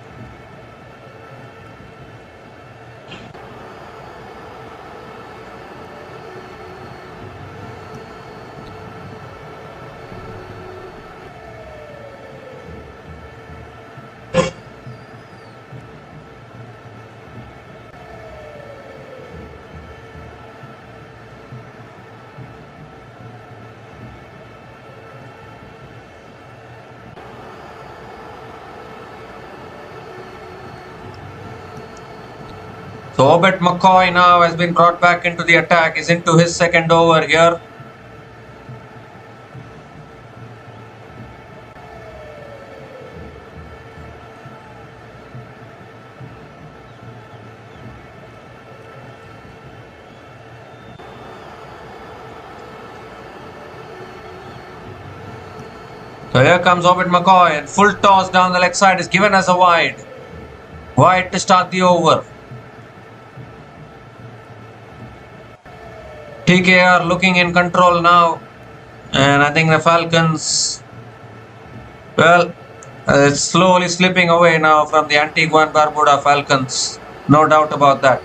So Obed McCoy now has been brought back into the attack. He's into his second over here. So here comes Ovid McCoy, and full toss down the leg side is given as a wide. Wide to start the over. TKR looking in control now, and I think the Falcons, well, it's slowly slipping away now from the Antigua and Barbuda Falcons. No doubt about that.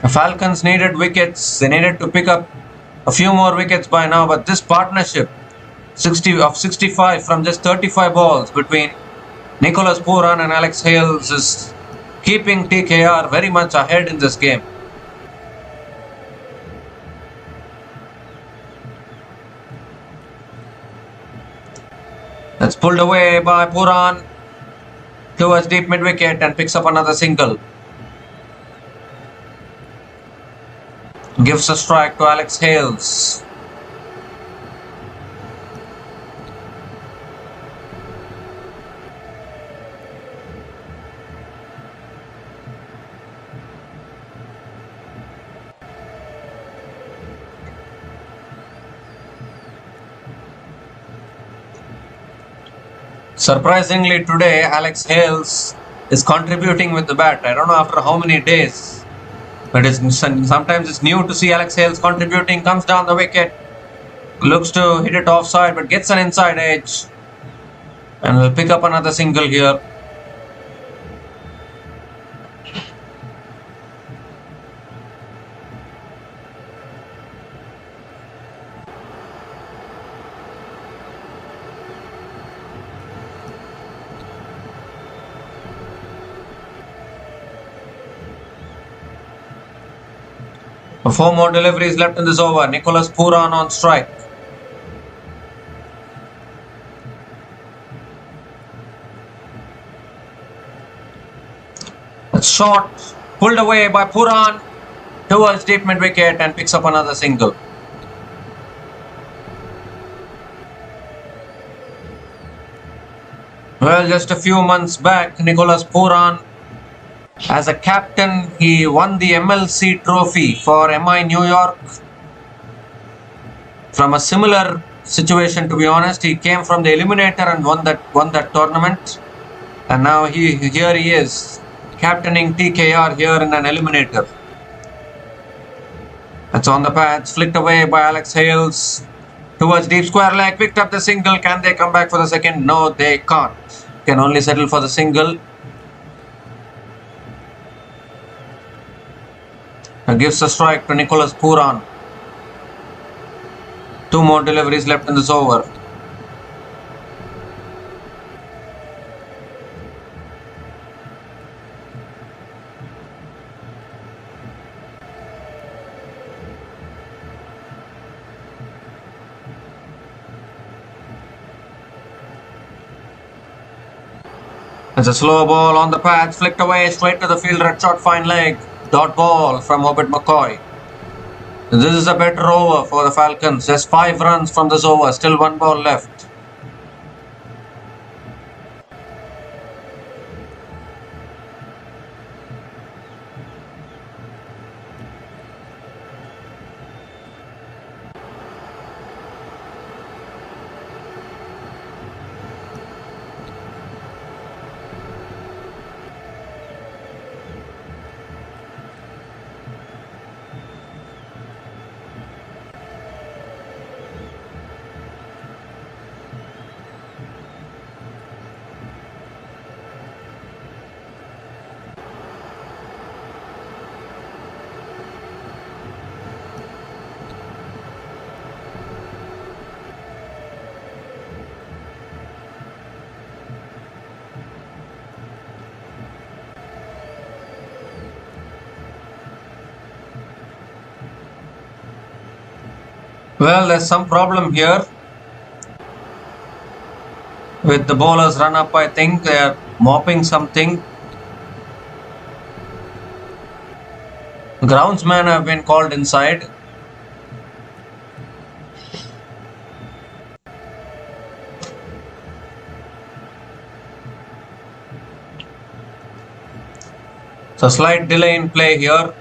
The Falcons needed wickets. They needed to pick up a few more wickets by now, but this partnership 65 from just 35 balls between Nicholas Puran and Alex Hales is keeping TKR very much ahead in this game. That's pulled away by Puran towards deep mid wicket and picks up another single. Gives a strike to Alex Hales. Surprisingly today, Alex Hales is contributing with the bat. I don't know after how many days, but sometimes it's new to see Alex Hales contributing. Comes down the wicket, looks to hit it offside, but gets an inside edge, and will pick up another single here. Four more deliveries left in this over. Nicholas Puran on strike. It's short, pulled away by Puran towards deep mid wicket and picks up another single. Well, just a few months back, Nicholas Puran, as a captain, he won the MLC trophy for MI New York. From a similar situation, to be honest, he came from the eliminator and won that tournament. And now here he is, captaining TKR here in an eliminator. That's on the pads, flicked away by Alex Hales towards deep square leg, picked up the single. Can they come back for the second? No, they can't. Can only settle for the single. Gives a strike to Nicholas Puran. Two more deliveries left in this over. It's a slow ball on the pads, flicked away straight to the fielder at short fine leg. Dot ball from Ovid McCoy. This is a better over for the Falcons. Just 5 runs from this over. Still 1 ball left. Well, there's some problem here with the bowlers run up. I think they are mopping something. Groundsmen have been called inside. So slight delay in play here.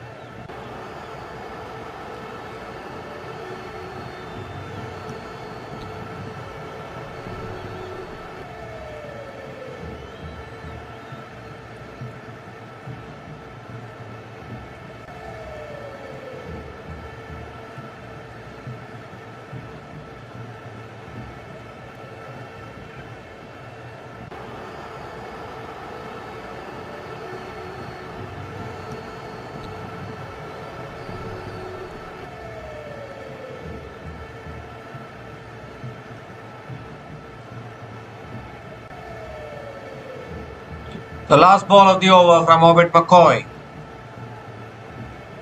The last ball of the over from Orbit McCoy.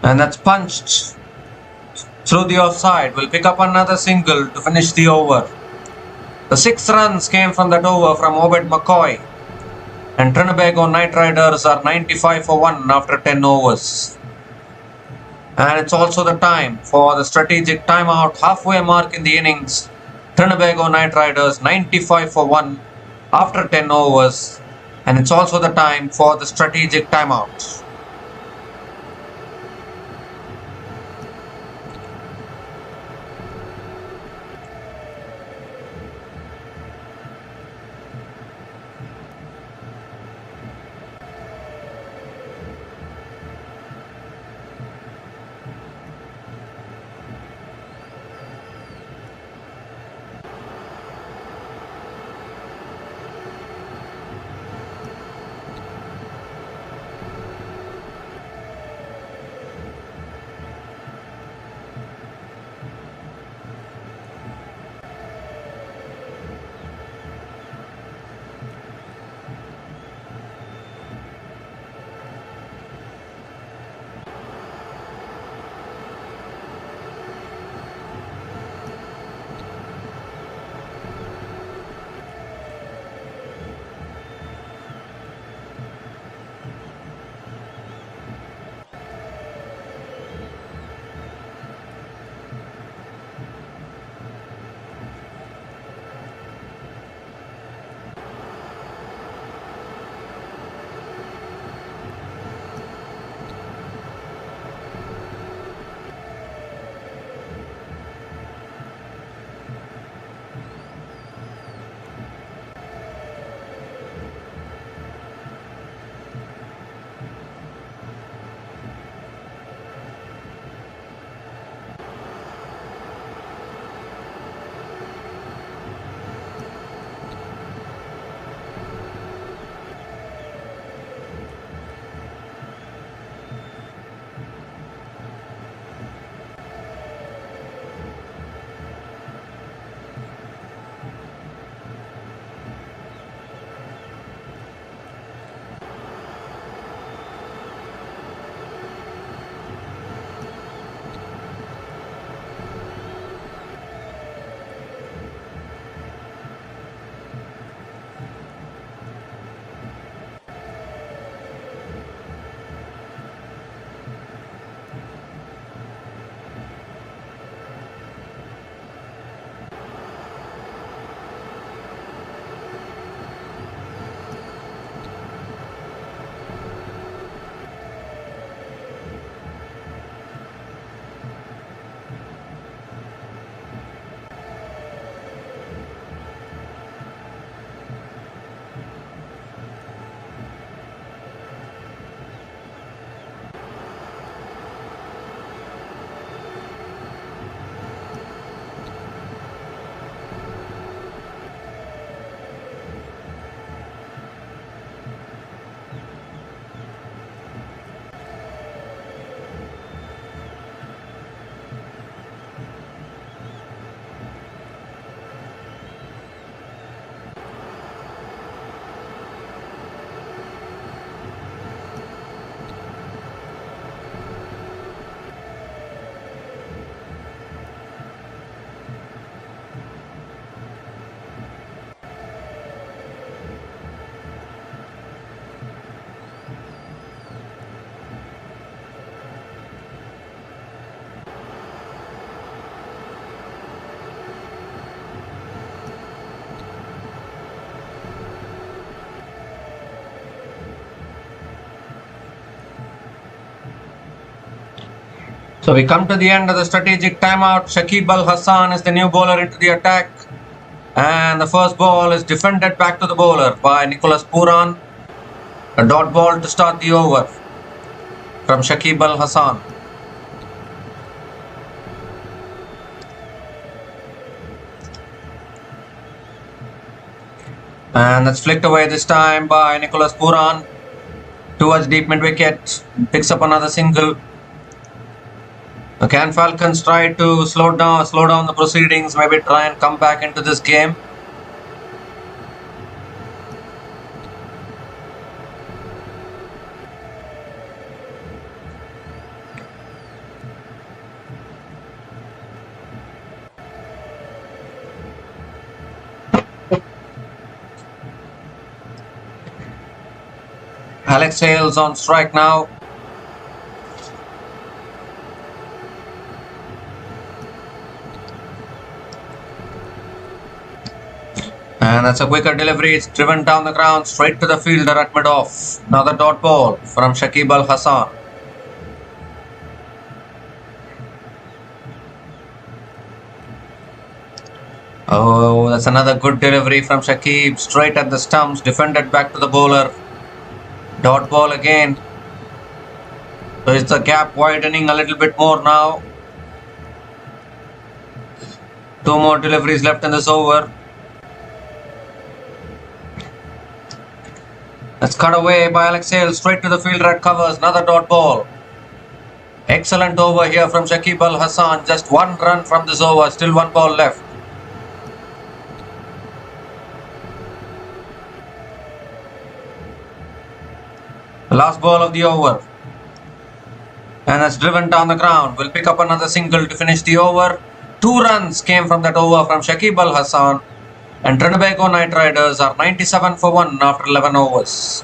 And that's punched through the offside. Will pick up another single to finish the over. The 6 runs came from that over from Orbit McCoy. And Trinbago Knightriders are 95 for 1 after 10 overs. And it's also the time for the strategic timeout. Halfway mark in the innings. Trinbago Knightriders 95 for 1 after 10 overs. And it's also the time for the strategic timeout. So we come to the end of the strategic timeout. Shakib Al Hassan is the new bowler into the attack. And the first ball is defended back to the bowler by Nicholas Puran. A dot ball to start the over from Shakib Al Hassan. And that's flicked away this time by Nicholas Puran towards deep mid wicket. Picks up another single. Can Falcons try to slow down the proceedings, maybe try and come back into this game? Alex Hales on strike now. And that's a quicker delivery. It's driven down the ground straight to the fielder at mid-off. Another dot ball from Shakib Al Hassan. Oh, that's another good delivery from Shakib. Straight at the stumps. Defended back to the bowler. Dot ball again. So is the gap widening a little bit more now? Two more deliveries left in this over. That's cut away by Alex Hales. Straight to the fielder at covers. Another dot ball. Excellent over here from Shakib Al Hassan. Just one run from this over. Still one ball left. The last ball of the over. And that's driven down the ground. Will pick up another single to finish the over. 2 runs came from that over from Shakib Al Hassan. And Trinbago Knightriders are 97 for 1 after 11 overs.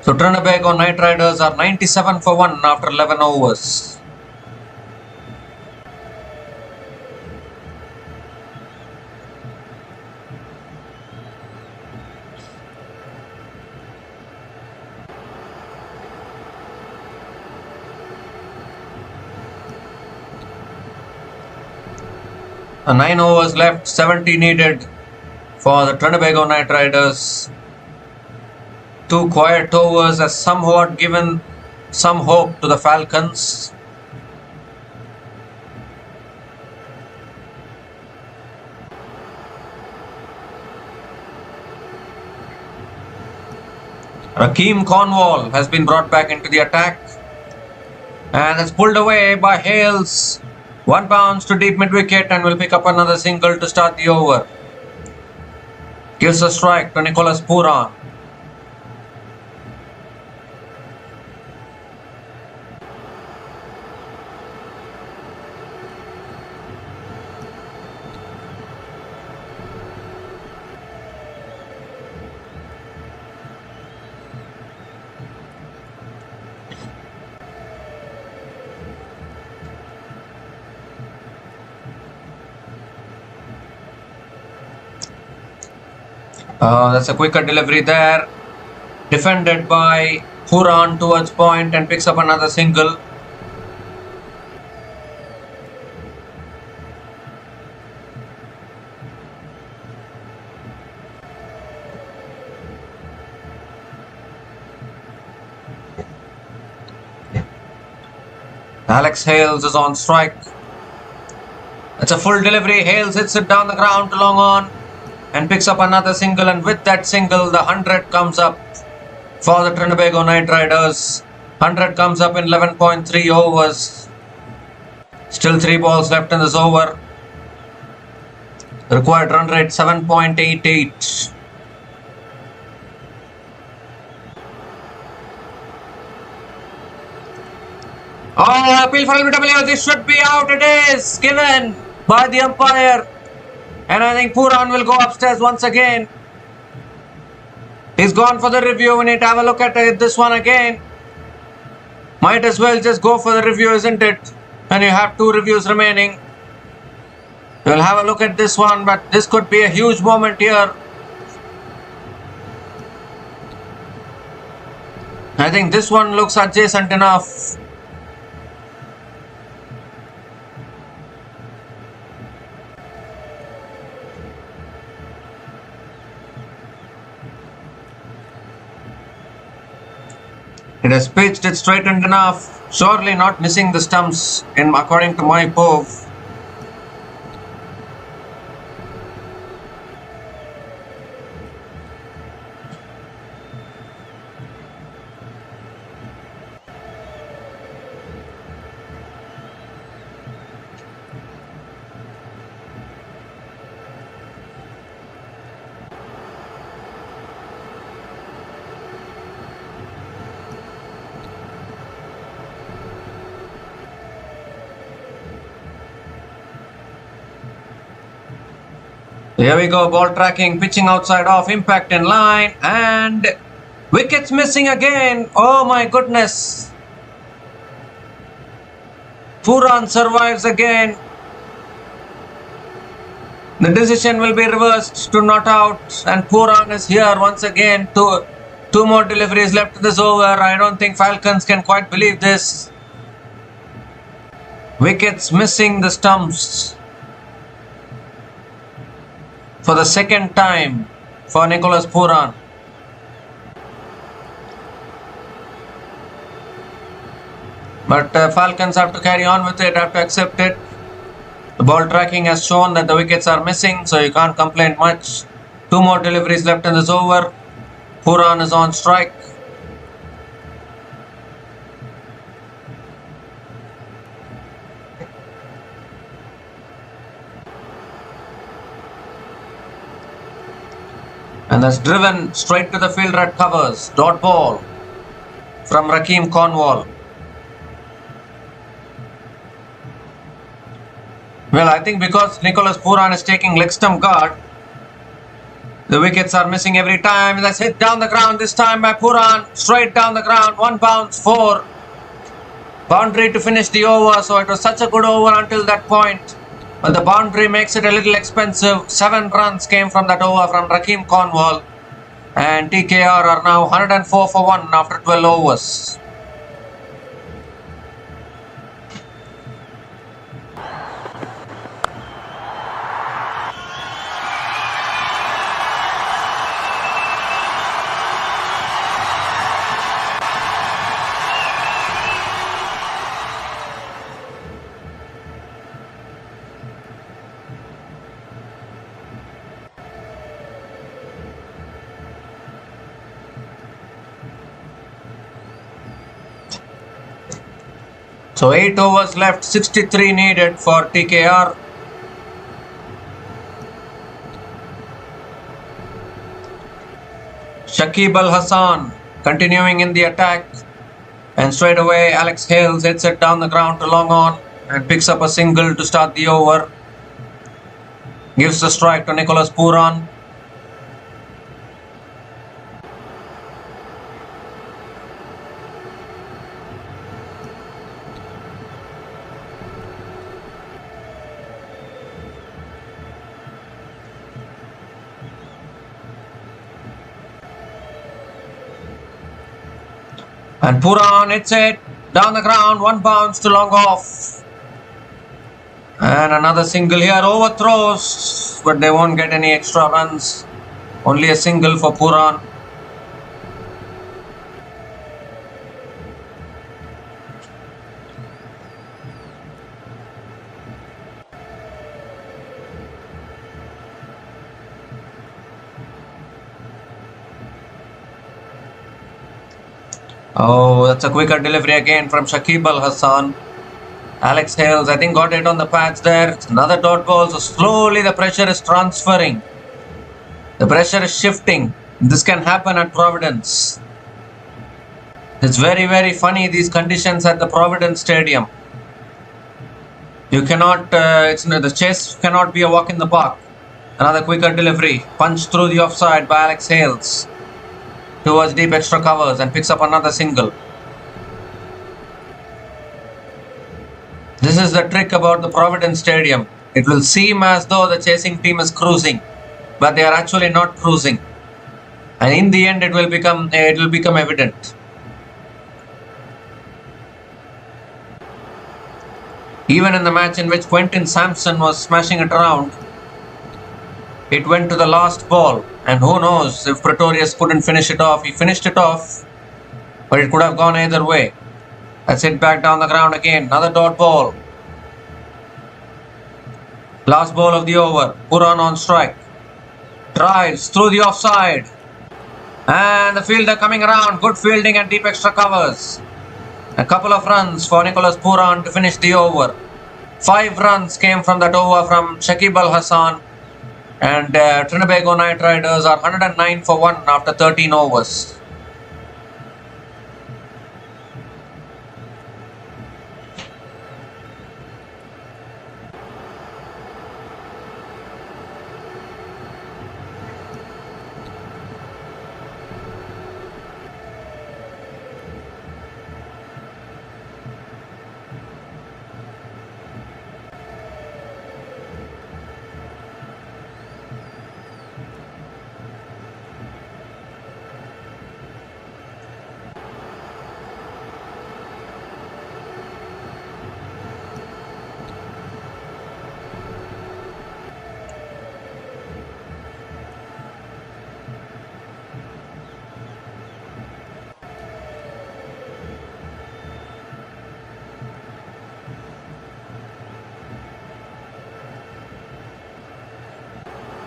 So Trinbago Knightriders are 97 for 1 after 11 overs. And 9 overs left, 70 needed for the Trinbago Knightriders. 2 quiet overs has somewhat given some hope to the Falcons. Rakeem Cornwall has been brought back into the attack. And it's pulled away by Hales. 1 bounce to deep mid wicket and will pick up another single to start the over. Gives a strike to Nicholas Puran. That's a quicker delivery there. Defended by Puran towards point and picks up another single. Alex Hales is on strike. That's a full delivery. Hales hits it down the ground to long on and picks up another single, and with that single the 100 comes up for the Trinbago Knightriders. 100 comes up in 11.3 overs. Still 3 balls left in this over. Required run rate 7.88. Oh, appeal for LBW. This should be out. It is given by the umpire. And I think Puran will go upstairs once again. He's gone for the review. We need to have a look at this one again. Might as well just go for the review, isn't it? And you have 2 reviews remaining. We'll have a look at this one, but this could be a huge moment here. I think this one looks adjacent enough. It has pitched it straightened enough. Surely not missing the stumps according to my pove. Here we go, ball tracking, pitching outside off, impact in line, and wickets missing again. Oh my goodness. Puran survives again. The decision will be reversed to not out, and Puran is here once again. Two more deliveries left to this over. I don't think Falcons can quite believe this. Wickets missing the stumps for the second time for Nicholas Puran. But Falcons have to carry on with it, have to accept it. The ball tracking has shown that the wickets are missing, so you can't complain much. Two more deliveries left in this over. Puran is on strike. And that's driven straight to the fielder at covers. Dot ball from Rakeem Cornwall. Well, I think because Nicholas Puran is taking leg stump guard, the wickets are missing every time. That's hit down the ground this time by Puran. Straight down the ground. One bounce, 4. Boundary to finish the over. So it was such a good over until that point. But the boundary makes it a little expensive. 7 runs came from that over from Rakeem Cornwall. And TKR are now 104 for 1 after 12 overs. So 8 overs left, 63 needed for TKR. Shakib Al Hassan continuing in the attack, and straight away Alex Hales hits it down the ground to long on and picks up a single to start the over. Gives the strike to Nicholas Puran. And Puran hits it down the ground, 1 bounce to long off. And another single here, overthrows, but they won't get any extra runs. Only a single for Puran. Oh, that's a quicker delivery again from Shakib Al Hassan. Alex Hales, I think, got it on the pads there. It's another dot ball. So slowly the pressure is transferring. The pressure is shifting. This can happen at Providence. It's very, very funny, these conditions at the Providence Stadium. You cannot, the chase cannot be a walk in the park. Another quicker delivery. Punched through the offside by Alex Hales towards deep extra covers and picks up another single. This is the trick about the Providence Stadium. It will seem as though the chasing team is cruising, but they are actually not cruising. And in the end, it will become evident. Even in the match in which Quentin Sampson was smashing it around, it went to the last ball. And who knows if Pretorius couldn't finish it off. He finished it off, but it could have gone either way. Let's hit back down the ground again. Another dot ball. Last ball of the over. Puran on strike. Drives through the offside. And the fielder coming around. Good fielding and deep extra covers. A couple of runs for Nicholas Puran to finish the over. 5 runs came from that over from Shakib Al Hassan. And Trinbago Knightriders are 109 for 1 after 13 overs.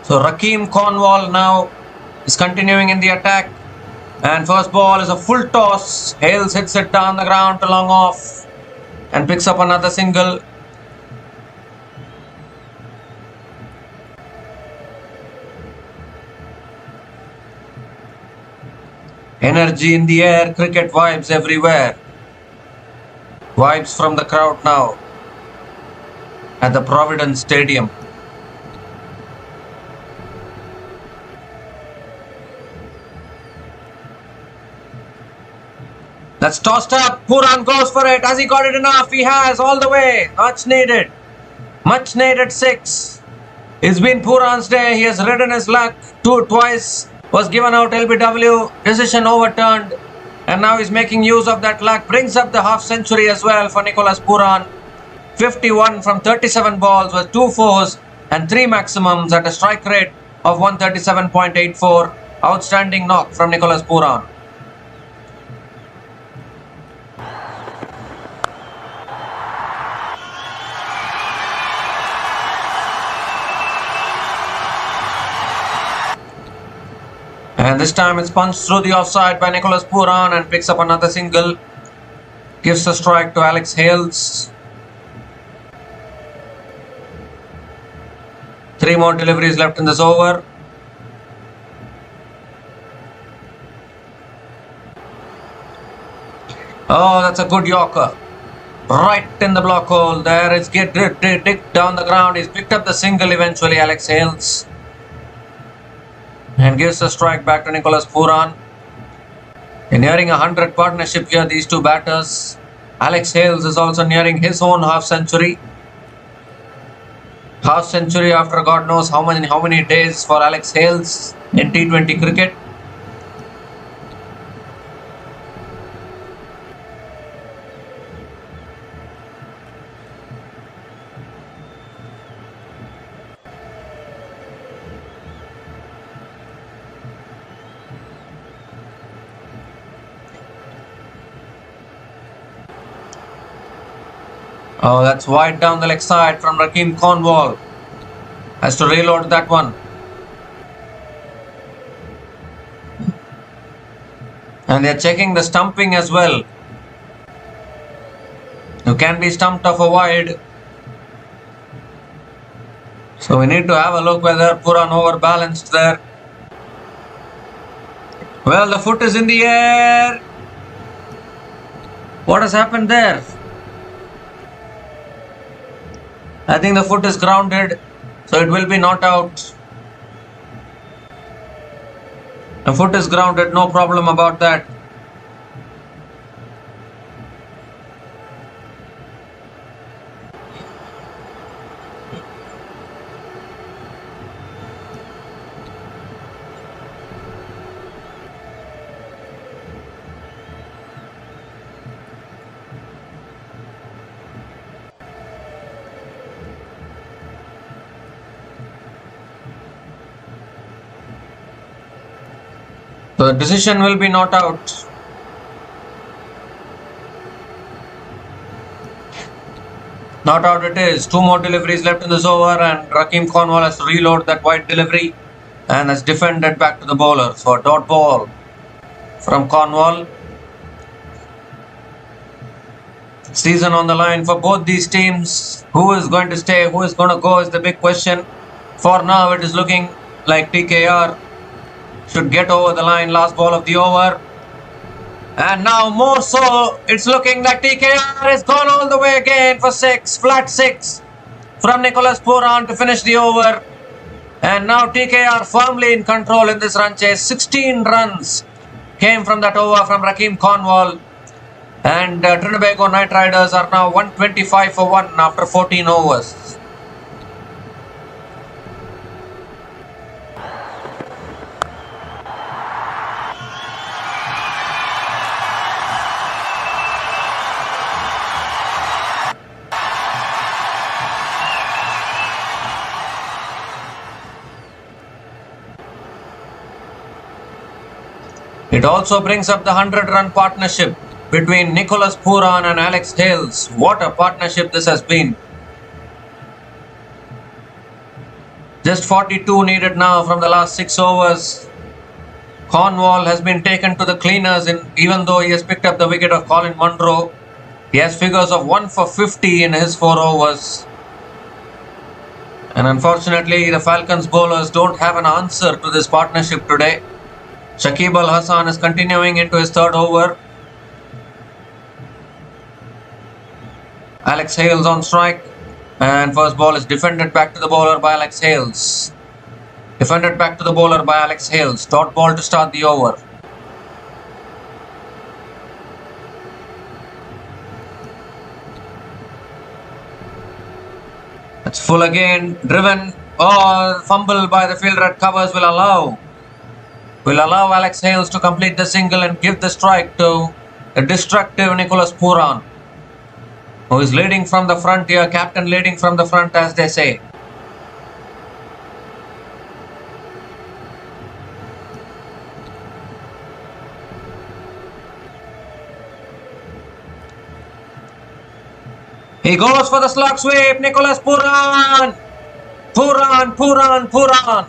So Rakeem Cornwall now is continuing in the attack. And first ball is a full toss. Hales hits it down the ground to long off and picks up another single. Energy in the air, cricket vibes everywhere. Vibes from the crowd now at the Providence Stadium. That's tossed up. Puran goes for it. Has he got it enough? He has, all the way. Much needed. Much needed 6. It's been Puran's day. He has ridden his luck. Twice was given out LBW. Decision overturned. And now he's making use of that luck. Brings up the half century as well for Nicholas Puran. 51 from 37 balls with 2 fours and 3 maximums at a strike rate of 137.84. Outstanding knock from Nicholas Puran. And this time it's punched through the offside by Nicholas Puran and picks up another single. Gives a strike to Alex Hales. 3 more deliveries left in this over. Oh, that's a good Yorker. Right in the block hole. There it's digged down the ground. He's picked up the single eventually, Alex Hales. And gives a strike back to Nicholas Puran. They're nearing a 100 partnership here, these two batters. Alex Hales is also nearing his own half century. Half century after God knows how many days for Alex Hales in T20 cricket. Oh, that's wide down the leg side from Rakeem Cornwall. Has to reload that one. And they're checking the stumping as well. You can be stumped off a wide. So we need to have a look whether Puran overbalanced there. Well, the foot is in the air. What has happened there? I think the foot is grounded, so it will be not out. The foot is grounded, no problem about that. The decision will be not out. Not out it is. 2 more deliveries left in this over, and Rakeem Cornwall has to reload that wide delivery and has defended back to the bowler for dot ball from Cornwall. Season on the line for both these teams. Who is going to stay, who is going to go is the big question. For now, it is looking like TKR should get over the line. Last ball of the over. And now more so, it's looking like TKR has gone all the way again for 6, flat 6 from Nicholas Puran to finish the over. And now TKR firmly in control in this run chase. 16 runs came from that over from Rakeem Cornwall. And Trinbago Knightriders are now 125 for 1 after 14 overs. It also brings up the 100-run partnership between Nicholas Puran and Alex Hales. What a partnership this has been. Just 42 needed now from the last 6 overs. Cornwall has been taken to the cleaners even though he has picked up the wicket of Colin Munro. He has figures of 1 for 50 in his 4 overs. And unfortunately, the Falcons bowlers don't have an answer to this partnership today. Shakib Al Hasan is continuing into his 3rd over. Alex Hales on strike, and first ball is defended back to the bowler by Alex Hales. Defended back to the bowler by Alex Hales. Dot ball to start the over. It's full again, driven or fumble by the fielder at covers will allow Alex Hales to complete the single and give the strike to the destructive Nicholas Puran, who is leading from the front here, captain leading from the front as they say. He goes for the slog sweep, Nicholas Puran! Puran!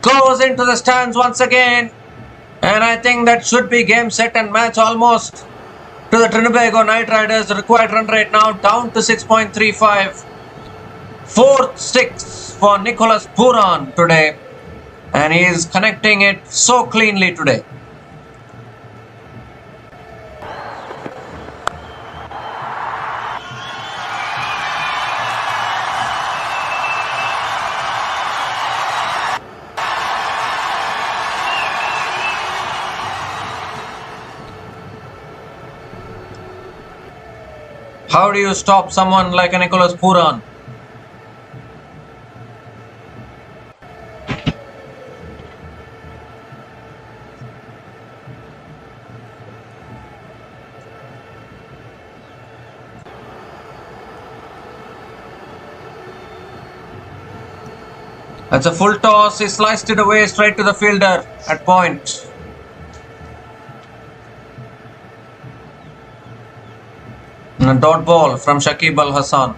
Goes into the stands once again. And I think that should be game, set and match almost to the Trinbago Knightriders. The required run rate now down to 6.35. 4th 6 for Nicholas Puran today. And he is connecting it so cleanly today. How do you stop someone like a Nicholas Puran? That's a full toss. He sliced it away straight to the fielder at point. And a dot ball from Shakib Al Hasan.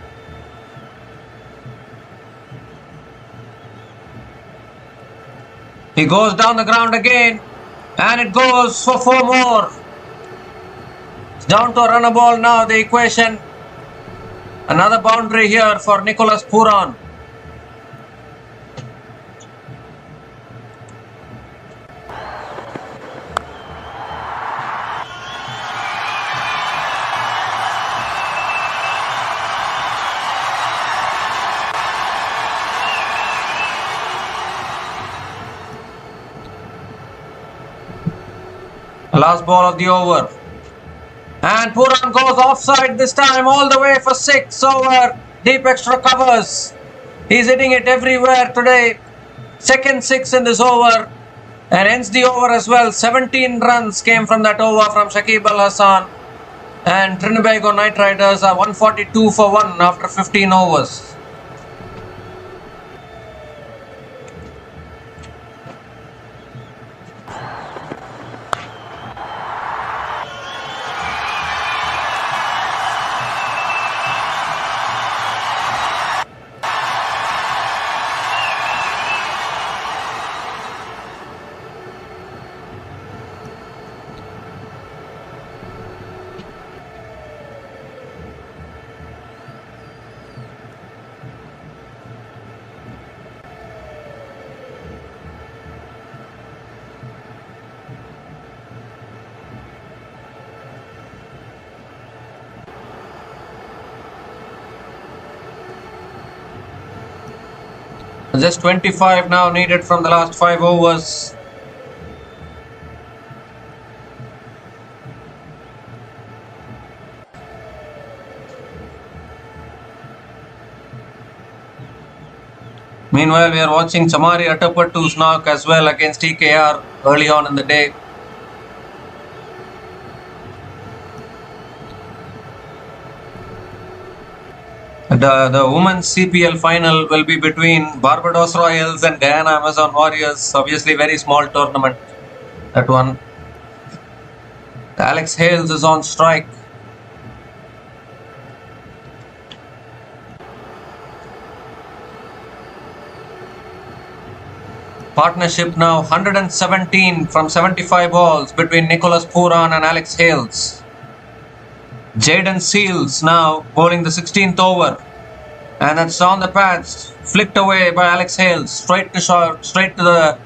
He goes down the ground again, and it goes for 4 more. It's down to a runner ball now, the equation. Another boundary here for Nicholas Puran. Last ball of the over. And Puran goes offside this time, all the way for 6 over deep extra covers. He's hitting it everywhere today. 2nd 6 in this over. And ends the over as well. 17 runs came from that over from Shakib Al Hasan. And Trinbago Knightriders are 142 for 1 after 15 overs. Just 25 now needed from the last 5 overs. Meanwhile, we are watching Chamari Attapattu's knock as well against TKR early on in the day. The women's CPL final will be between Barbados Royals and Guyana Amazon Warriors. Obviously, very small tournament, that one. Alex Hales is on strike. Partnership now 117 from 75 balls between Nicholas Puran and Alex Hales. Jaden Seals now bowling the 16th over, and that's on the pads, flicked away by Alex Hales, straight to the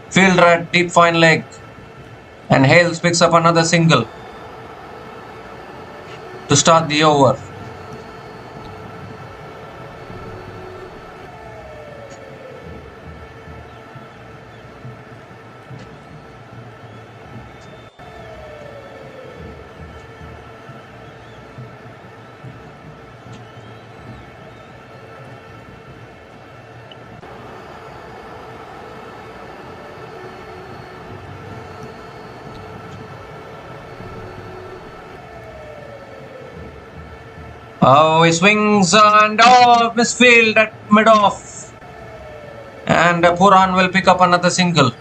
fielder at deep fine leg, and Hales picks up another single to start the over. Oh, he swings and misfield at mid-off. And Puran will pick up another single.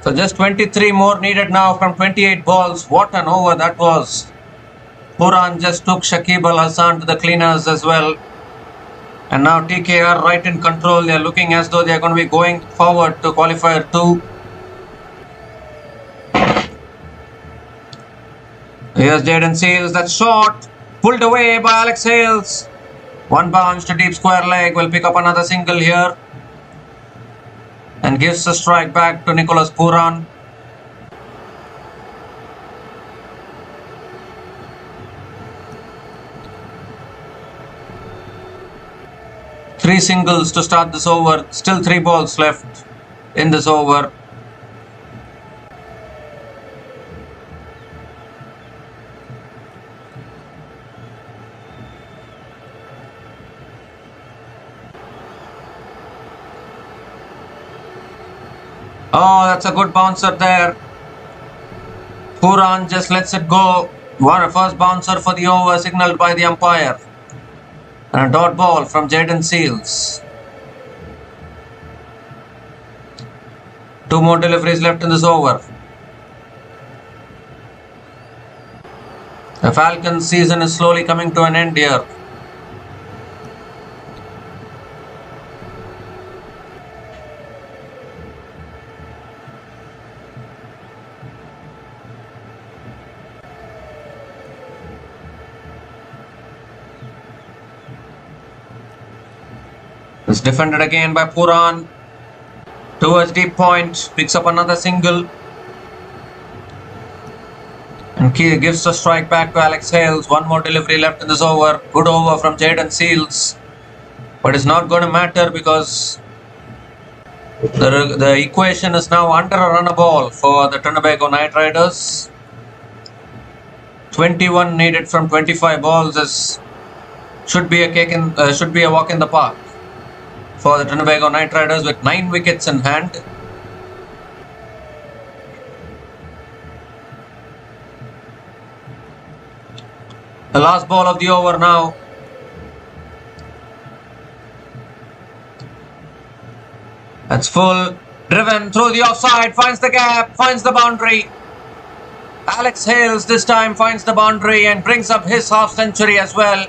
So just 23 more needed now from 28 balls. What an over that was. Puran just took Shakib Al Hassan to the cleaners as well. And now TKR right in control. They are looking as though they are going to be going forward to qualifier 2. Here's Jaden Seals. That shot pulled away by Alex Hales. One bounce to deep square leg. Will pick up another single here. And gives a strike back to Nicholas Puran. Three singles to start this over. Still 3 balls left in this over. Oh, that's a good bouncer there. Puran just lets it go. First bouncer for the over signalled by the umpire. And a dot ball from Jaden Seals. 2 more deliveries left in this over. The Falcons season is slowly coming to an end here. It's defended again by Puran. Towards deep point. Picks up another single. And gives a strike back to Alex Hales. 1 more delivery left in this over. Good over from Jaden Seals. But it's not going to matter because the equation is now under a run a ball for the Trinbago Knightriders. 21 needed from 25 balls should be a walk in the park for the Trinbago Knightriders with 9 wickets in hand. The last ball of the over now. That's full. Driven through the offside. Finds the gap. Finds the boundary. Alex Hales this time finds the boundary and brings up his half century as well.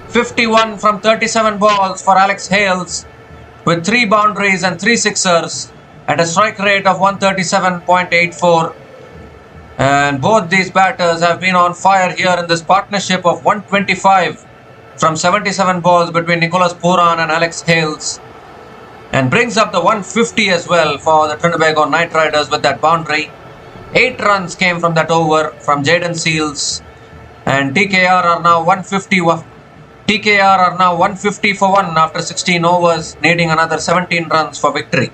51 from 37 balls for Alex Hales, with 3 boundaries and 3 sixers at a strike rate of 137.84. And both these batters have been on fire here in this partnership of 125 from 77 balls between Nicholas Puran and Alex Hales. And brings up the 150 as well for the Trinbago Knightriders with that boundary. 8 runs came from that over from Jaden Seals. And TKR are now 150 for 1 after 16 overs, needing another 17 runs for victory.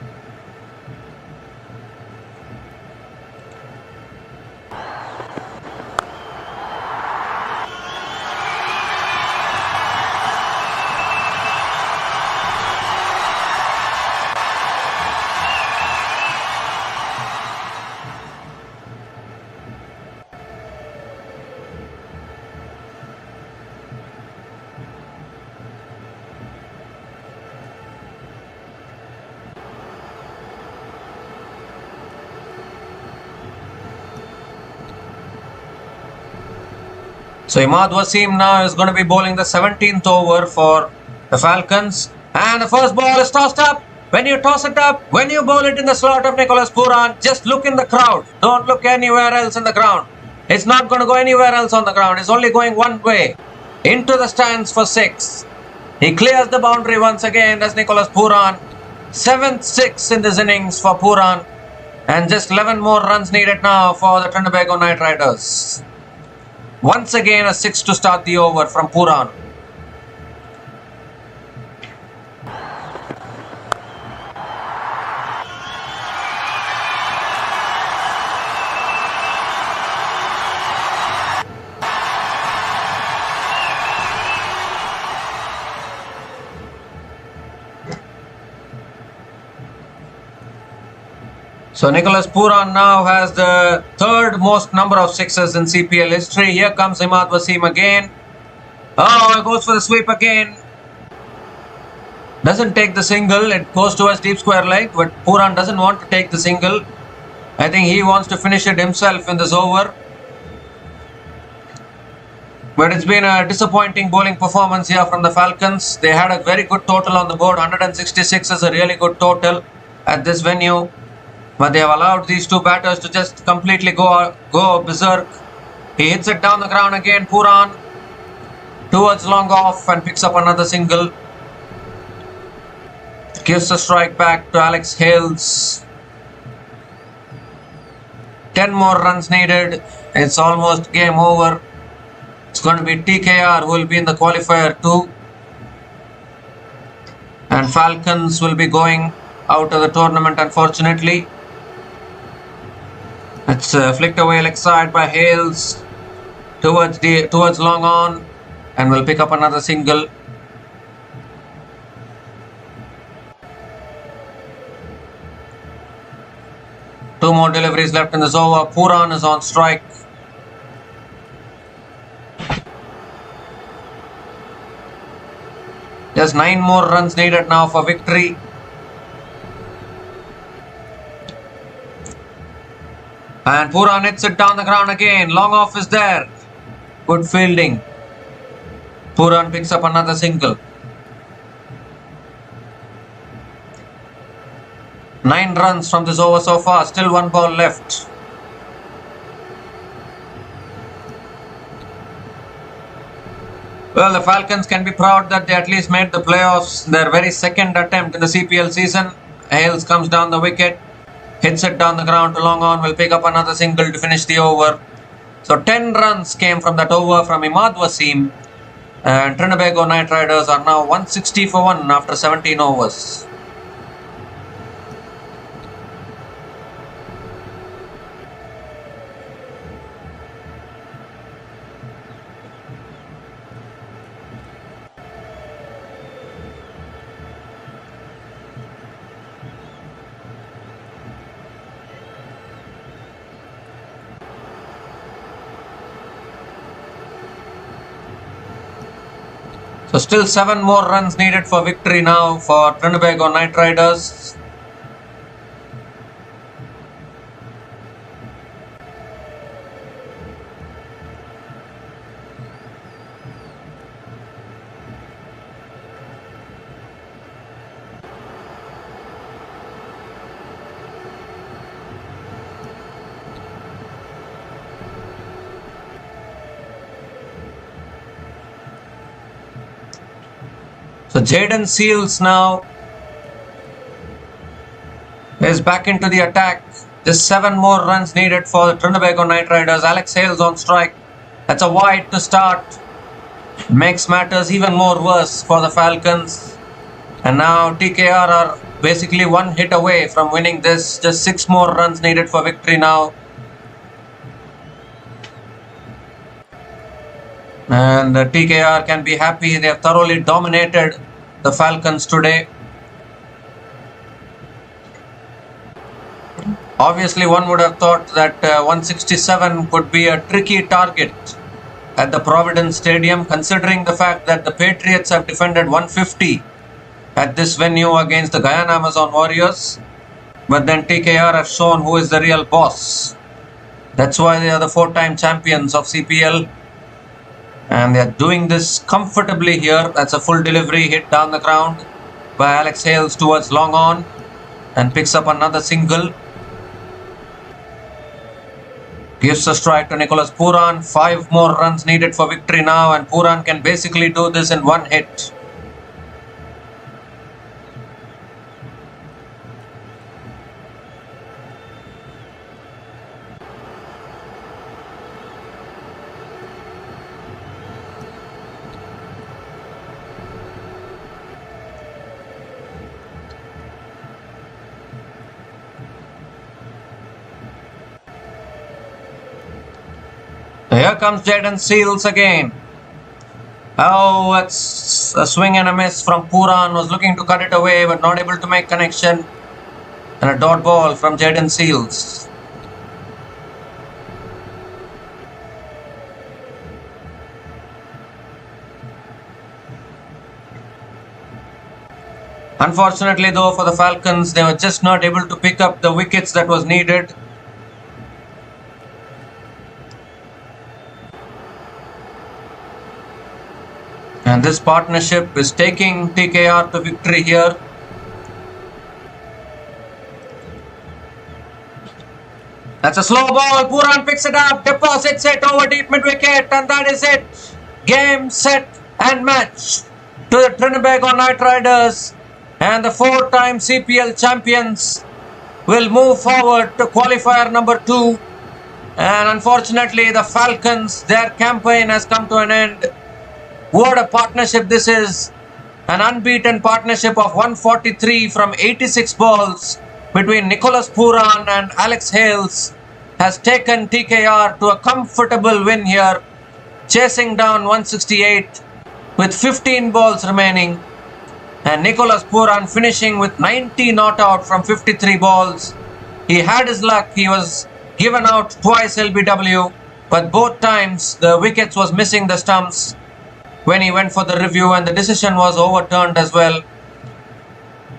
So Imad Wasim now is going to be bowling the 17th over for the Falcons. And the first ball is tossed up. When you toss it up, when you bowl it in the slot of Nicholas Puran, just look in the crowd. Don't look anywhere else in the ground. It's not going to go anywhere else on the ground. It's only going one way. Into the stands for 6. He clears the boundary once again as Nicholas Puran. 7th 6 in this innings for Puran. And just 11 more runs needed now for the Trinbago Knightriders. Once again a 6 to start the over from Puran. So Nicholas Puran now has the 3rd most number of sixes in CPL history. Here comes Imad Wasim again. Oh, goes for the sweep again. Doesn't take the single. It goes towards deep square leg, but Puran doesn't want to take the single. I think he wants to finish it himself in this over. But it's been a disappointing bowling performance here from the Falcons. They had a very good total on the board. 166 is a really good total at this venue. But they have allowed these 2 batters to just completely go berserk. He hits it down the ground again, Puran. Towards long off and picks up another single. Gives a strike back to Alex Hales. 10 more runs needed. It's almost game over. It's going to be TKR who will be in the qualifier too. And Falcons will be going out of the tournament, unfortunately. It's flicked away leg side by Hales towards long on, and will pick up another single. Two more deliveries left in this over. Puran is on strike. Just 9 more runs needed now for victory. And Puran hits it down the ground again. Long off is there. Good fielding. Puran picks up another single. 9 runs from this over so far. Still 1 ball left. Well, the Falcons can be proud that they at least made the playoffs. Their very 2nd attempt in the CPL season. Hales comes down the wicket. Hits it down the ground to long on, will pick up another single to finish the over. So 10 runs came from that over from Imad Wasim. And Trinbago Knightriders are now 160 for 1 after 17 overs. So still 7 more runs needed for victory now for Trinbago Knightriders. So Jaden Seals now is back into the attack. Just 7 more runs needed for the Trinbago Knightriders. Alex Hales on strike. That's a wide to start. Makes matters even more worse for the Falcons. And now TKR are basically 1 hit away from winning this. Just 6 more runs needed for victory now. And TKR can be happy. They have thoroughly dominated the Falcons today. Obviously, one would have thought that 167 could be a tricky target at the Providence Stadium, considering the fact that the Patriots have defended 150 at this venue against the Guyana Amazon Warriors. But then TKR have shown who is the real boss. That's why they are the 4-time champions of CPL. And they are doing this comfortably here. That's a full delivery hit down the ground by Alex Hales towards long on, and picks up another single. Gives a strike to Nicholas Puran. 5 more runs needed for victory now, and Puran can basically do this in 1 hit. Here comes Jaden Seals again. Oh, that's a swing and a miss from Puran. Was looking to cut it away but not able to make connection. And a dot ball from Jaden Seals. Unfortunately though for the Falcons, they were just not able to pick up the wickets that was needed. And this partnership is taking TKR to victory here. That's a slow ball. Puran picks it up, deposits it over deep mid-wicket, and that is it. Game, set and match to the Trinbago Knightriders, and the 4-time CPL champions will move forward to qualifier number 2. And unfortunately, the Falcons, their campaign has come to an end. What a partnership this is. An unbeaten partnership of 143 from 86 balls between Nicholas Puran and Alex Hales has taken TKR to a comfortable win here, chasing down 168 with 15 balls remaining, and Nicholas Puran finishing with 90 not out from 53 balls. He had his luck. He was given out twice LBW, but both times the wickets was missing the stumps when he went for the review, and the decision was overturned as well.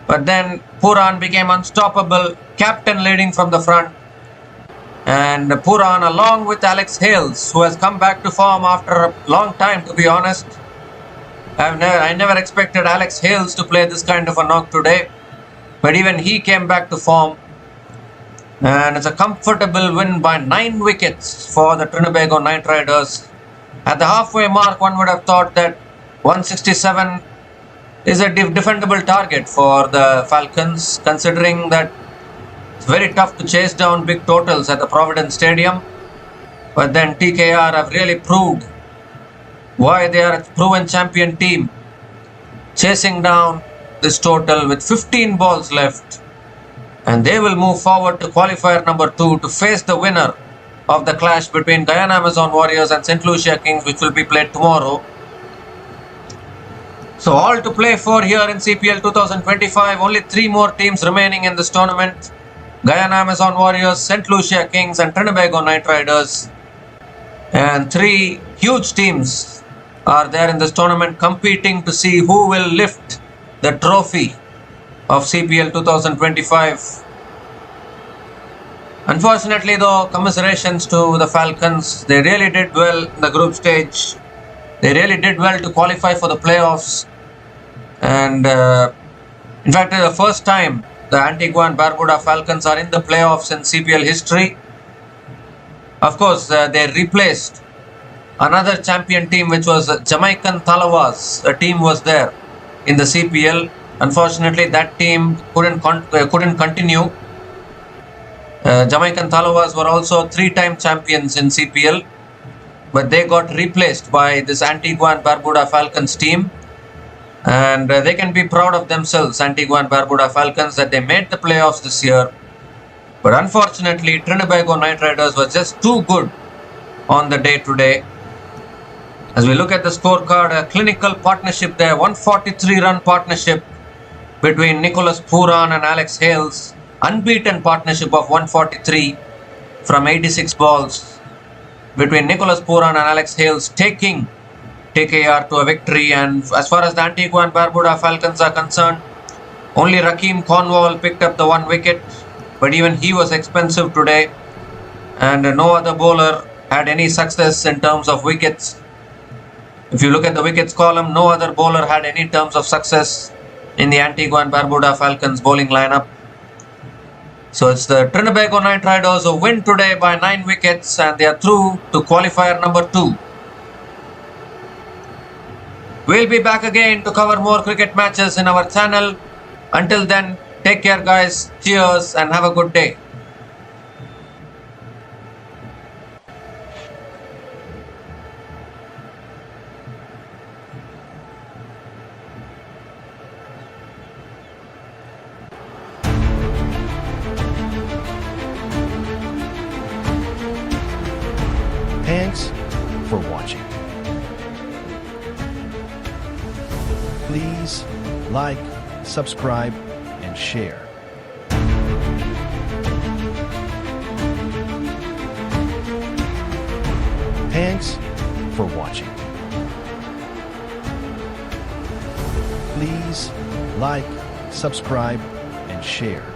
But then Puran became unstoppable, captain leading from the front. And Puran, along with Alex Hales, who has come back to form after a long time, to be honest. I never expected Alex Hales to play this kind of a knock today, but even he came back to form. And it's a comfortable win by 9 wickets for the Trinbago Knightriders. At the halfway mark, one would have thought that 167 is a defendable target for the Falcons, considering that it's very tough to chase down big totals at the Providence Stadium. But then TKR have really proved why they are a proven champion team, chasing down this total with 15 balls left. And they will move forward to qualifier number 2 to face the winner of the clash between Guyana Amazon Warriors and St. Lucia Kings, which will be played tomorrow. So all to play for here in CPL 2025. Only 3 more teams remaining in this tournament: Guyana Amazon Warriors, St. Lucia Kings and Trinbago Knightriders. And 3 huge teams are there in this tournament, competing to see who will lift the trophy of CPL 2025. Unfortunately though, commiserations to the Falcons. They really did well in the group stage. They really did well to qualify for the playoffs. And in fact, it's the first time the Antigua and Barbuda Falcons are in the playoffs in CPL history. Of course, they replaced another champion team, which was Jamaican Talawas. A team was there in the CPL. Unfortunately, that team couldn't continue. Jamaican Thalawas were also 3-time champions in CPL, but they got replaced by this Antigua and Barbuda Falcons team. And they can be proud of themselves, Antigua and Barbuda Falcons, that they made the playoffs this year. But unfortunately, Trinbago Knightriders were just too good on the day today. As we look at the scorecard, a clinical partnership there, 143-run partnership between Nicholas Puran and Alex Hales. Unbeaten partnership of 143 from 86 balls between Nicholas Puran and Alex Hales, taking TKR to a victory. And as far as the Antigua and Barbuda Falcons are concerned, only Rakeem Cornwall picked up the 1 wicket, but even he was expensive today, and no other bowler had any success in terms of wickets. If you look at the wickets column, no other bowler had any terms of success in the Antigua and Barbuda Falcons bowling lineup. So it's the Trinbago Knightriders who win today by 9 wickets, and they are through to qualifier number 2. We'll be back again to cover more cricket matches in our channel. Until then, take care guys, cheers and have a good day. Thanks for watching. Please like, subscribe, and share. Thanks for watching. Please like, subscribe, and share.